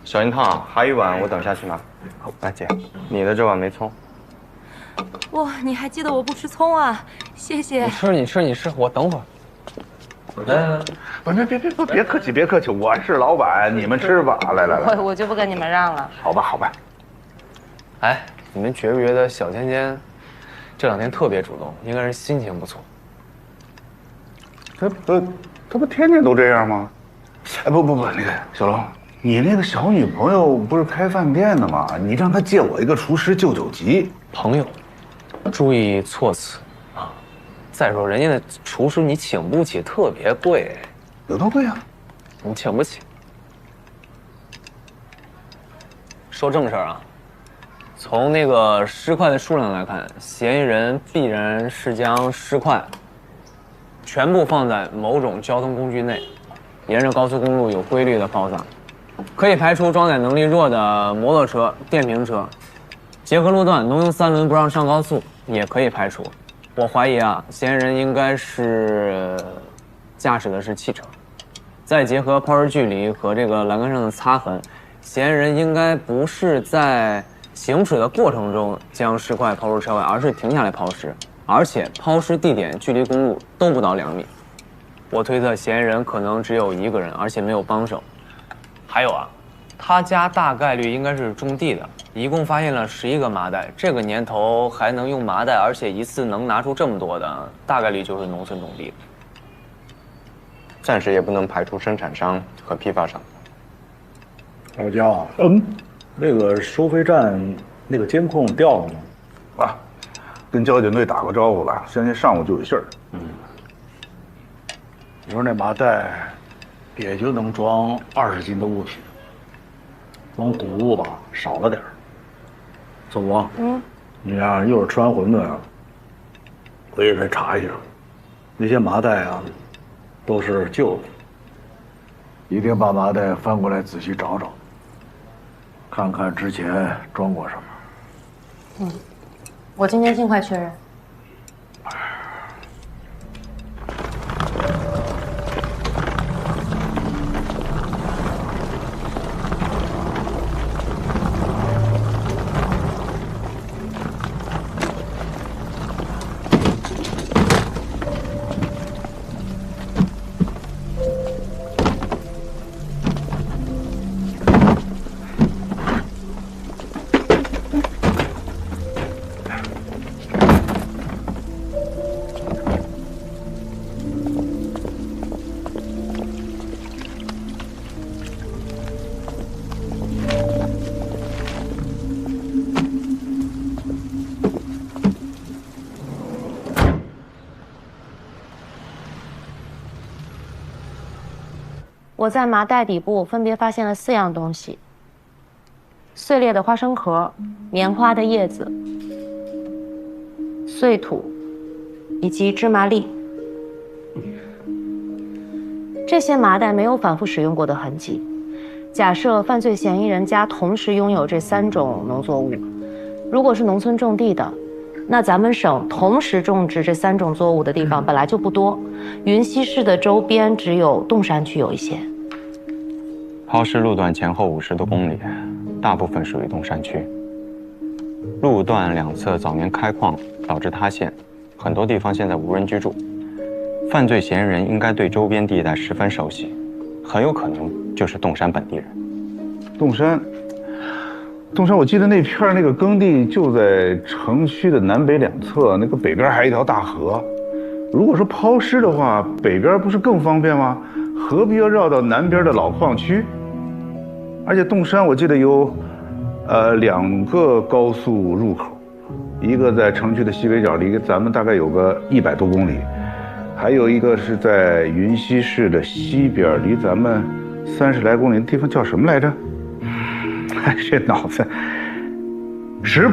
小银汤，还一碗，我等下去拿。好，来姐，你的这碗没葱。哇，你还记得我不吃葱啊？谢谢。你吃，我等会儿。来，别客气，别客气，我是老板，你们吃吧。来，我就不跟你们让了。好吧。哎，你们觉不觉得小尖尖这2天特别主动，应该是心情不错。这不天天都这样吗？哎，不，那个小龙。你那个小女朋友不是开饭店的吗？你让她借我一个厨师救急。朋友，注意措辞啊！再说人家的厨师你请不起，特别贵。有多贵啊？你请不起。说正事儿啊，从那个尸块的数量来看，嫌疑人必然是将尸块全部放在某种交通工具内，沿着高速公路有规律的抛洒。可以排除装载能力弱的摩托车、电瓶车，结合路段农用3轮不让上高速也可以排除。我怀疑啊，嫌疑人应该是驾驶的是汽车。再结合抛尸距离和这个栏杆上的擦痕，嫌疑人应该不是在行驶的过程中将尸块抛入车外，而是停下来抛尸，而且抛尸地点距离公路都不到2米。我推测嫌疑人可能只有1个人，而且没有帮手。还有啊，他家大概率应该是种地的，一共发现了11个麻袋。这个年头还能用麻袋，而且一次能拿出这么多的，大概率就是农村种地的。暂时也不能排除生产商和批发商。老姜，那个收费站那个监控调了吗？啊，跟交警队打过招呼了，相信上午就有信儿。你说那麻袋也就能装20斤的物品，装谷物吧少了点儿。走啊，你呀一会儿吃完馄饨啊，回去再查一下，那些麻袋啊都是旧的，一定把麻袋翻过来仔细找找，看看之前装过什么。我今天尽快确认。我在麻袋底部分别发现了4样东西：碎裂的花生壳、棉花的叶子、碎土以及芝麻粒。这些麻袋没有反复使用过的痕迹。假设犯罪嫌疑人家同时拥有这3种农作物，如果是农村种地的，那咱们省同时种植这3种作物的地方本来就不多，云溪市的周边只有洞山区有一些。抛尸路段前后50多公里，大部分属于洞山区。路段两侧早年开矿导致塌陷，很多地方现在无人居住。犯罪嫌疑人应该对周边地带十分熟悉，很有可能就是洞山本地人。洞山，我记得那片那个耕地就在城区的南北两侧，那个北边还有一条大河。如果说抛尸的话，北边不是更方便吗？何必要绕到南边的老矿区？而且洞山我记得有2个高速入口，一个在城区的西北角，离咱们大概有个100多公里，还有一个是在云溪市的西边，离咱们30来公里的地方叫什么来着？这脑子。石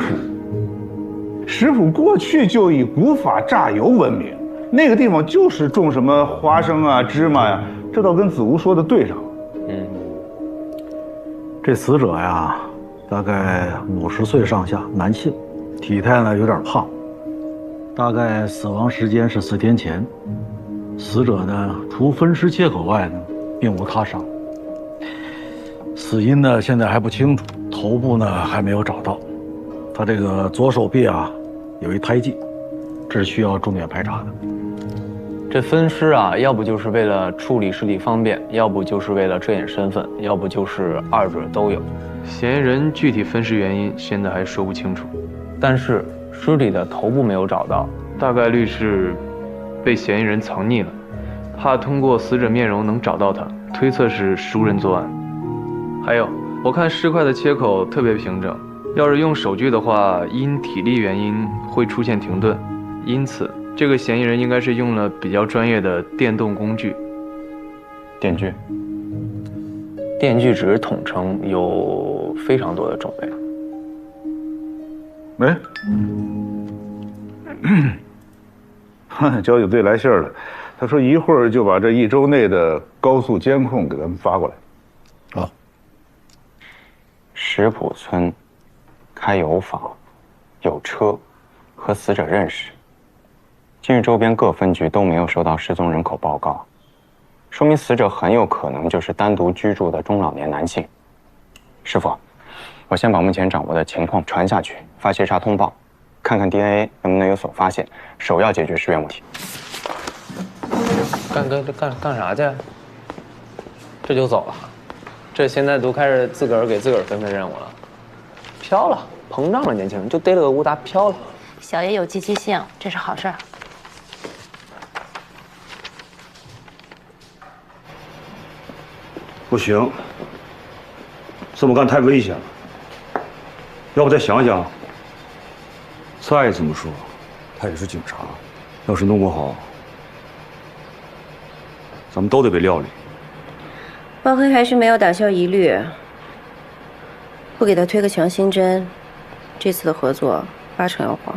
浦过去就以古法榨油闻名，那个地方就是种什么花生啊、芝麻呀，这倒跟子无说的对上了。这死者呀，大概50岁上下，男性，体态呢有点胖，大概死亡时间是4天前。死者呢，除分尸切口外呢，并无他伤。死因呢，现在还不清楚，头部呢还没有找到。他这个左手臂啊，有一胎记，这是需要重点排查的。这分尸啊，要不就是为了处理尸体方便，要不就是为了遮掩身份，要不就是2者都有。嫌疑人具体分尸原因现在还说不清楚，但是尸体的头部没有找到，大概率是被嫌疑人藏匿了，怕通过死者面容能找到他，推测是熟人作案。还有，我看尸块的切口特别平整，要是用手锯的话，因体力原因会出现停顿，因此这个嫌疑人应该是用了比较专业的电动工具。电锯？电锯只是统称，有非常多的种类。交警队来信了，他说一会儿就把这1周内的高速监控给咱们发过来。好。石浦村开油坊，有车，和死者认识。近日周边各分局都没有收到失踪人口报告，说明死者很有可能就是单独居住的中老年男性。师傅，我先把目前掌握的情况传下去，发协查通报，看看 DNA 能不能有所发现。首要解决尸源问题。干啥去？这就走了？这现在都开始自个儿给自个儿分配任务了，飘了，膨胀了，年轻人就逮了个乌鸦飘了。小爷有积极性，这是好事儿。不行，这么干太危险了。要不再想想？再怎么说，他也是警察，要是弄不好，咱们都得被料理。汪黑还是没有打消疑虑，不给他推个强心针，这次的合作8成要黄。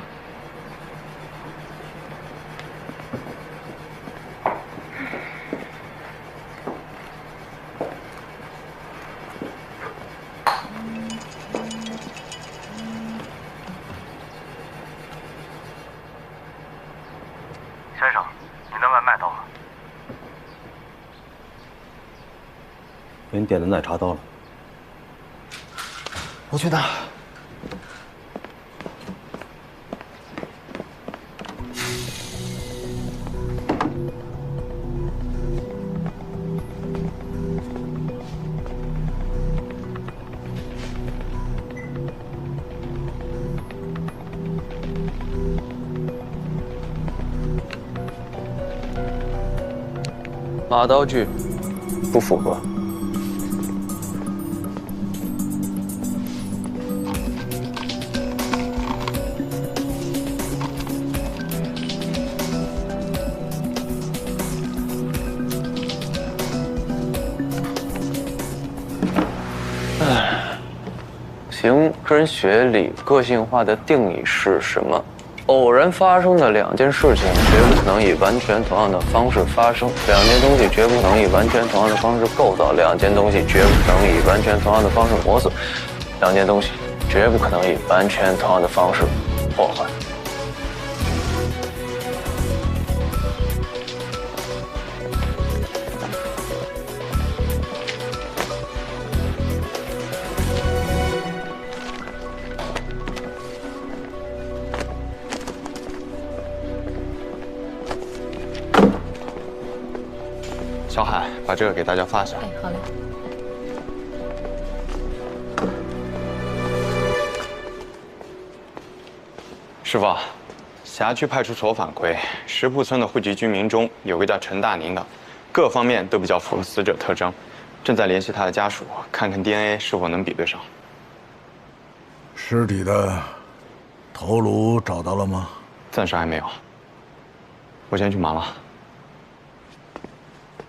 先生，您的外卖到了。您点的奶茶到了。我去拿。马刀具不符合。行，个人学里个性化的定义是什么？偶然发生的2件事情，绝不可能以完全同样的方式发生；2件东西绝不可能以完全同样的方式构造；2件东西绝不可能以完全同样的方式磨损；2件东西绝不可能以完全同样的方式破坏。小海，把这个给大家发下。哎，好嘞。师傅，辖区派出所反馈，石铺村的户籍居民中有个叫陈大宁的，各方面都比较符合死者特征，正在联系他的家属，看看 DNA 是否能比对上。尸体的头颅找到了吗？暂时还没有。我先去忙了。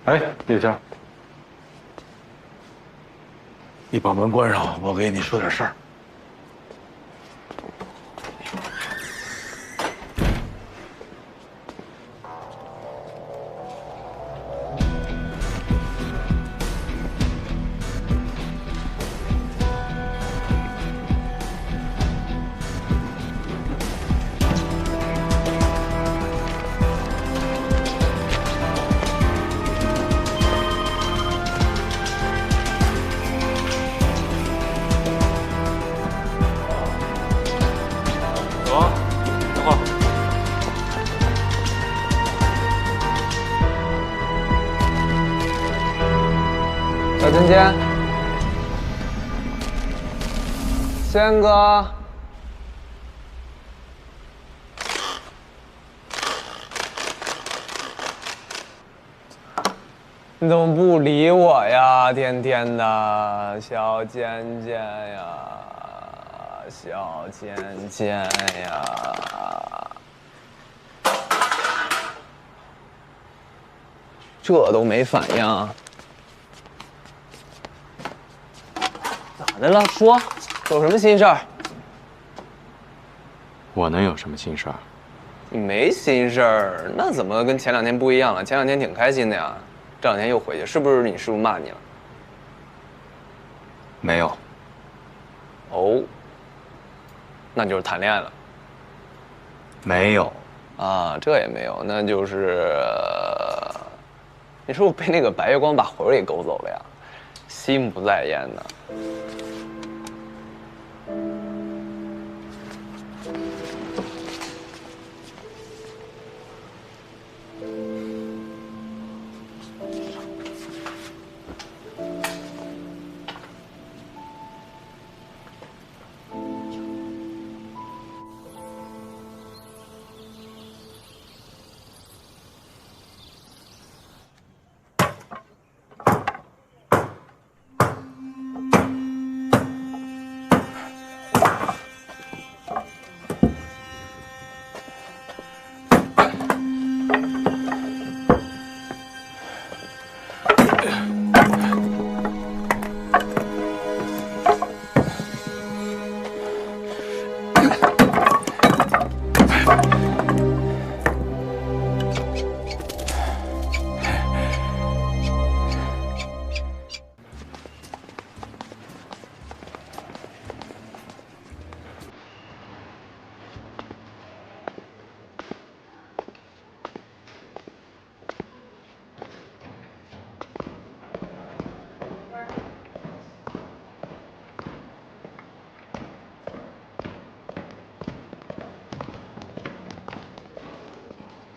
哎，叶家，你把门关上，我给你说点事儿。小尖尖，仙哥，你怎么不理我呀？天天的，小尖尖呀，小尖尖呀。这都没反应。咋的了？说，有什么心事儿？我能有什么心事儿？你没心事儿，那怎么跟前2天不一样了？前2天挺开心的呀，这2天又回去，是不是你师傅骂你了？没有。哦，那就是谈恋爱了。没有。啊，这也没有，那就是，你是不是被那个白月光把魂给勾走了呀？心不在焉的。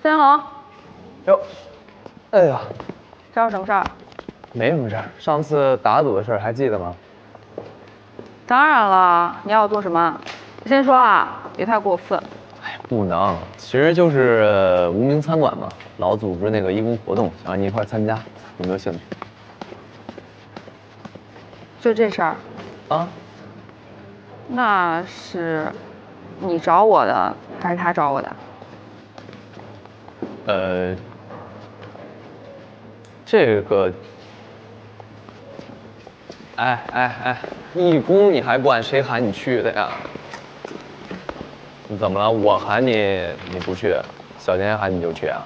先红，哟，哎呀，这有什么事儿？没什么事儿。上次打赌的事儿还记得吗？当然了，你要我做什么？先说啊，别太过分。哎，不能，其实就是无名餐馆嘛，老组织那个义工活动，想让你一块儿参加，有没有兴趣？就这事儿？啊？那是你找我的，还是他找我的？这个，哎，义工你还管谁喊你去的呀？你怎么了？我喊你你不去，小天喊你就去啊？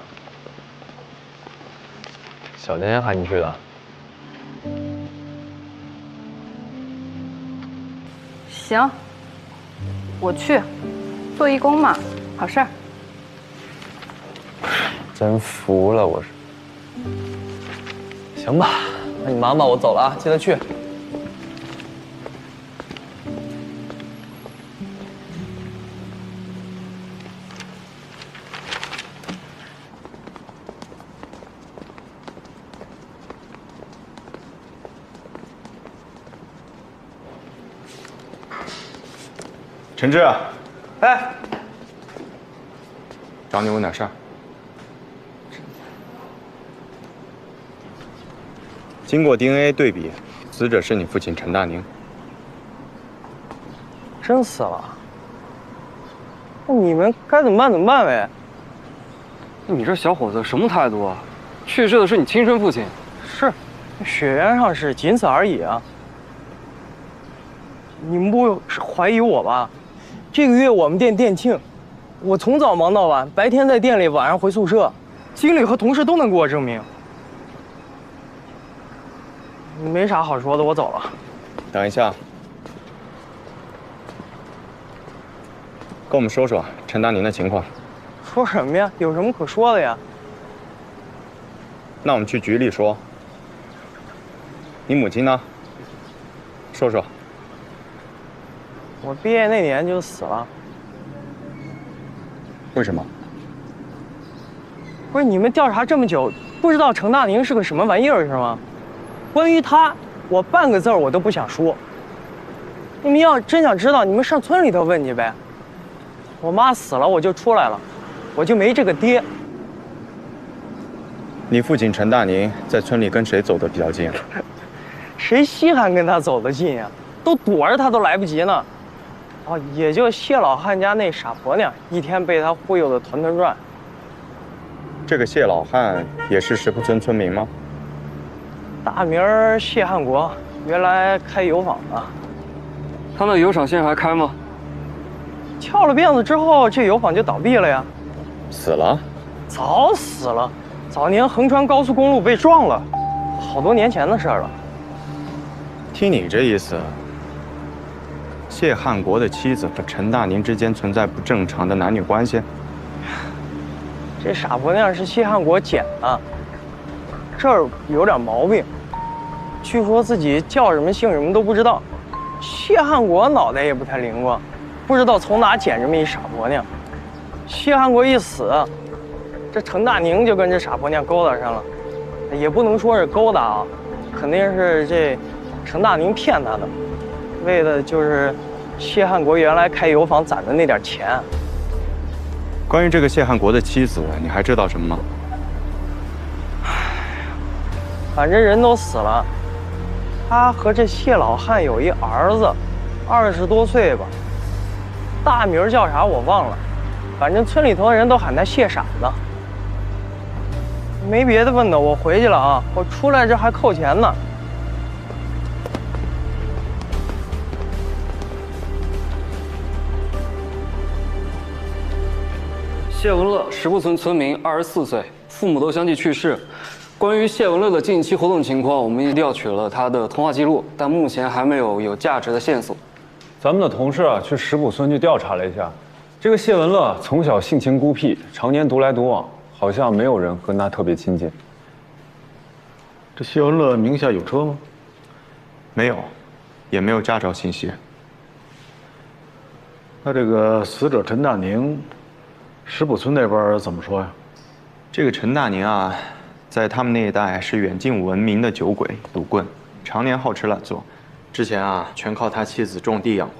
小天喊你去的？行，我去，做义工嘛，好事儿。真服了，我是。行吧，那你忙吧，我走了啊，记得去。陈志，哎，找你问点事儿。经过 DNA 对比，死者是你父亲陈大宁。真死了？那你们该怎么办怎么办呗？你这小伙子什么态度啊？去世的是你亲生父亲。是，血缘上是仅此而已啊。你们不是怀疑我吧？这个月我们店店庆，我从早忙到晚，白天在店里，晚上回宿舍，经理和同事都能给我证明。没啥好说的，我走了。等一下，跟我们说说陈大宁的情况。说什么呀？有什么可说的呀？那我们去局里说。你母亲呢？说说。我毕业那年就死了。为什么？不是你们调查这么久，不知道程大宁是个什么玩意儿是吗？关于他，我半个字我都不想说。你们要真想知道，你们上村里头问去呗。我妈死了，我就出来了，我就没这个爹。你父亲陈大宁在村里跟谁走得比较近啊？谁稀罕跟他走得近呀？都躲着他都来不及呢。哦，也就谢老汉家那傻婆娘，一天被他忽悠得团团转。这个谢老汉也是石窟村村民吗？大名谢汉国，原来开油坊的。他那油厂现在还开吗？翘了辫子之后，这油坊就倒闭了呀。死了？早死了，早年横穿高速公路被撞了，好多年前的事了。听你这意思，谢汉国的妻子和陈大宁之间存在不正常的男女关系？这傻婆娘是谢汉国捡的。这儿有点毛病，据说自己叫什么姓什么都不知道。谢汉国脑袋也不太灵光，不知道从哪捡这么一傻婆娘。谢汉国一死，这程大宁就跟这傻婆娘勾搭上了，也不能说是勾搭啊，肯定是这程大宁骗他的，为的就是谢汉国原来开油坊攒的那点钱。关于这个谢汉国的妻子，你还知道什么吗？反正人都死了，他和这谢老汉有一儿子，20多岁吧，大名叫啥我忘了，反正村里头的人都喊他谢傻子。没别的问的，我回去了啊，我出来这还扣钱呢。谢文乐，石埠村村民，24岁，父母都相继去世。关于谢文乐的近期活动情况，我们也调取了他的通话记录，但目前还没有价值的线索。咱们的同事啊，去石埠村去调查了一下，这个谢文乐从小性情孤僻，常年独来独往，好像没有人跟他特别亲近。这谢文乐名下有车吗？没有，也没有驾照信息。那这个死者陈大宁，石埠村那边怎么说呀？这个陈大宁啊，在他们那一带是远近闻名的酒鬼、赌棍，常年好吃懒做。之前啊，全靠他妻子种地养活。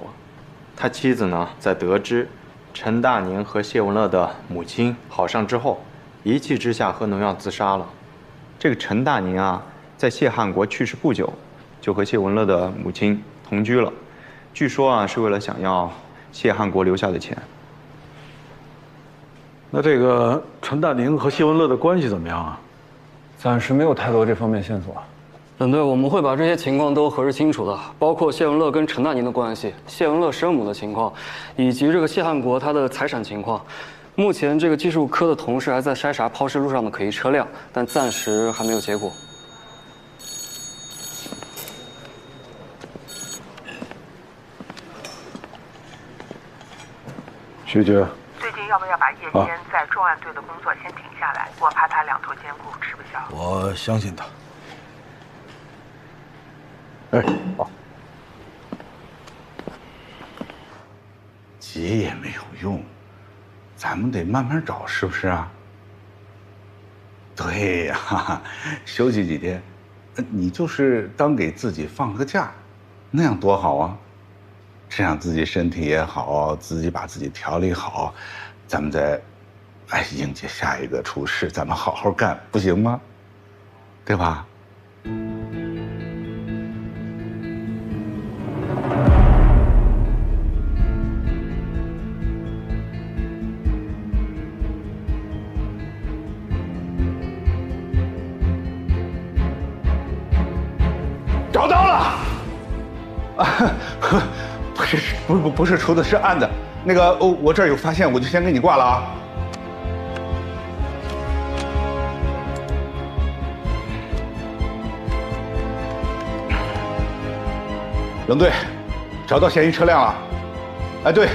他妻子呢，在得知陈大宁和谢文乐的母亲好上之后，一气之下喝农药自杀了。这个陈大宁啊，在谢汉国去世不久，就和谢文乐的母亲同居了。据说啊，是为了想要谢汉国留下的钱。那这个陈大宁和谢文乐的关系怎么样啊？暂时没有太多这方面线索。本队我们会把这些情况都核实清楚的，包括谢文乐跟陈大宁的关系、谢文乐生母的情况，以及这个谢汉国他的财产情况。目前这个技术科的同事还在筛查抛尸路上的可疑车辆，但暂时还没有结果。学姐，最近要不要把夜间在重案队的工作先停下来？我怕他两头兼顾，吃不消。我相信他。哎，好。急也没有用，咱们得慢慢找，是不是啊？对呀，休息几天，你就是当给自己放个假，那样多好啊！这样自己身体也好，自己把自己调理好，咱们再迎接下一个出事，咱们好好干，不行吗？对吧？找到了！啊，不是出的是案子，那个我这儿有发现，我就先给你挂了啊。冷队，找到嫌疑车辆了。哎，对，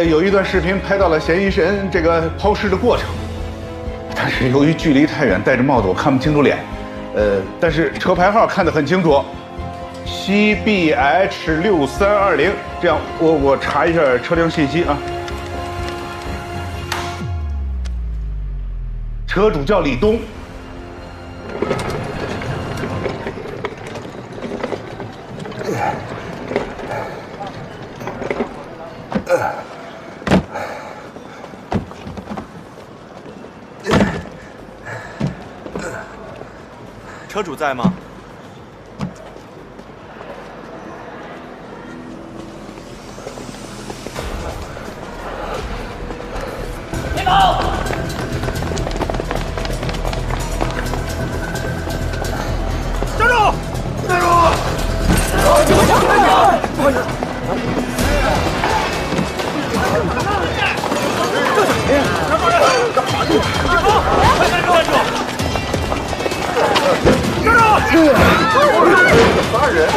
有一段视频拍到了嫌疑人这个抛尸的过程，但是由于距离太远，戴着帽子我看不清楚脸。但是车牌号看得很清楚，CBH6320。这样，我查一下车辆信息啊。车主叫李东。车主在吗？别跑！站住！站住！这个抢开！不好意思。这帮人干嘛去？别跑！快站住！站住！站住！杀人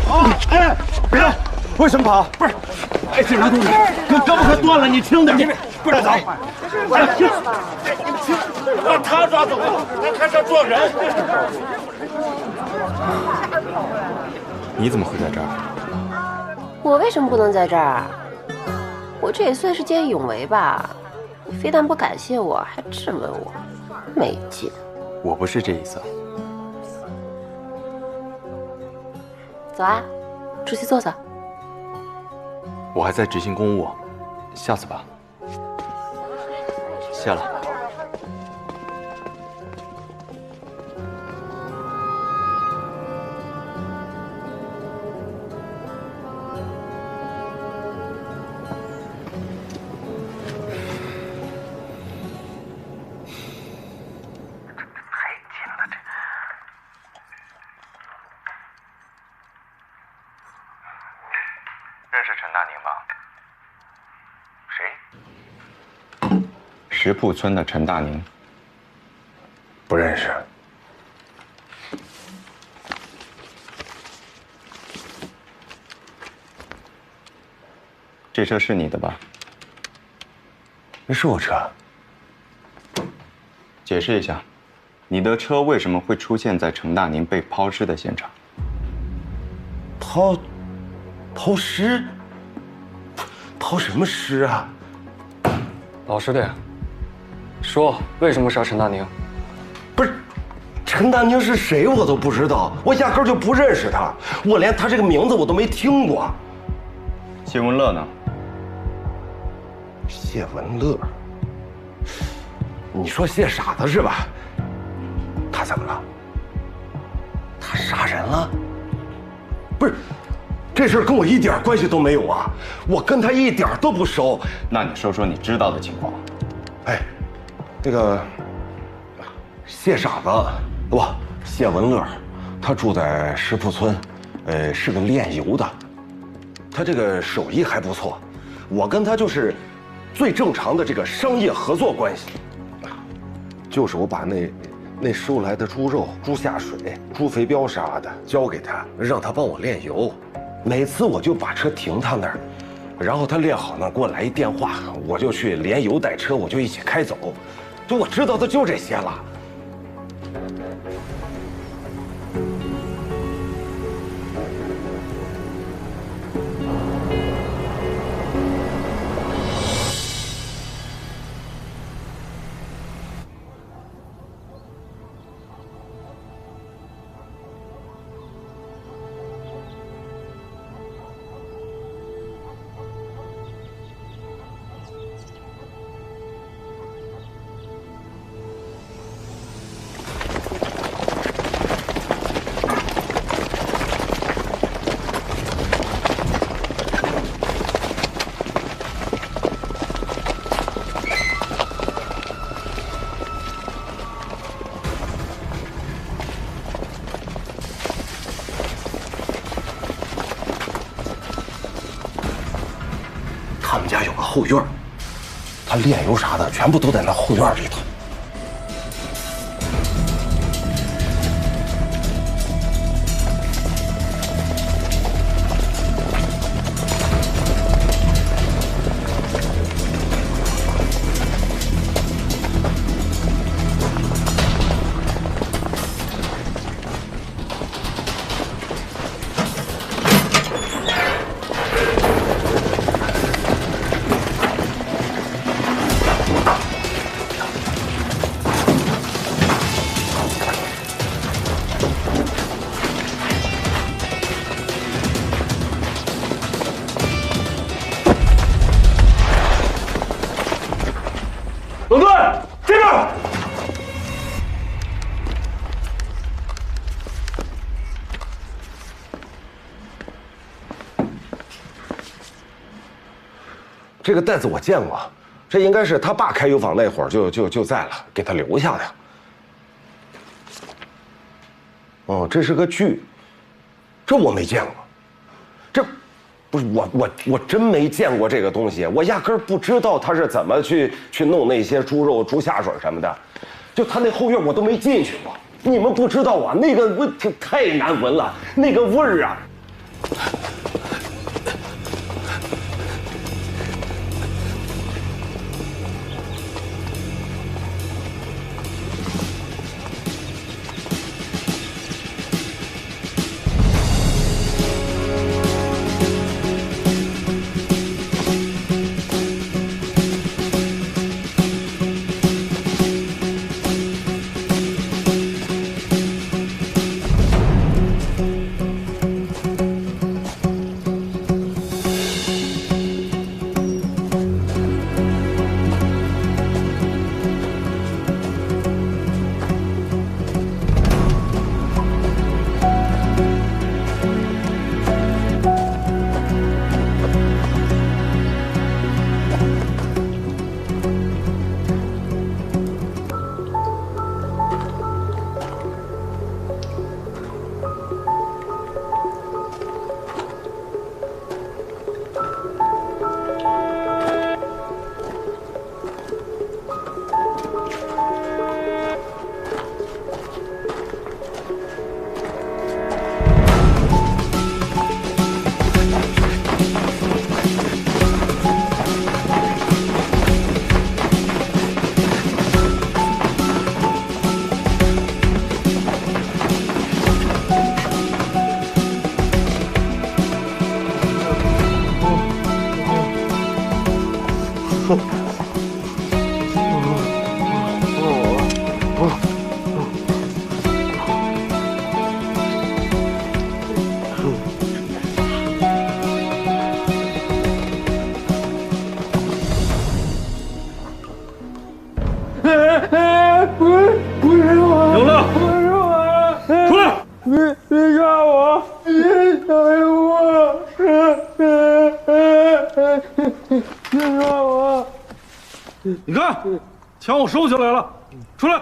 啊！哎，别动！为什么跑？不是，哎，警察同志，胳膊快断了，你轻点。不是走，把他抓走了，还是要撞人。你怎么会在这儿？我为什么不能在这儿？我这也算是见义勇为吧。你非但不感谢我，还质问我，没劲。我不是这意思。走啊，出去坐坐。我还在执行公务，下次吧。谢了。认识陈大宁吧？谁？石铺村的陈大宁。不认识。这车是你的吧？那是我车。解释一下，你的车为什么会出现在陈大宁被抛尸的现场？抛尸？抛什么尸啊？老实点，说为什么杀陈大宁？不是，陈大宁是谁我都不知道，我压根就不认识他，我连他这个名字我都没听过。谢文乐呢？谢文乐，你说谢傻子是吧？他怎么了？他杀人了？不是。这事儿跟我一点关系都没有啊！我跟他一点都不熟。那你说说你知道的情况。哎，那个谢傻子，不，谢文乐，他住在石铺村，是个炼油的，他这个手艺还不错。我跟他就是最正常的这个商业合作关系，就是我把那收来的猪肉、猪下水、猪肥膘啥的交给他，让他帮我炼油。每次我就把车停他那儿，然后他练好呢，给我来一电话，我就去连油带车，我就一起开走。就我知道的就这些了。他们家有个后院，他炼油啥的全部都在那后院里头。冷顿，这边。这个袋子我见过，这应该是他爸开油坊那会儿就在了，给他留下的。哦，这是个锯，这我没见过，这不是我真没见过这个东西，我压根儿不知道他是怎么去弄那些猪肉、猪下水什么的，就他那后院我都没进去过。你们不知道啊，那个味太难闻了，那个味儿啊。不是我，永乐，不是我，出来！别杀我，别杀我，别杀我！你看，枪我收起来了，出来！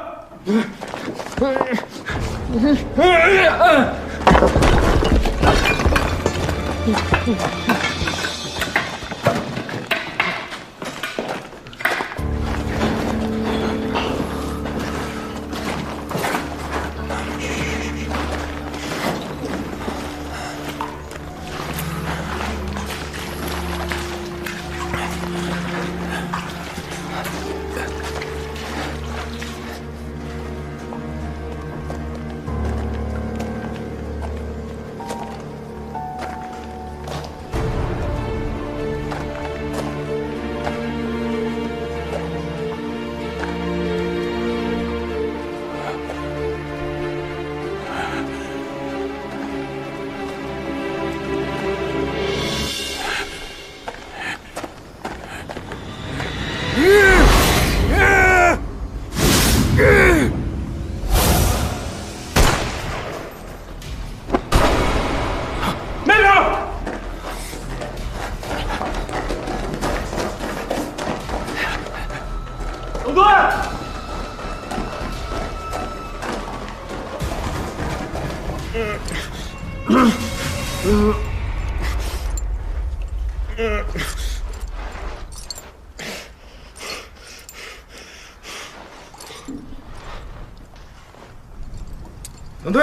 冷队，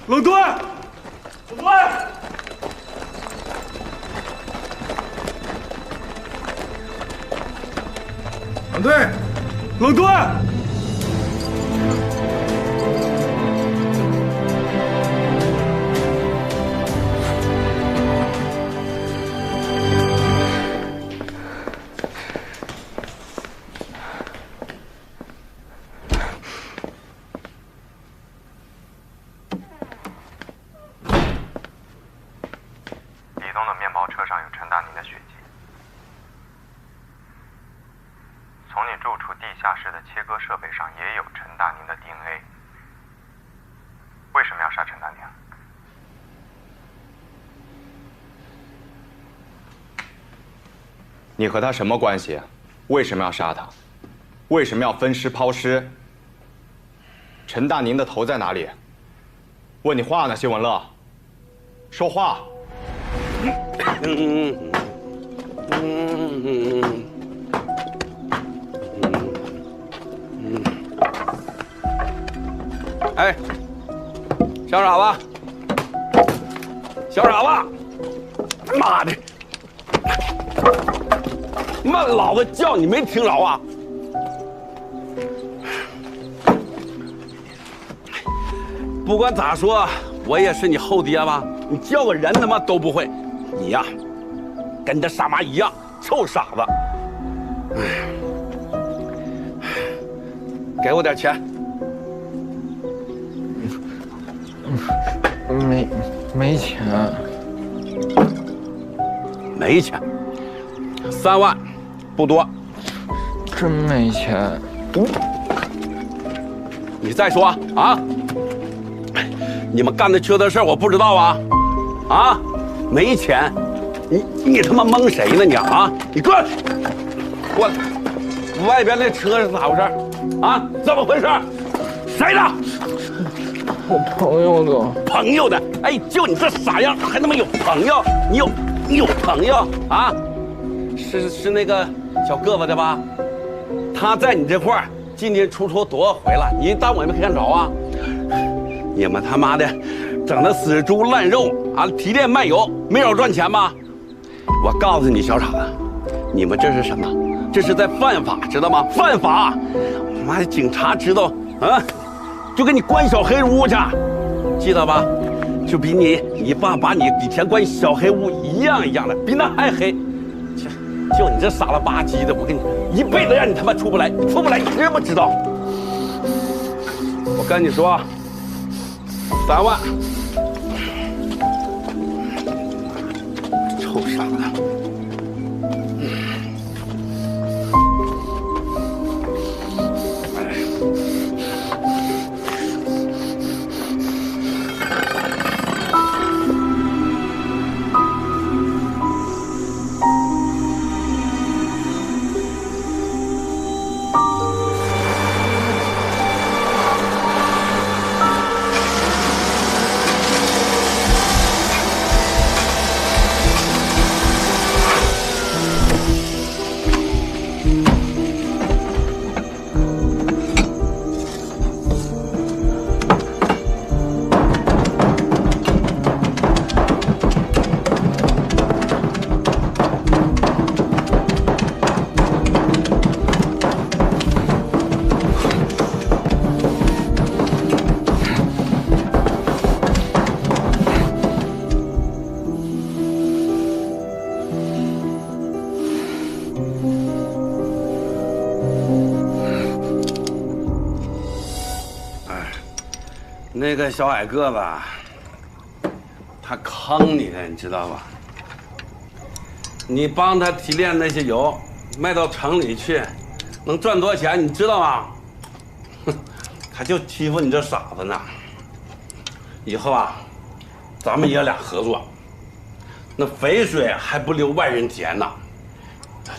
冷队，冷队！冷队，冷队！你和他什么关系？为什么要杀他？为什么要分尸抛尸？陈大宁的头在哪里？问你话呢，谢文乐，说话。哎，小傻子，小傻子，妈的！妈，老子叫你没听着啊！不管咋说，我也是你后爹吧？你叫个人他妈都不会，你呀，跟这傻妈一样，臭傻子！给我点钱。没钱。没钱。3万，不多。真没钱。你再说啊！你们干的缺德事我不知道啊！啊，没钱，你他妈蒙谁呢你啊！你滚！过来，外边那车是咋回事？啊，怎么回事？谁的？我朋友的。朋友的？哎，就你这傻样，还他妈有朋友？你有朋友啊？是那个小个子的吧？他在你这块儿进进出出多少回了？你当我没看着啊？你们他妈的整那死猪烂肉啊，提炼卖油，没少赚钱吧？我告诉你，小傻子，你们这是什么？这是在犯法，知道吗？犯法！妈的，警察知道啊，就给你关小黑屋去，记得吧？就比你爸把你以前关小黑屋一样的，比那还黑。就你这傻了吧唧的，我跟你一辈子让你他妈出不来，你出不来，你知不知道？我跟你说，3万，臭傻子！那个小矮个子，他坑你的，你知道吧？你帮他提炼那些油，卖到城里去，能赚多少钱？你知道吗？哼，他就欺负你这傻子呢。以后啊，咱们爷俩合作，那肥水还不流外人田呢。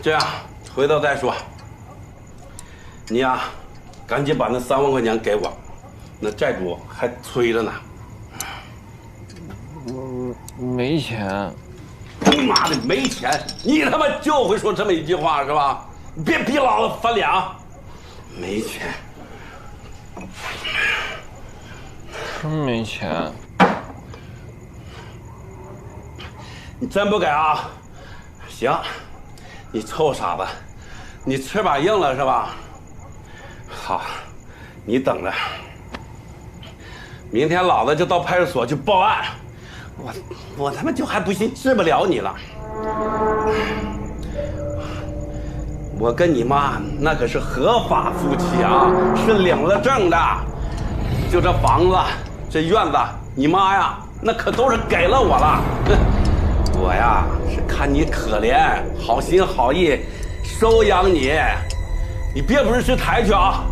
这样，回头再说。你呀，赶紧把那3万块钱给我，那债主还催着呢。没钱。妈的，没钱！你他妈就会说这么一句话是吧？你别逼老子翻脸啊！没钱，真没钱。你真不给啊？行，你臭傻子，你翅膀硬了是吧？好，你等着，明天老子就到派出所去报案。我他妈就还不信治不了你了。我跟你妈那可是合法夫妻啊，是领了证的。就这房子、这院子，你妈呀，那可都是给了我了。我呀是看你可怜，好心好意收养你。你别不是识抬举啊！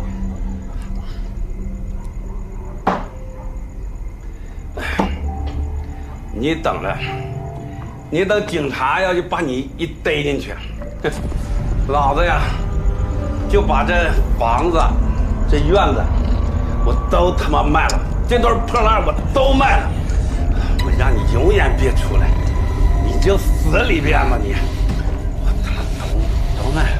你等着，你等警察要就把你一逮进去，老子呀就把这房子、这院子我都他妈卖了，这堆破烂我都卖了，我让你永远别出来，你就死里边吧你！我他妈都卖了。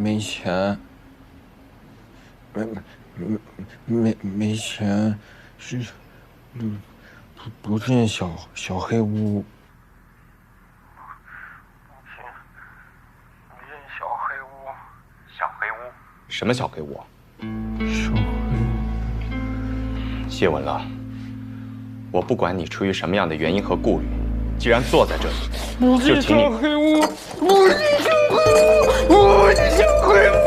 没钱，没钱，是，不进小黑屋。不进小黑屋。小黑屋？什么小黑屋？小黑屋。谢文乐，我不管你出于什么样的原因和顾虑，既然坐在这里，就请你。不进小黑屋，不进小黑屋，不进小黑屋。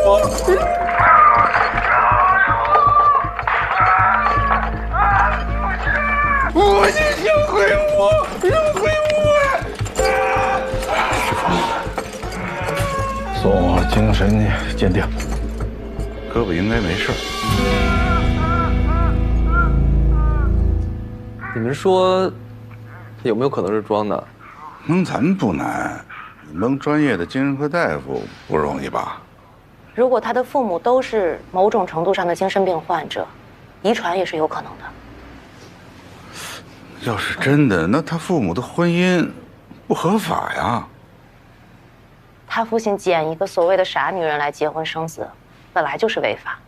不进小黑屋，小黑屋！送我精神鉴定，胳膊应该没事。你们说，有没有可能是装的？蒙咱不难，你蒙专业的精神科大夫不容易吧？如果他的父母都是某种程度上的精神病患者，遗传也是有可能的。要是真的，那他父母的婚姻不合法呀。他父亲捡一个所谓的傻女人来结婚生子，本来就是违法。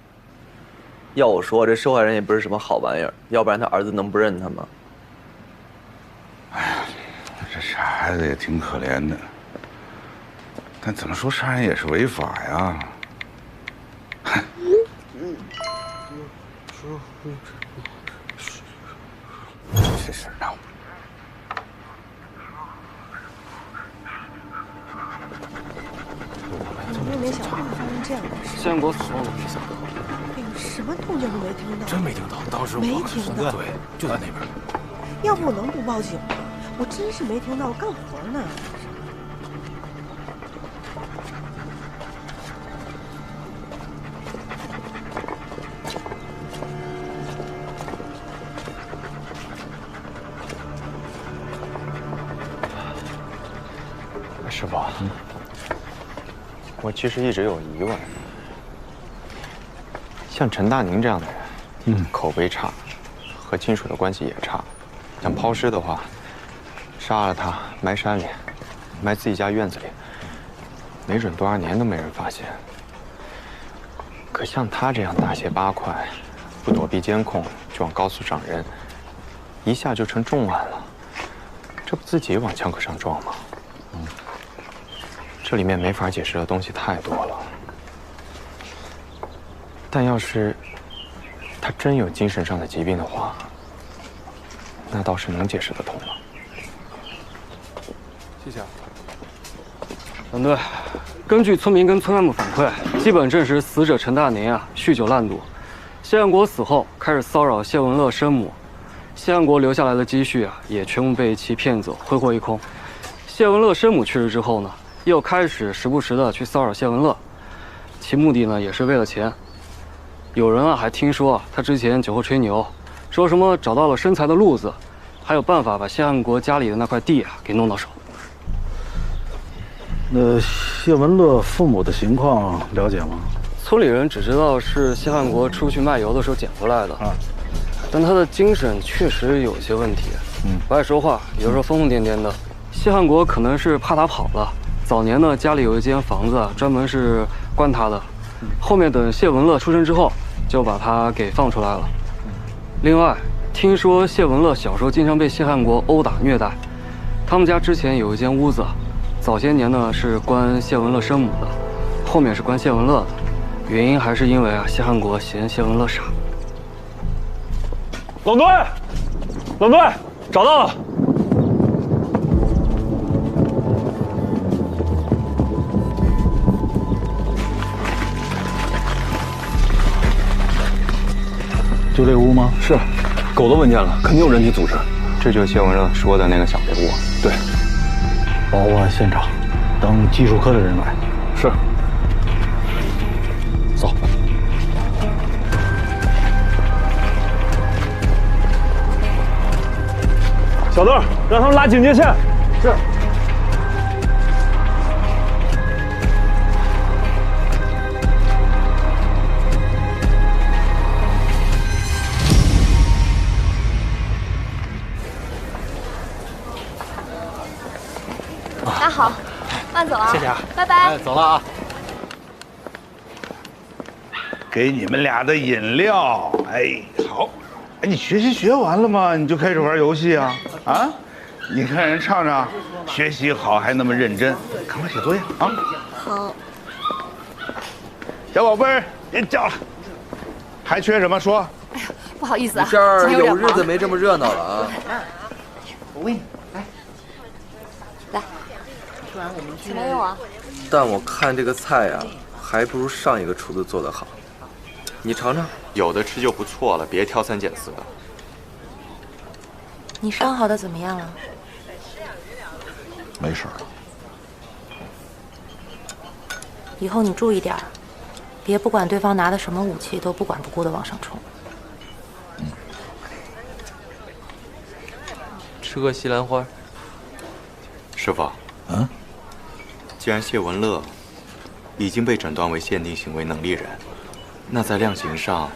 要我说，这受害人也不是什么好玩意儿，要不然他儿子能不认他吗？哎呀，这傻孩子也挺可怜的，但怎么说杀人也是违法呀。这事儿闹。怎么也没想到会发生这样的事。建国死了，哎呦，什么动静都没听到。真没听到，当时我没听到。对，就在那边。要不我能不报警吗？我真是没听到，我干活呢。师傅，我其实一直有疑问。像陈大宁这样的人，口碑差，和亲属的关系也差，想抛尸的话，杀了他，埋山里，埋自己家院子里，没准多少年都没人发现。可像他这样大卸八块，不躲避监控就往高速上扔，一下就成重案了，这不自己往枪口上撞吗？这里面没法解释的东西太多了。但要是他真有精神上的疾病的话，那倒是能解释得通了。谢谢啊。本队，根据村民跟村干部反馈，基本证实死者陈大宁啊酗酒烂赌，谢汉国死后开始骚扰谢文乐生母，谢汉国留下来的积蓄啊也全部被其骗走，挥霍一空。谢文乐生母去世之后呢，又开始时不时的去骚扰谢文乐，其目的呢也是为了钱。有人啊还听说他之前酒后吹牛，说什么找到了生财的路子，还有办法把谢汉国家里的那块地啊给弄到手。那谢文乐父母的情况了解吗？村里人只知道是谢汉国出去卖油的时候捡回来的，但他的精神确实有些问题，不爱说话，有时候疯疯癫癫的。谢汉国可能是怕他跑了，早年呢家里有一间房子专门是关他的，后面等谢文乐出生之后就把他给放出来了。另外，听说谢文乐小时候经常被谢汉国殴打虐待，他们家之前有一间屋子，早些年呢是关谢文乐生母的，后面是关谢文乐的，原因还是因为啊谢汉国嫌谢文乐傻。老队，老队，找到了。就这屋吗？是，狗都闻见了，肯定有人体组织。这就是谢文乐说的那个小别屋。对，保安现场，等技术科的人来。是。走。小邓，让他们拉警戒线。是。大家好，慢走啊！谢谢啊，拜拜。走了啊。给你们俩的饮料。哎，好。哎，你学习学完了吗？你就开始玩游戏啊？啊？你看人畅畅，学习好还那么认真，赶快写作业啊！好。小宝贝儿，别叫了，还缺什么说？哎呀，不好意思啊，这儿有日子没这么热闹了啊。我喂你，来，来，吃完我们去。没有啊？但我看这个菜呀，还不如上一个厨子做得好。你尝尝，有的吃就不错了，别挑三拣四的。你伤好的怎么样了？没事。以后你注意点儿，别不管对方拿的什么武器都不管不顾的往上冲。吃个西兰花。师傅，既然谢文乐已经被诊断为限定行为能力人，那在量刑上，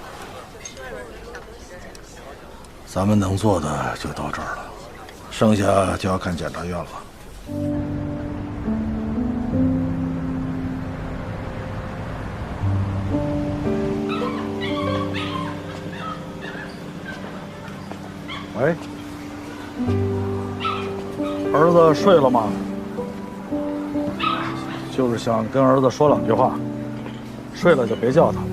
咱们能做的就到这儿了，剩下就要看检察院了。喂，儿子睡了吗？就是想跟儿子说两句话，睡了就别叫他了。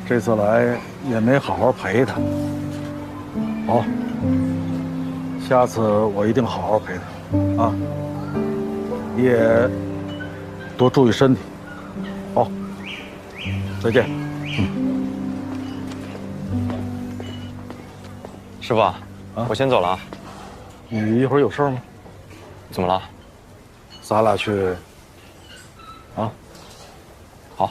这次来也没好好陪他。好，下次我一定好好陪他啊！你也多注意身体。好，再见。师傅，我先走了啊。你一会儿有事吗？怎么了？咱俩去。啊，好。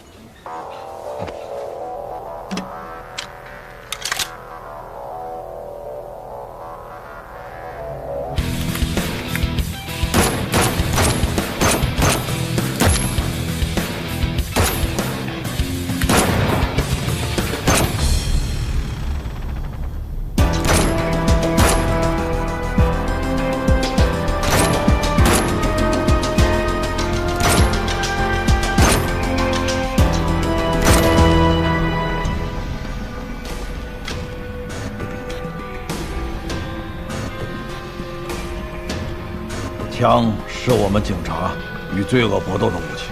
枪是我们警察与罪恶搏斗的武器，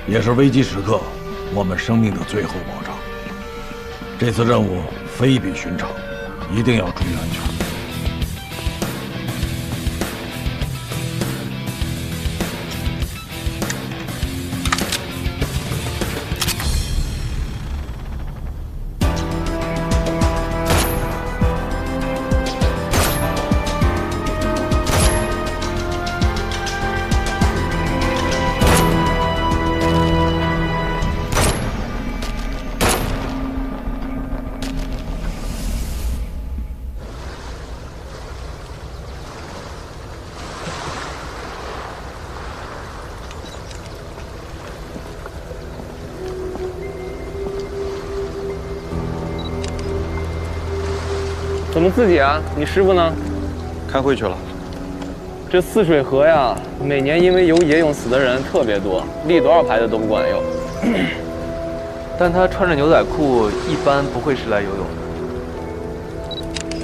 也是危机时刻我们生命的最后保障。这次任务非比寻常，一定要注意安全。怎么自己啊？你师傅呢？开会去了。这泗水河呀，每年因为游野泳死的人特别多，立多少牌子都不管用。但他穿着牛仔裤，一般不会是来游泳的。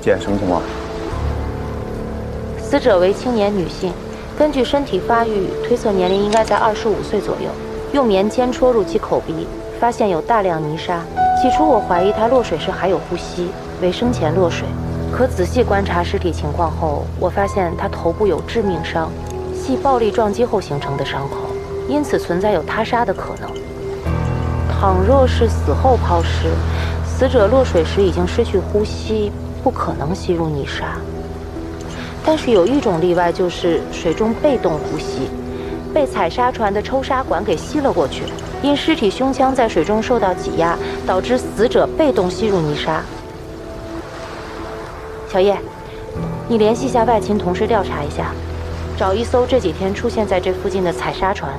姐，什么情况？死者为青年女性，根据身体发育推测年龄应该在25岁左右。用棉签戳入其口鼻，发现有大量泥沙。起初我怀疑她落水时还有呼吸，为生前落水。可仔细观察尸体情况后，我发现她头部有致命伤，系暴力撞击后形成的伤口，因此存在有他杀的可能。倘若是死后抛尸，死者落水时已经失去呼吸，不可能吸入泥沙。但是有一种例外，就是水中被动呼吸，被采砂船的抽沙管给吸了过去，因尸体胸腔在水中受到挤压，导致死者被动吸入泥沙。小叶，你联系一下外勤同事调查一下，找一艘这几天出现在这附近的采砂船。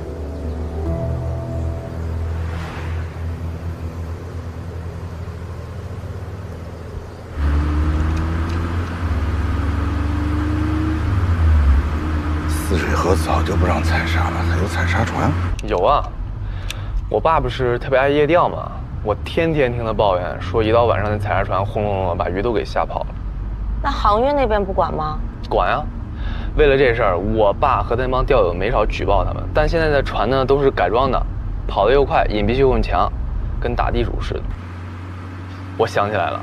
泗水河早就不让采砂了，还有采砂船？有啊，我爸不是特别爱夜钓吗？我天天听他抱怨，说一到晚上那采砂船轰隆隆的，把鱼都给吓跑了。那航运那边不管吗？管啊！为了这事儿，我爸和那帮钓友没少举报他们。但现在的船呢，都是改装的，跑得又快，隐蔽性又更强，跟打地主似的。我想起来了，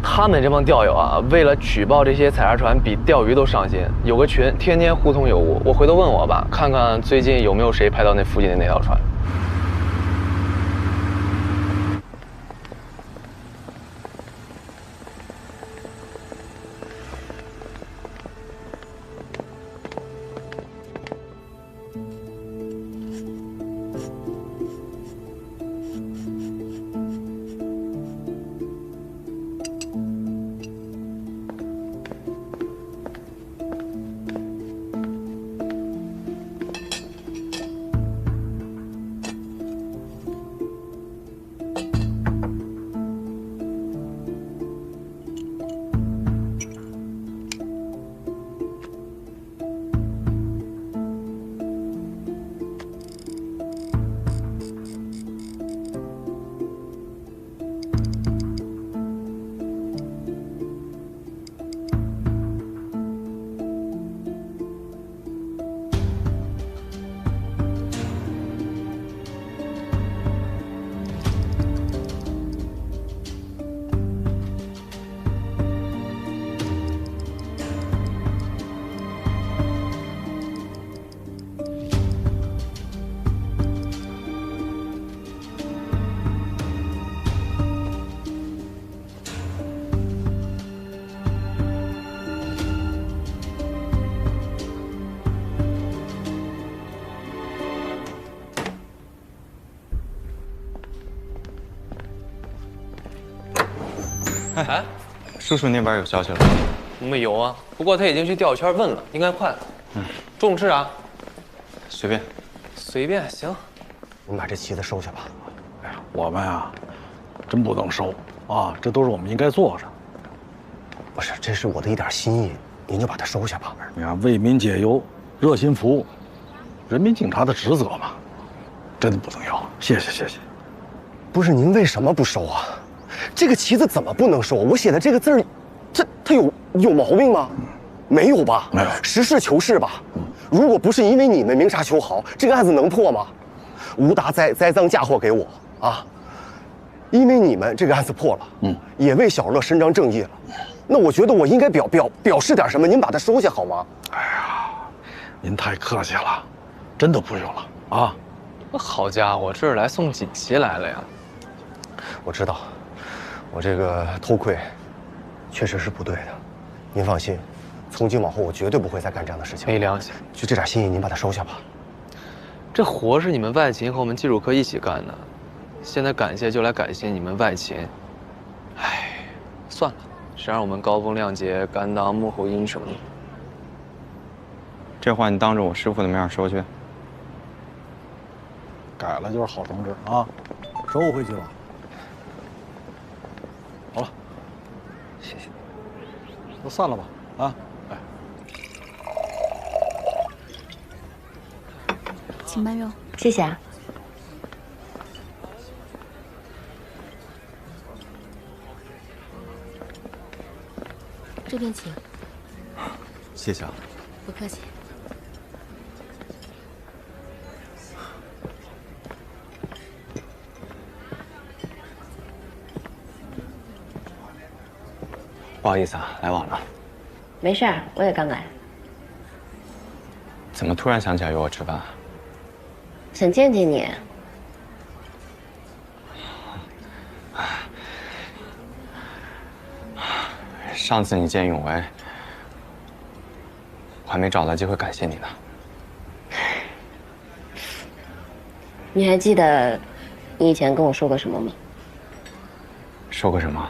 他们这帮钓友啊，为了举报这些采砂船，比钓鱼都上心。有个群，天天互通有无。我回头问我爸，看看最近有没有谁拍到那附近的那条船。哎，叔叔那边有消息了？没有啊，不过他已经去钓友圈问了，应该快了。重视啊？随便。随便，行。你把这旗子收下吧。哎呀，我们啊，真不能收啊，这都是我们应该做的。不是，这是我的一点心意，您就把它收下吧。你看，为民解忧，热心服务，人民警察的职责嘛，真的不能要。谢谢，谢谢。不是您为什么不收啊？这个旗子怎么不能收？我写的这个字儿，它有毛病吗？没有吧？没有。实事求是吧。如果不是因为你们明察秋毫，这个案子能破吗？吴达栽赃嫁祸给我啊！因为你们这个案子破了，也为小乐伸张正义了。那我觉得我应该表示点什么，您把它收下好吗？哎呀，您太客气了，真的不用了啊！好家伙，这是来送锦旗来了呀！我知道，我这个偷窥确实是不对的。您放心，从今往后我绝对不会再干这样的事情。没良心！就这点心意，您把它收下吧。这活是你们外勤和我们技术科一起干的，现在感谢就来感谢你们外勤。唉，算了，谁让我们高风亮节，甘当幕后阴手呢？这话你当着我师傅的面说去。改了就是好同志啊，收回去了。好了，谢谢，都散了吧啊！哎，请慢用。谢谢啊。这边请。谢谢啊。不客气。不好意思啊，来晚了。没事儿，我也刚来。怎么突然想起来约我吃饭？想见见你。上次你见永维，我还没找到机会感谢你呢。你还记得你以前跟我说过什么吗？说过什么？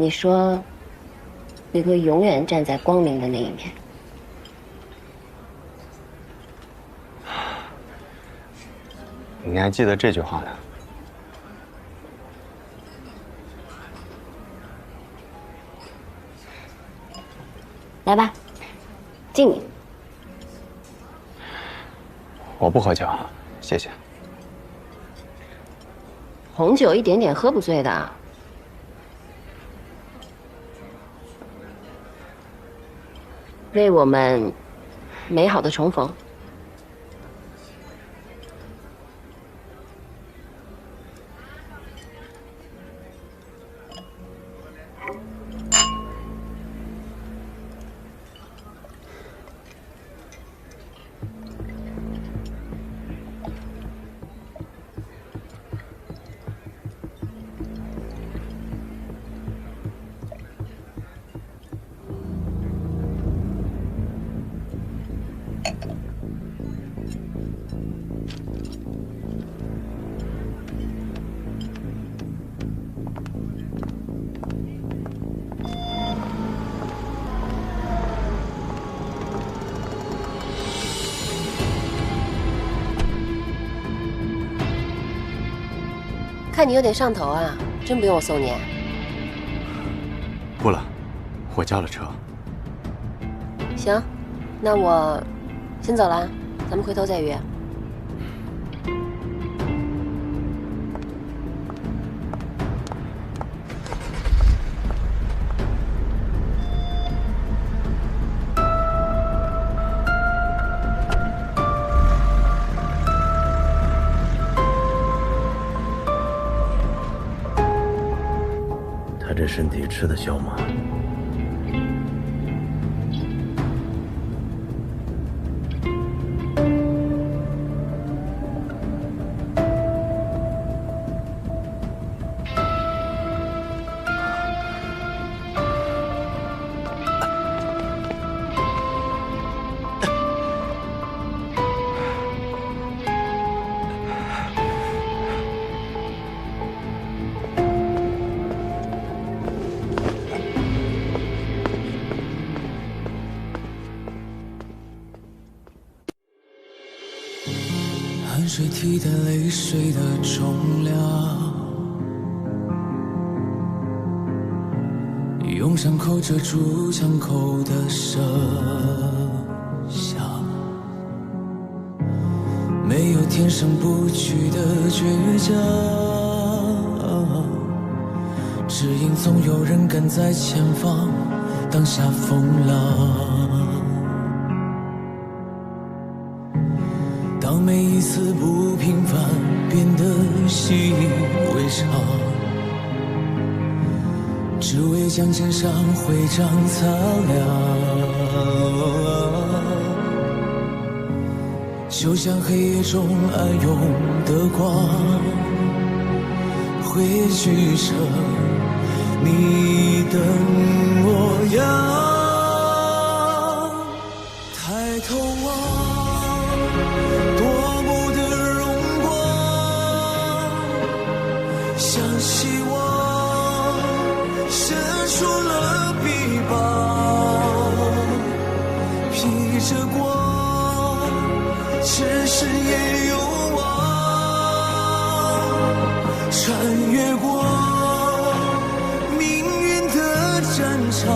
你说你会永远站在光明的那一面。你还记得这句话呢？来吧，敬你。我不喝酒，谢谢。红酒一点点喝不醉的。为我们美好的重逢。看你有点上头啊，真不用我送你？不了，我叫了车。行，那我先走了，咱们回头再约。他这身体吃得消吗？汗水替代泪水的重量，用伤口遮住枪口的声响，没有天生不屈的倔强，只因总有人赶在前方挡下风浪。一次不平凡变得习以为常，只为将肩上徽章擦亮。就像黑夜中暗涌的光，汇聚成你的模样。抬头望，夺目的荣光，像希望伸出了臂膀，披着光，只是也有望，穿越过命运的战场。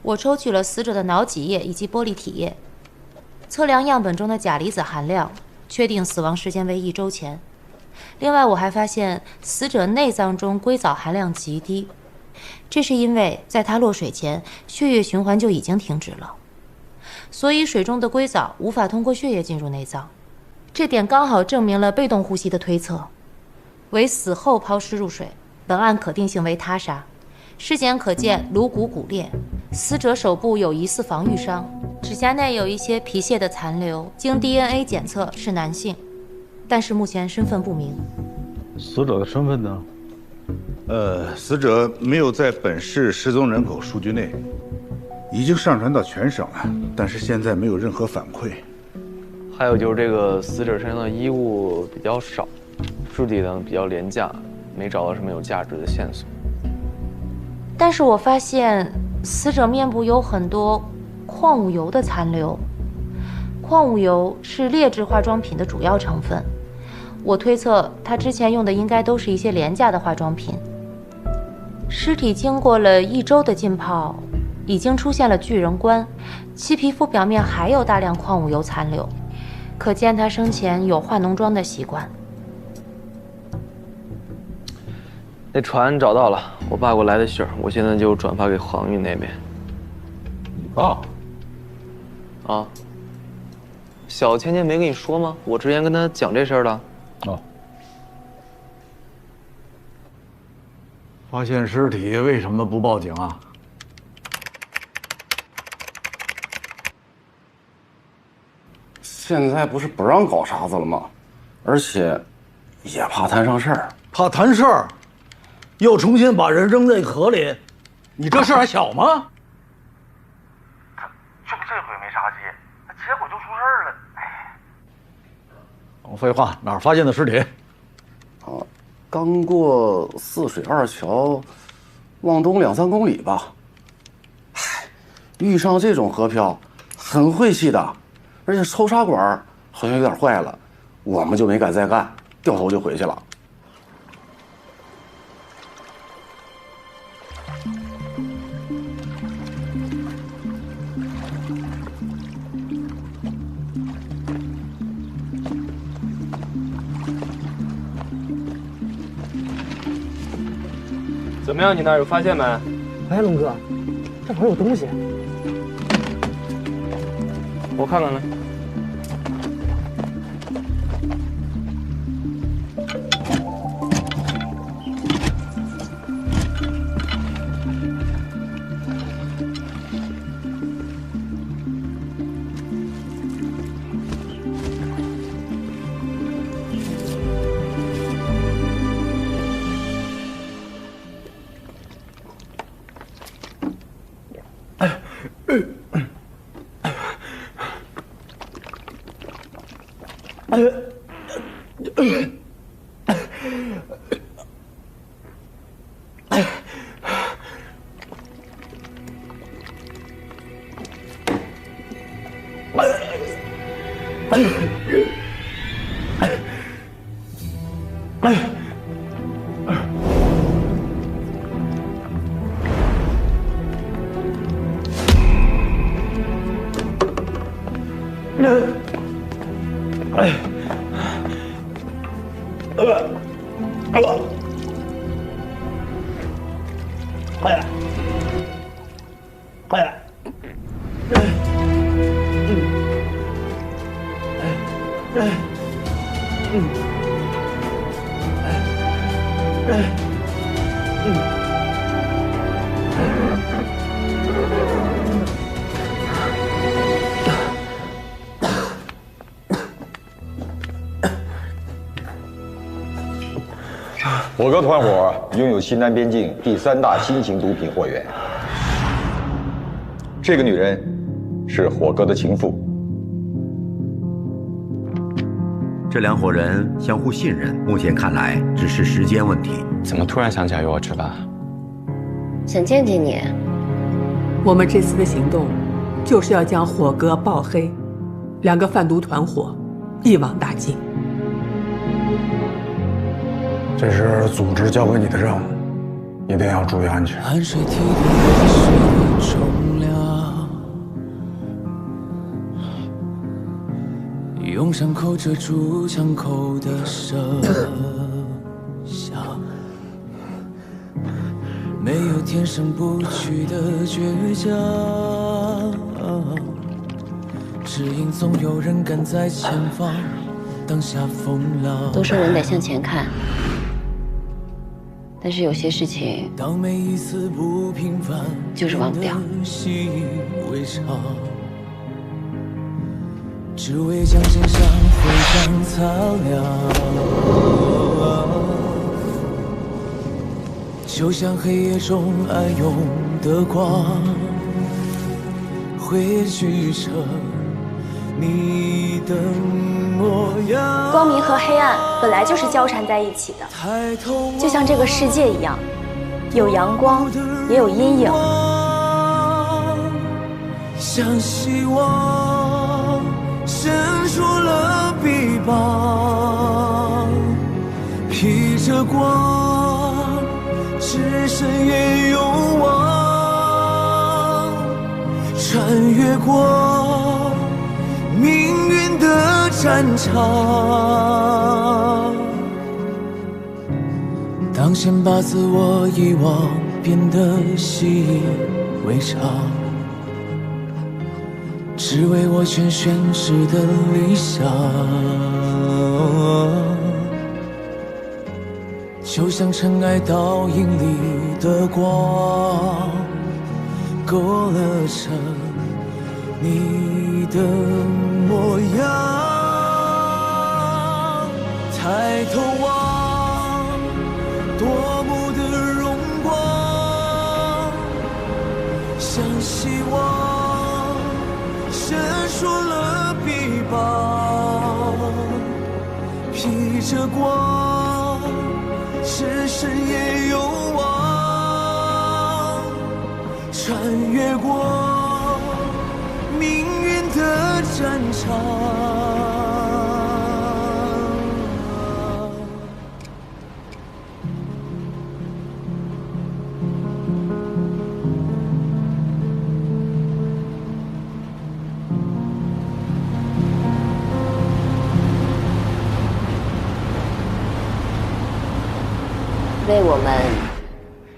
我抽取了死者的脑脊液以及玻璃体液，测量样本中的钾离子含量，确定死亡时间为1周前。另外，我还发现死者内脏中硅藻含量极低，这是因为在他落水前，血液循环就已经停止了，所以水中的硅藻无法通过血液进入内脏。这点刚好证明了被动呼吸的推测，为死后抛尸入水。本案可定性为他杀。尸检可见颅骨骨裂，死者手部有疑似防御伤，指甲内有一些皮屑的残留，经 DNA 检测是男性，但是目前身份不明。死者的身份呢？死者没有在本市失踪人口数据内，已经上传到全省了，但是现在没有任何反馈。还有就是这个死者身上的衣物比较少，尸体呢比较廉价，没找到什么有价值的线索。但是我发现死者面部有很多矿物油的残留，矿物油是劣质化妆品的主要成分，我推测他之前用的应该都是一些廉价的化妆品。尸体经过了1周的浸泡，已经出现了巨人观，其皮肤表面还有大量矿物油残留，可见他生前有化浓妆的习惯。那船找到了，我爸给我来的信儿，我现在就转发给航运那边。啊，小芊芊没跟你说吗？我之前跟她讲这事儿了。发现尸体为什么不报警啊？现在不是不让搞沙子了吗？而且也怕摊上事儿。怕摊事儿？又重新把人扔在河里，你这事儿还小吗？就这回没杀鸡，结果就出事儿了。哎，废话，哪儿发现的尸体？刚过泗水2桥，往东2、3公里吧。嗨，遇上这种河漂，很晦气的，而且抽插管好像有点坏了，我们就没敢再干，掉头就回去了。怎么样？你那儿有发现没？哎，龙哥，这好像有东西。我看看来。火哥团伙拥有西南边境第3大新型毒品货源。这个女人是火哥的情妇。这两伙人相互信任，目前看来只是时间问题。怎么突然想起来约我吃饭？想见见你。我们这次的行动，就是要将火哥爆黑，两个贩毒团伙一网打尽。这是组织交给你的任务，一定要注意安全。汗水提的水冲凉，用伤口遮住枪口的声响，没有天生不屈的倔强，只因总有人赶在前方挡下风浪。都说人得向前看，但是有些事情当每一次不平凡就是忘不掉。习以为常，只为将真相毁成苍凉，就像黑夜中暗涌的光，汇聚成你的模样。光明和黑暗本来就是交缠在一起的，就像这个世界一样，有阳光，也有阴影。像希望伸出了臂膀，披着光，只身也勇往，穿越过命运的战场。当先把自我遗忘变得习以为常，只为我全宣誓的理想，就像尘埃倒影里的光，勾勒成你的模样。抬头望，夺目的荣光，像希望伸出了臂膀，披着光，只身也勇往，穿越过命运的战场。为我们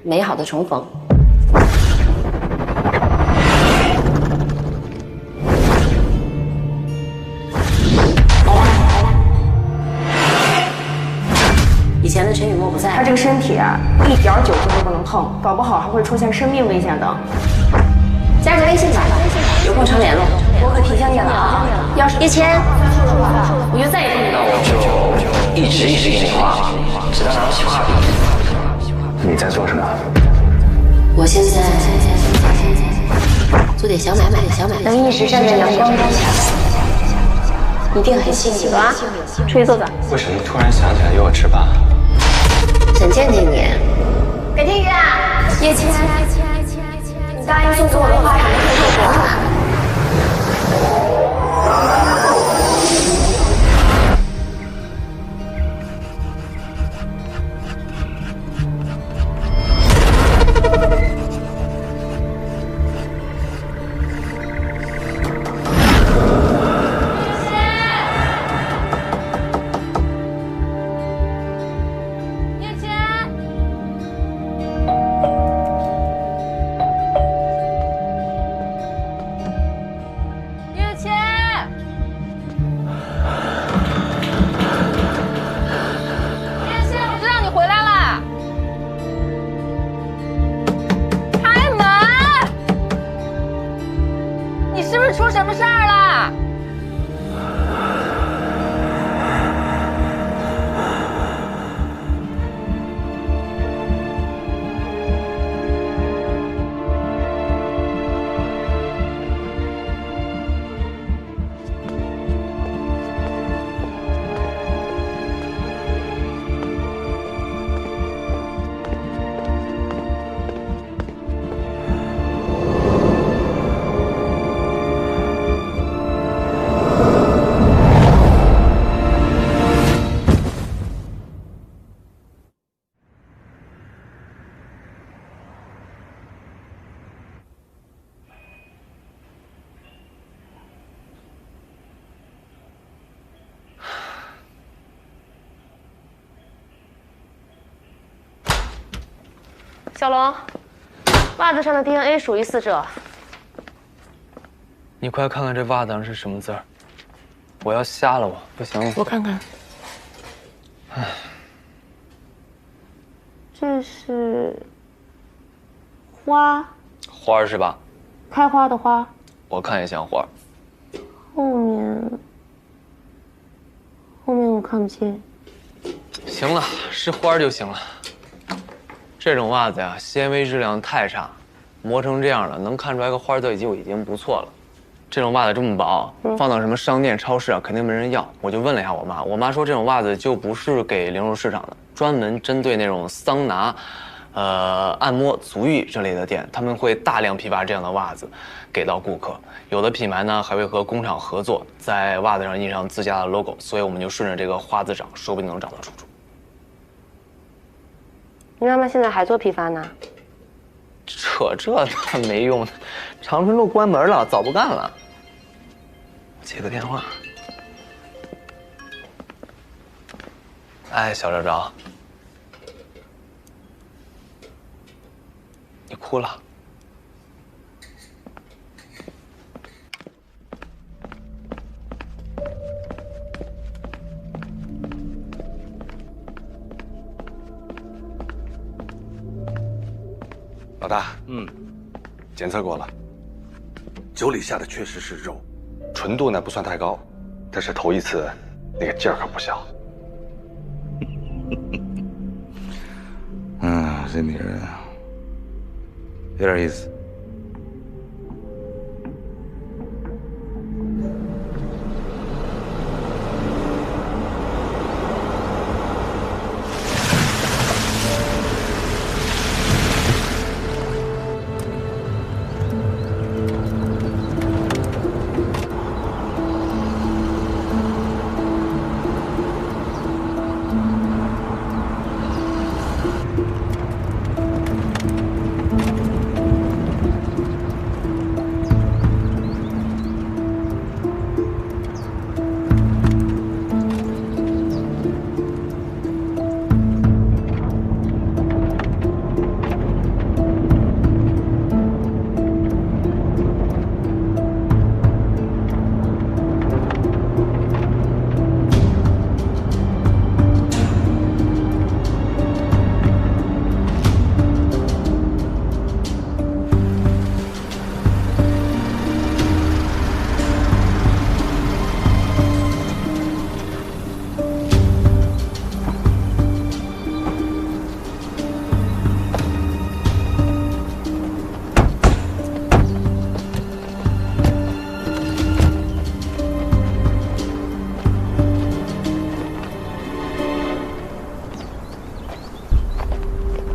美好的重逢。以前的陈雨墨不在，他这个身体啊，一点酒精都不能碰，搞不好还会出现生命危险的。加个微信吧，有空常联络。我可提醒你了啊，要是叶谦，我就再也不理那我就一直给你画，直到拿到企划笔。你在做什么？我现在做点小买卖，能一直站在阳光之下，一定很幸运啊！出去坐坐。为什么突然想起来约我吃饭？想见见你。葛天宇啊，叶谦，你答应做我的话，你会做活吗？出什么事儿了？小龙，袜子上的 DNA 属于死者。你快看看这袜子上是什么字儿！我要瞎了，我不行了。我看看。唉，这是花。花儿是吧？开花的花。我看也像花。后面我看不清。行了，是花就行了。这种袜子呀，纤维质量太差，磨成这样了，能看出来个花字就已经不错了。这种袜子这么薄，放到什么商店、超市啊，肯定没人要。我就问了一下我妈，我妈说这种袜子就不是给零售市场的，专门针对那种桑拿、按摩、足浴这类的店，他们会大量批发这样的袜子给到顾客。有的品牌呢还会和工厂合作，在袜子上印上自家的 logo， 所以我们就顺着这个花字找，说不定能找到出处。你妈妈现在还做批发呢？扯这没用的，长春路关门了，早不干了。我接个电话。哎，小赵赵，你哭了？老大，检测过了，9里下的确实是肉，纯度呢不算太高，但是头一次那个劲儿可不小。这女人有点意思。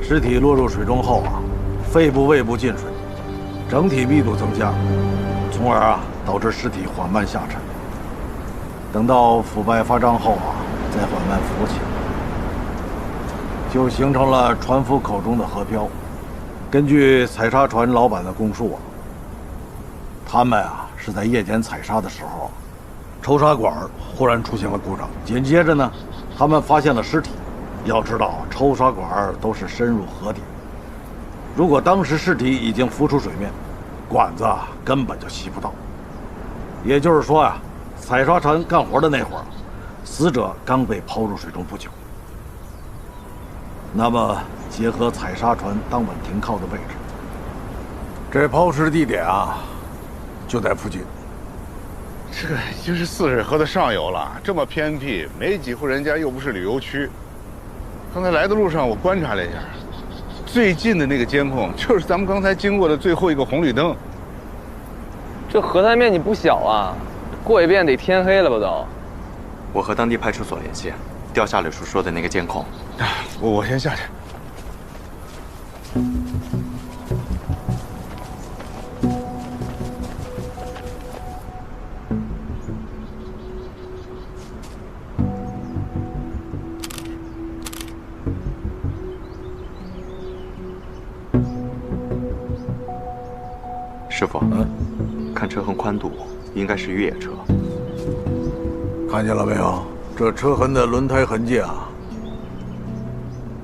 尸体落入水中后啊，肺部、胃部进水，整体密度增加，从而导致尸体缓慢下沉。等到腐败发胀后再缓慢浮起，就形成了船夫口中的河漂。根据采砂船老板的供述他们是在夜间采砂的时候，抽砂管忽然出现了故障，紧接着呢，他们发现了尸体。要知道，抽砂管都是深入河底，如果当时尸体已经浮出水面，管子根本就吸不到。也就是说采砂船干活的那会儿，死者刚被抛入水中不久。那么，结合采砂船当晚停靠的位置，这抛尸地点就在附近。这已经是泗水河的上游了，这么偏僻，没几户人家，又不是旅游区。刚才来的路上，我观察了一下，最近的那个监控就是咱们刚才经过的最后一个红绿灯。这河滩面积不小啊，过一遍得天黑了吧都。我和当地派出所联系，调下柳叔说的那个监控。我先下去。师傅，看车痕宽度，应该是越野车。看见了没有？这车痕的轮胎痕迹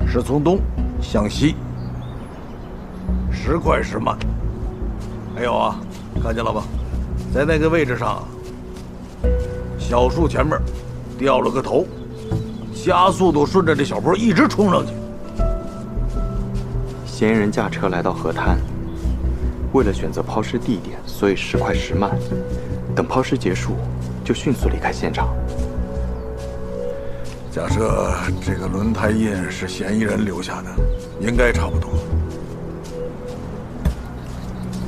是从东向西，时快时慢。还有看见了吧？在那个位置上，小树前面掉了个头，加速度顺着这小坡一直冲上去。嫌疑人驾车来到河滩。为了选择抛尸地点，所以时快时慢。等抛尸结束，就迅速离开现场。假设这个轮胎印是嫌疑人留下的，应该差不多。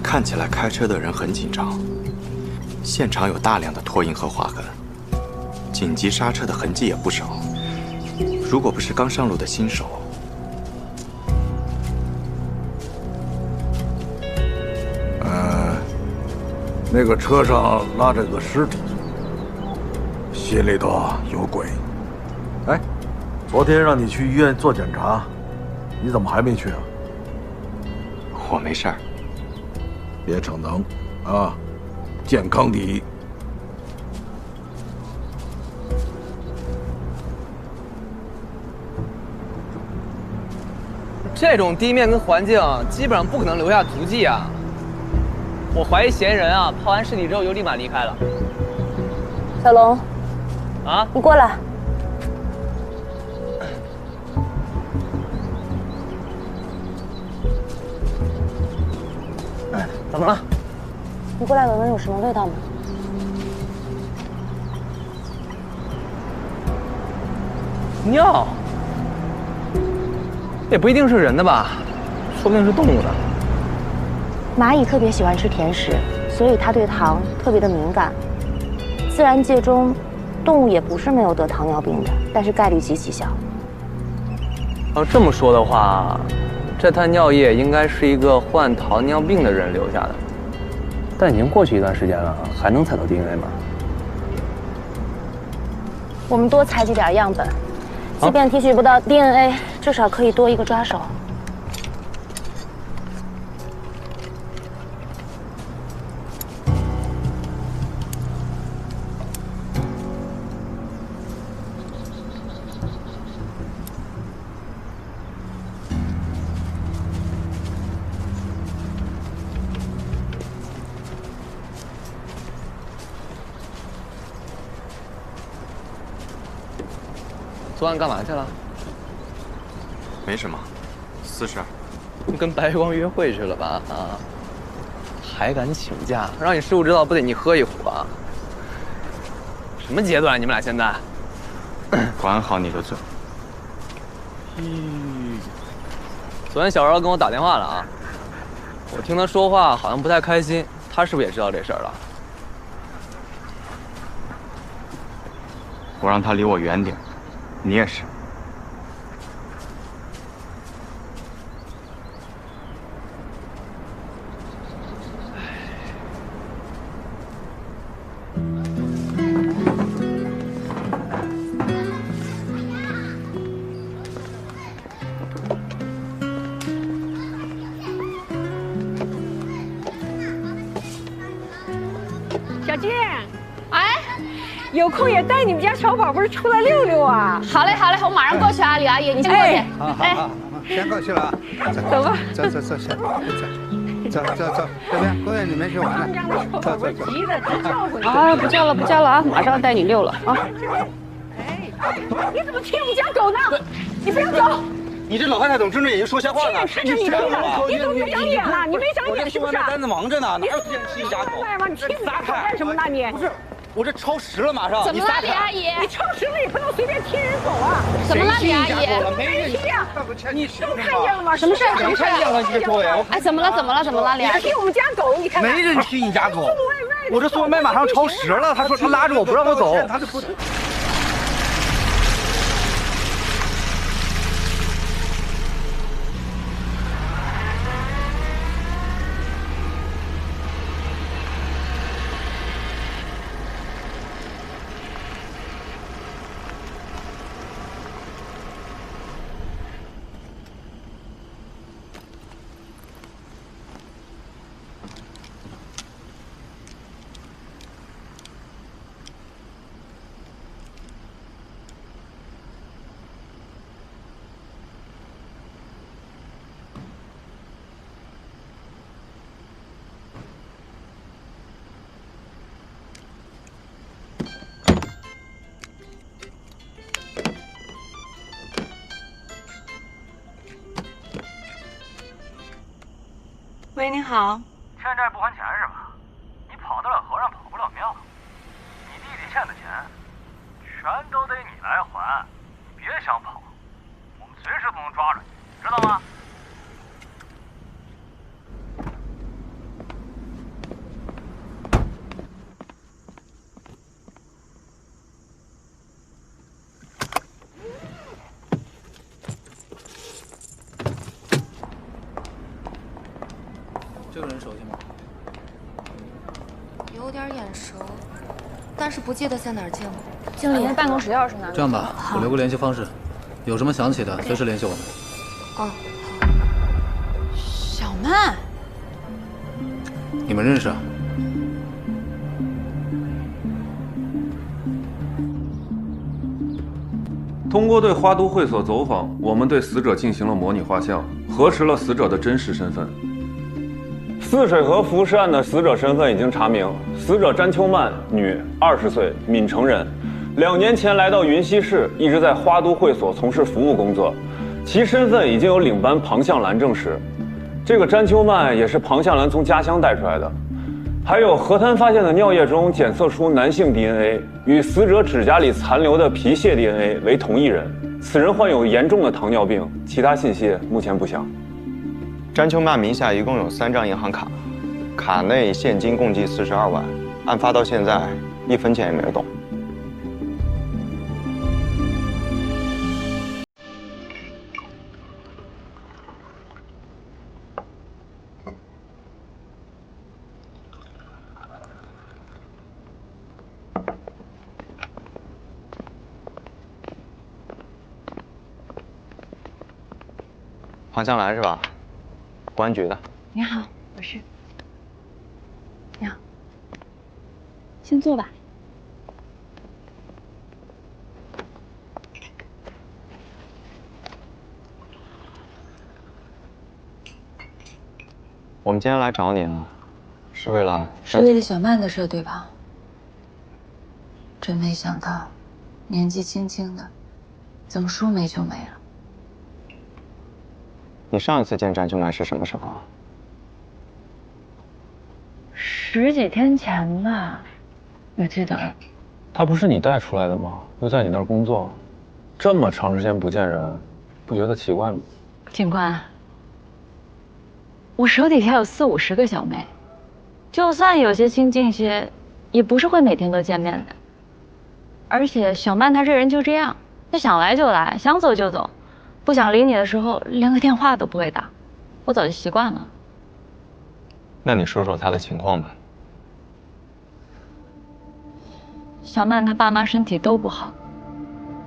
看起来开车的人很紧张，现场有大量的拖印和划痕，紧急刹车的痕迹也不少。如果不是刚上路的新手，那个车上拉着个尸体，心里头有鬼。哎，昨天让你去医院做检查，你怎么还没去啊？我没事儿。别逞能健康第一。这种地面跟环境，基本上不可能留下足迹啊。我怀疑嫌疑人抛完尸体之后就立马离开了。小龙，你过来。怎么了？你过来闻闻有什么味道吗？尿？也不一定是人的吧，说不定是动物的。蚂蚁特别喜欢吃甜食，所以它对糖特别的敏感。自然界中，动物也不是没有得糖尿病的，但是概率极其小。要这么说的话，这滩尿液应该是一个患糖尿病的人留下的，但已经过去一段时间了，还能采到 DNA 吗？我们多采集点样本，即便提取不到 DNA，至少可以多一个抓手。昨晚干嘛去了？没什么，私事。跟白月光约会去了吧？还敢请假，让你师傅知道不得你喝一壶啊！什么阶段？你们俩现在？管好你的嘴。昨天小饶跟我打电话了啊，我听他说话好像不太开心，他是不是也知道这事儿了？我让他离我远点。你也是。姐，哎，有空也带你们家小宝贝出来溜溜啊！好嘞，好嘞，我马上过去啊，李阿姨，你先过去。好，先过去了啊。走吧，走，先走，这边公园里面去玩了。走。啊，不叫了啊，马上带你溜了啊。你怎么踢我们家狗呢？你不要走！你这老太太怎么睁着眼睛说瞎话呢？你怎么没长眼了？你没长眼是不是？我单子忙着呢，哪有时间踢家狗？你踢我家狗干什么呢你？不是，我这超时了，马上。怎么了，李阿姨？你超时了也不能随便踢人狗啊！怎么了，李阿姨？没人踢呀！你都看见了吗？什么事？谁看见了？你别说呀！哎，怎么了，李阿姨？踢我们家狗，你看。没人踢你家狗。我这送外卖马上超时了，他说他拉着我不让我走。他就不。喂，您好。欠债不还钱是吧？你跑得了和尚跑不了庙。你弟弟欠的钱，全都得你来还。你别想跑，我们随时都能抓着你，知道吗？这个人熟悉吗？有点眼熟，但是不记得在哪儿见过。经理，那办公室钥匙呢？这样吧，我留个联系方式，有什么想起的随时联系我们。哦，小曼，你们认识啊？通过对花都会所走访，我们对死者进行了模拟画像，核实了死者的真实身份。泗水河浮尸案的死者身份已经查明，死者詹秋曼，女，20岁，闽城人，2年前来到云溪市，一直在花都会所从事服务工作，其身份已经由领班庞向兰证实。这个詹秋曼也是庞向兰从家乡带出来的。还有河滩发现的尿液中检测出男性 DNA， 与死者指甲里残留的皮屑 DNA 为同一人。此人患有严重的糖尿病，其他信息目前不详。詹秋曼名下一共有3张银行卡，卡内现金共计42万，案发到现在1分钱也没有动。黄向兰是吧？公安局的。你好，我是。你好，先坐吧。我们今天来找你啊，是为了小曼的事，对吧？真没想到，年纪轻轻的，怎么说没就没了。你上一次见詹秋曼是什么时候啊？10几天前吧，我记得。他不是你带出来的吗？又在你那儿工作，这么长时间不见人，不觉得奇怪吗？警官，我手底下有40、50个小妹，就算有些亲近些，也不是会每天都见面的。而且小曼她这人就这样，她想来就来，想走就走。不想理你的时候，连个电话都不会打，我早就习惯了。那你说说他的情况吧。小曼她爸妈身体都不好，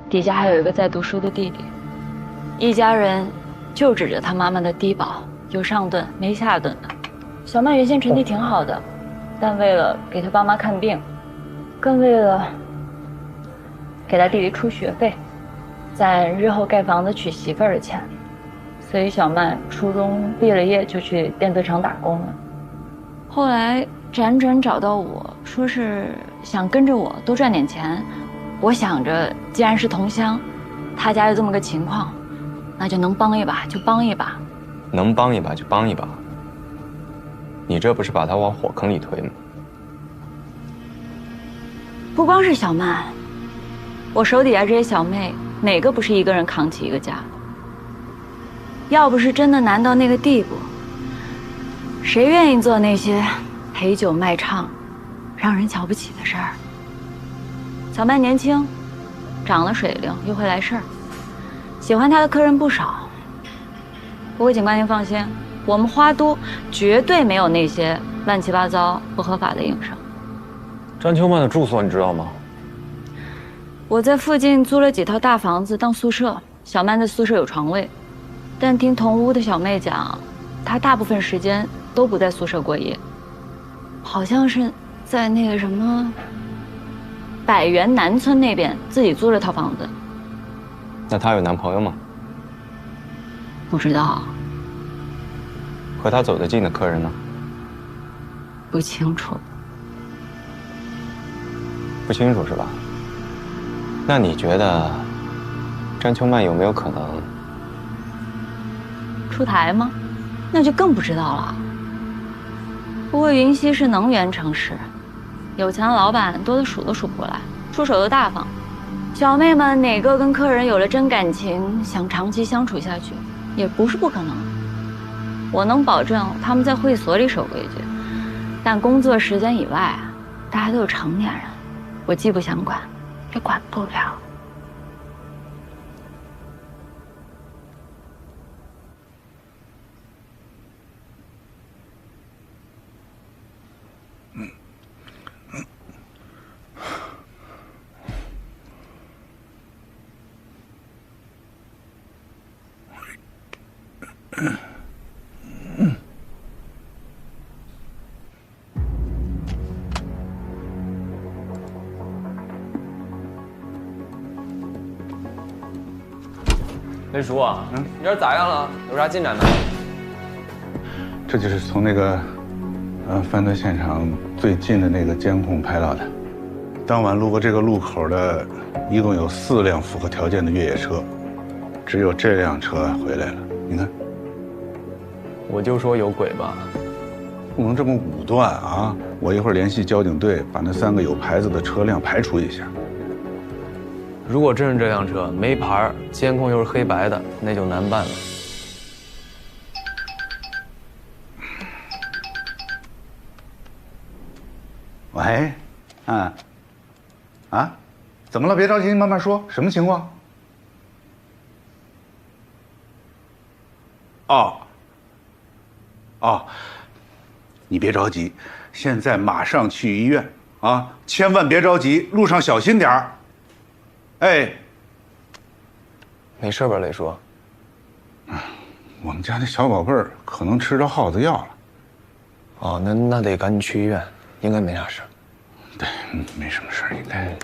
底下还有一个在读书的弟弟，一家人就指着她妈妈的低保，有上顿没下顿的。小曼原先成绩挺好的，但为了给他爸妈看病，更为了给他弟弟出学费，攒日后盖房子娶媳妇儿的钱，所以小曼初中毕了业就去电子厂打工了。后来辗转找到我，说是想跟着我多赚点钱。我想着，既然是同乡，他家有这么个情况，那就能帮一把就帮一把。能帮一把就帮一把，你这不是把他往火坑里推吗？不光是小曼，我手底下这些小妹，哪个不是一个人扛起一个家？要不是真的难到那个地步，谁愿意做那些陪酒卖唱、让人瞧不起的事儿？小曼年轻，长得水灵，又会来事儿，喜欢她的客人不少。不过警官您放心，我们花都绝对没有那些乱七八糟、不合法的营生。詹秋曼的住所你知道吗？我在附近租了几套大房子当宿舍，小曼在宿舍有床位，但听同屋的小妹讲，她大部分时间都不在宿舍过夜，好像是在那个什么百元南村那边自己租了套房子。那她有男朋友吗？不知道。和她走得近的客人呢？不清楚。不清楚是吧？那你觉得詹秋曼有没有可能出台吗？那就更不知道了。不过云溪是能源城市，有钱的老板多得数都数不过来，出手又大方。小妹们哪个跟客人有了真感情，想长期相处下去，也不是不可能。我能保证他们在会所里守规矩，但工作时间以外，大家都是成年人，我既不想管，也管不了。雷叔啊，你这咋样了？有啥进展没？这就是从那个，犯罪现场最近的那个监控拍到的。当晚路过这个路口的，一共有4辆符合条件的越野车，只有这辆车回来了。你看，我就说有鬼吧。不能这么武断啊！我一会儿联系交警队，把那3个有牌子的车辆排除一下。如果真是这辆车没牌，监控又是黑白的，那就难办了。喂，怎么了？别着急，慢慢说，什么情况？你别着急，现在马上去医院啊！千万别着急，路上小心点儿。哎，没事吧，雷叔？我们家那小宝贝儿可能吃着耗子药了。哦，那得赶紧去医院，应该没啥事。对，没什么事儿，应该。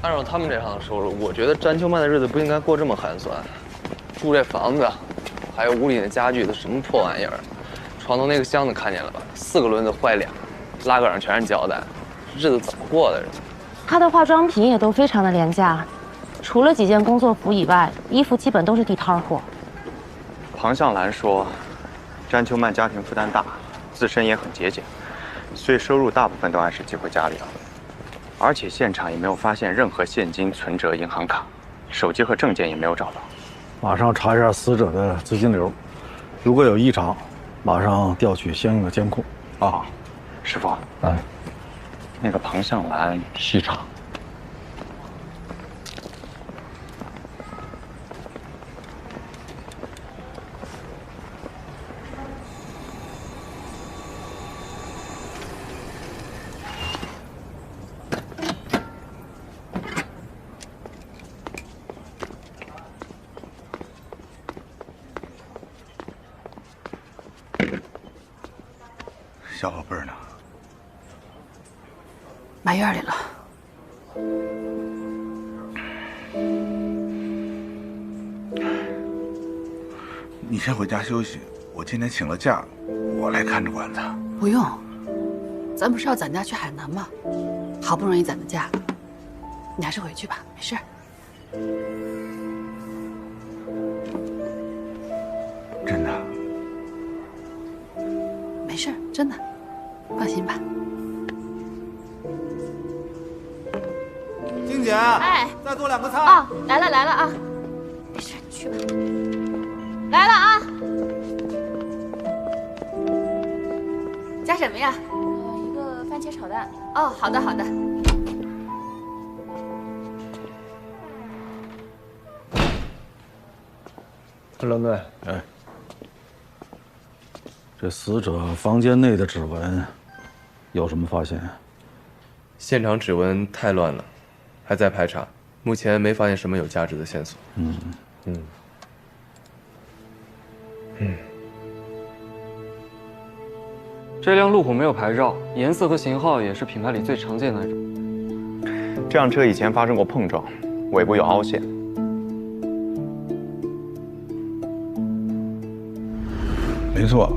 按照他们这行的收入，我觉得詹秋曼的日子不应该过这么寒酸。住这房子，还有屋里的家具都什么破玩意儿？床头那个箱子看见了吧？4个轮子坏2，拉杆上全是胶带，日子怎么过的？她的化妆品也都非常的廉价，除了几件工作服以外，衣服基本都是地摊货。庞向兰说，詹秋曼家庭负担大，自身也很节俭，所以收入大部分都按时寄回家里了。而且现场也没有发现任何现金、存折、银行卡，手机和证件也没有找到。马上查一下死者的资金流，如果有异常，马上调取相应的监控。师傅，那个庞向兰细查。小宝贝儿呢？埋院里了。你先回家休息，我今天请了假，我来看着管他。不用，咱不是要攒假去海南吗？好不容易攒的假，你还是回去吧，没事。真的？没事，真的，放心吧。静姐，哎，再做2个菜。哦，来了啊，没事，你去吧。来了啊，加什么呀？一个番茄炒蛋。哦，好的。冷队，哎，这死者房间内的指纹有什么发现？现场指纹太乱了，还在排查，目前没发现什么有价值的线索。这辆路虎没有牌照，颜色和型号也是品牌里最常见的那种。这辆车以前发生过碰撞，尾部有凹陷。没错，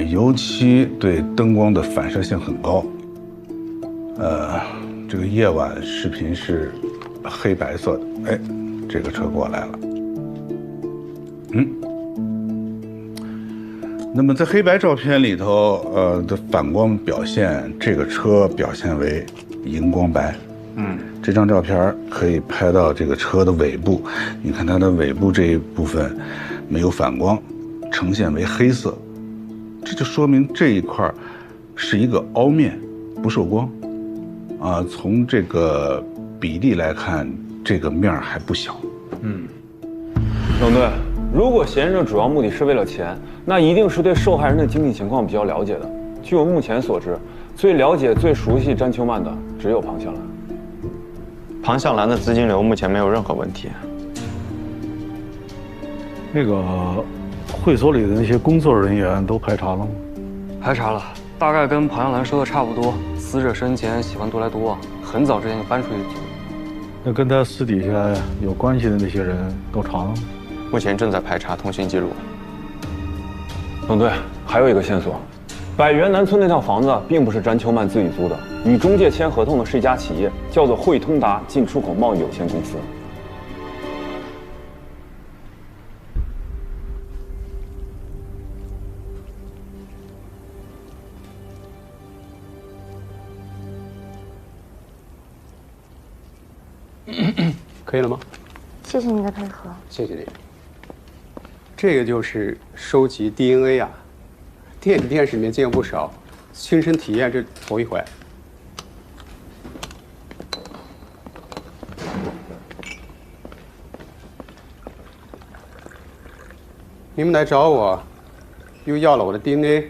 油漆对灯光的反射性很高。这个夜晚视频是黑白色的，哎，这个车过来了。那么在黑白照片里头，的反光表现，这个车表现为荧光白。这张照片可以拍到这个车的尾部，你看它的尾部这一部分没有反光，呈现为黑色，这就说明这一块是一个凹面，不受光。从这个比例来看，这个面还不小。冷队，如果嫌疑人主要目的是为了钱，那一定是对受害人的经济情况比较了解的。据我目前所知，最了解、最熟悉詹秋曼的只有庞向兰。庞向兰的资金流目前没有任何问题。那个会所里的那些工作人员都排查了吗？排查了，大概跟庞向兰说的差不多。死者生前喜欢独来独往，很早之前就搬出去住。那跟他私底下有关系的那些人都查了吗？目前正在排查通讯记录。冷队，还有一个线索，百元南村那套房子并不是詹秋曼自己租的，与中介签合同的是一家企业，叫做汇通达进出口贸易有限公司。可以了吗？谢谢你的配合。谢谢你。这个就是收集 DNA 啊，电影电视里面见过不少，亲身体验这头一回。你们来找我，又要了我的 DNA，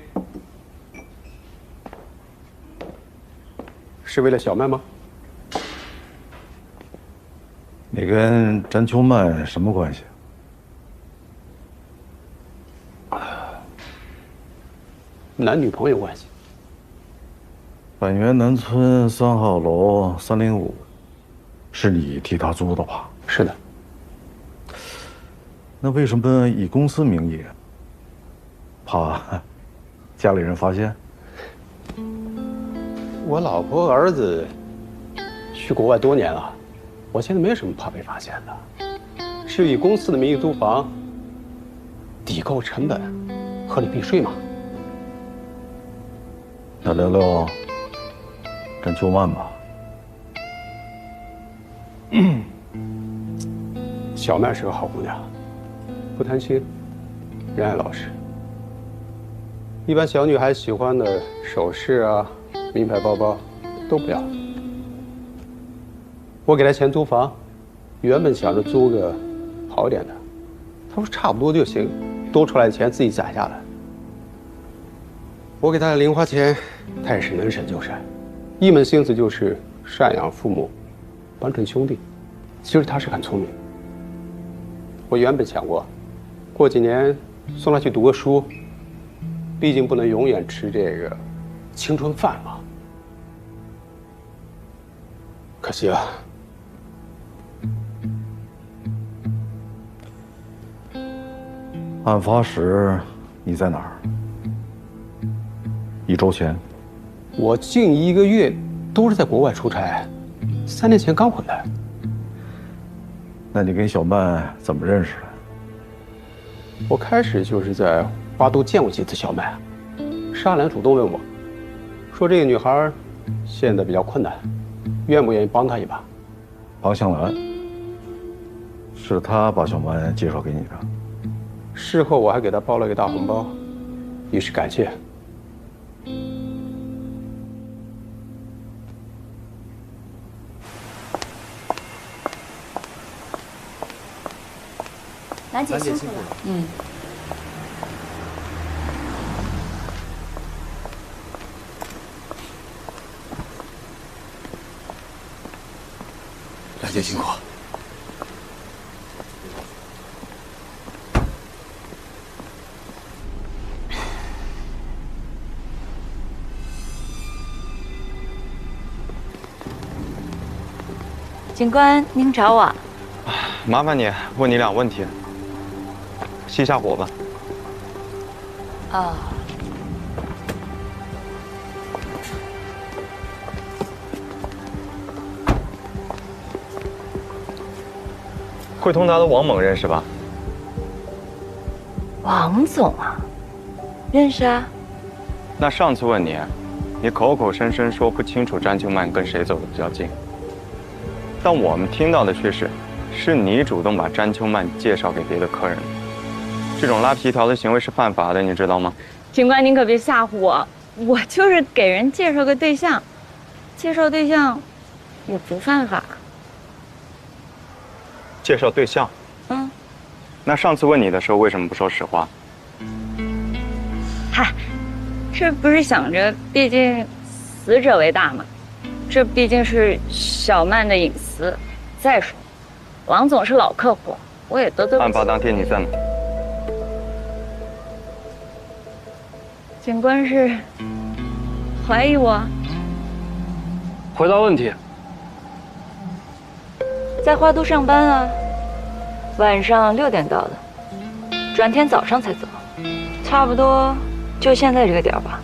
是为了小麦吗？你跟詹秋曼什么关系？男女朋友关系。本源南村3号楼305，是你替他租的吧？是的。那为什么以公司名义？怕家里人发现？我老婆儿子去国外多年了。我现在没什么怕被发现的，是以公司的名义租房，抵扣成本，合理避税嘛。那聊聊詹秋曼吧。小曼是个好姑娘，不贪心，人爱老实。一般小女孩喜欢的首饰啊、名牌包包都不要。我给他钱租房，原本想着租个好一点的，他说差不多就行，多出来的钱自己攒下来。我给他的零花钱，他也是能省就省，一门心思就是赡养父母，帮衬兄弟。其实他是很聪明。我原本想过，过几年送他去读个书，毕竟不能永远吃这个青春饭嘛。可惜啊。案发时你在哪儿？1周前，我近1个月都是在国外出差，3年前刚回来。那你跟小曼怎么认识的？我开始就是在花都见过几次小曼，沙兰主动问我，说这个女孩现在比较困难，愿不愿意帮她一把？庞香兰，是她把小曼介绍给你的。事后我还给她包了个大红包，以示感谢。兰姐辛苦了。嗯。兰姐辛苦。警官，您找我？麻烦你问你俩问题，熄下火吧。哦。汇通达的王猛认识吧？王总啊，认识啊。那上次问你，你口口声声说不清楚詹秋曼跟谁走的比较近，但我们听到的却是你主动把詹秋曼介绍给别的客人，这种拉皮条的行为是犯法的，你知道吗？警官，您可别吓唬我，我就是给人介绍个对象，介绍对象也不犯法。介绍对象？嗯。那上次问你的时候为什么不说实话？嗨，这不是想着毕竟死者为大嘛，这毕竟是小曼的隐私。再说，王总是老客户，我也得罪不起。案发当天你在哪？警官是怀疑我？回答问题。在花都上班啊，晚上6点到的，转天早上才走，差不多就现在这个点儿吧。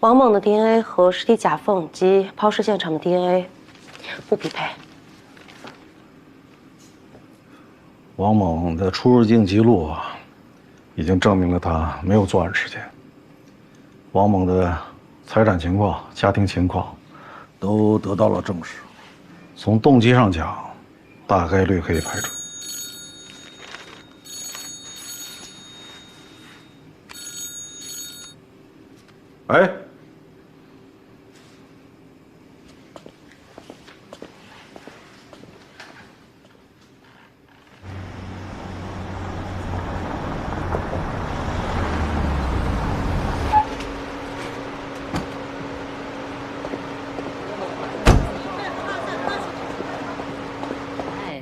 王猛的 DNA 和尸体甲缝及抛尸现场的 DNA 不匹配。王猛的出入境记录已经证明了他没有作案时间。王猛的财产情况、家庭情况都得到了证实。从动机上讲，大概率可以排除。哎。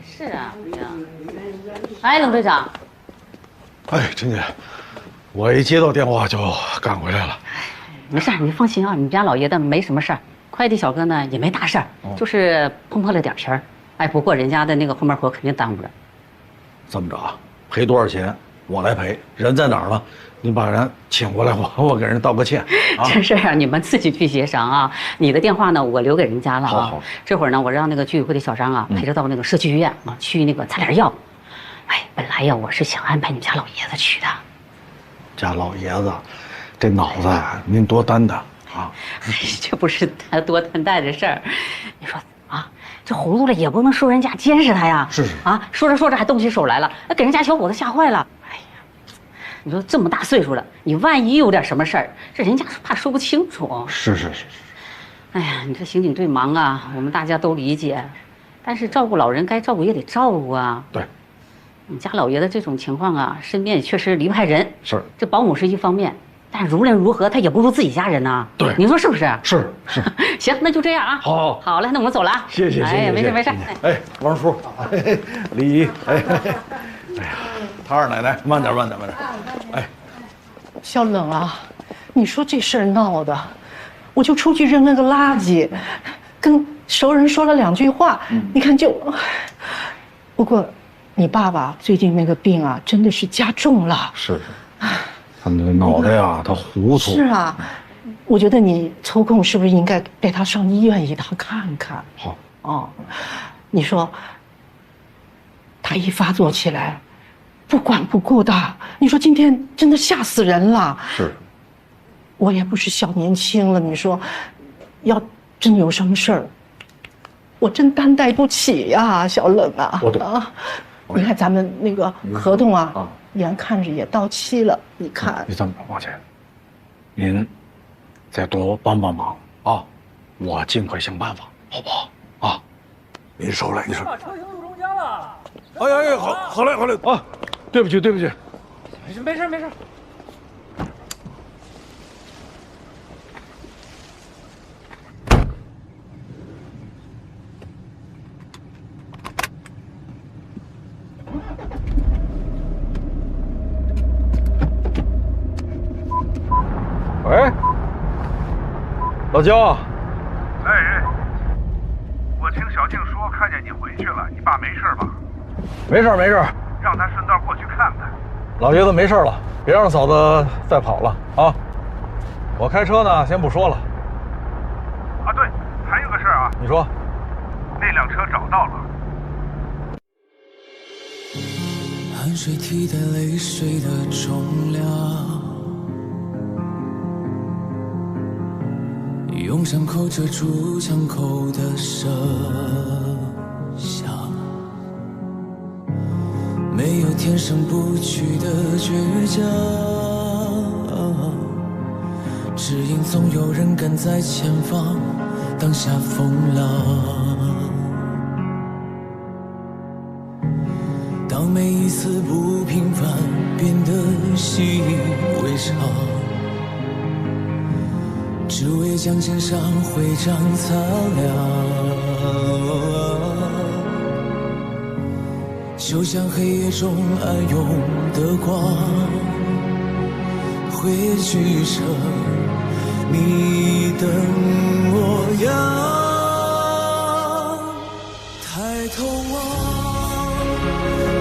是啊，哎，冷队长。哎，陈姐，我一接到电话就赶回来了。没事，你放心啊，你们家老爷子没什么事儿，快递小哥呢也没大事儿，就是碰破了点皮儿。哎，不过人家的那个后面活肯定耽误着。这么着啊，赔多少钱我来赔。人在哪儿呢？你把人请过来，我给人道个歉。这事儿你们自己去协商啊。你的电话呢，我留给人家了啊。好。这会儿呢，我让那个居委会的小张啊，陪着到那个社区医院啊，去那个擦点药。哎，本来呀，我是想安排你们家老爷子去的。家老爷子，这脑子您多担待啊！这不是他多担待的事儿。你说啊，这糊涂了也不能说人家监视他呀。是啊，说着说着还动起手来了，给人家小伙子吓坏了。哎呀，你说这么大岁数了，你万一有点什么事儿，这人家怕说不清楚。是。哎呀，你这刑警队忙啊，我们大家都理解。但是照顾老人该照顾也得照顾啊。对，你家老爷子这种情况啊，身边也确实离不开人。是，这保姆是一方面，但无论如何他也不如自己家人呐。对，你说是不是？是。行，那就这样啊。好嘞，那我们走了啊。谢谢。哎，没事。哎，王叔，李姨，哎呀，他二奶奶，慢点。哎，小冷啊，你说这事儿闹的，我就出去扔了个垃圾，跟熟人说了2句话，你看就。不过，你爸爸最近那个病啊，真的是加重了。是，他那个脑袋呀，他糊涂。是啊，我觉得你抽空是不是应该带他上医院一趟看看？好。哦，你说，他一发作起来，不管不顾的，你说今天真的吓死人了。是。我也不是小年轻了，你说，要真有什么事儿，我真担待不起呀，小冷啊。我懂啊，你看咱们那个合同啊，眼看着也到期了，你看。你这么着，王姐，您再多帮忙啊，我尽快想办法，好不好？啊，您收来，你说。把车停路中间了。哎，好嘞啊，对不起。没事。喂，老焦。哎，我听小静说看见你回去了，你爸没事吧？没事。让他顺道过去看看。老爷子没事了，别让嫂子再跑了啊！我开车呢，先不说了。啊，对，还有个事儿啊。你说。那辆车找到了。汗水替代泪水的重量，用伤口遮住枪口的声响，没有天生不屈的倔强，只因总有人跟在前方挡下风浪。当每一次不平凡变得习以为常，只为将肩上徽章擦亮，就像黑夜中暗涌的光，汇聚成你的模样。抬头望，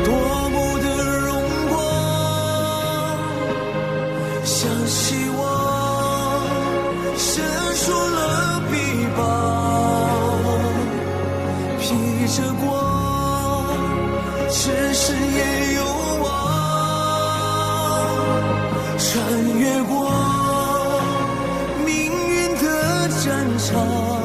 夺目的荣光，像希望伸出了臂膀，披着光，只是也有望，穿越过命运的战场。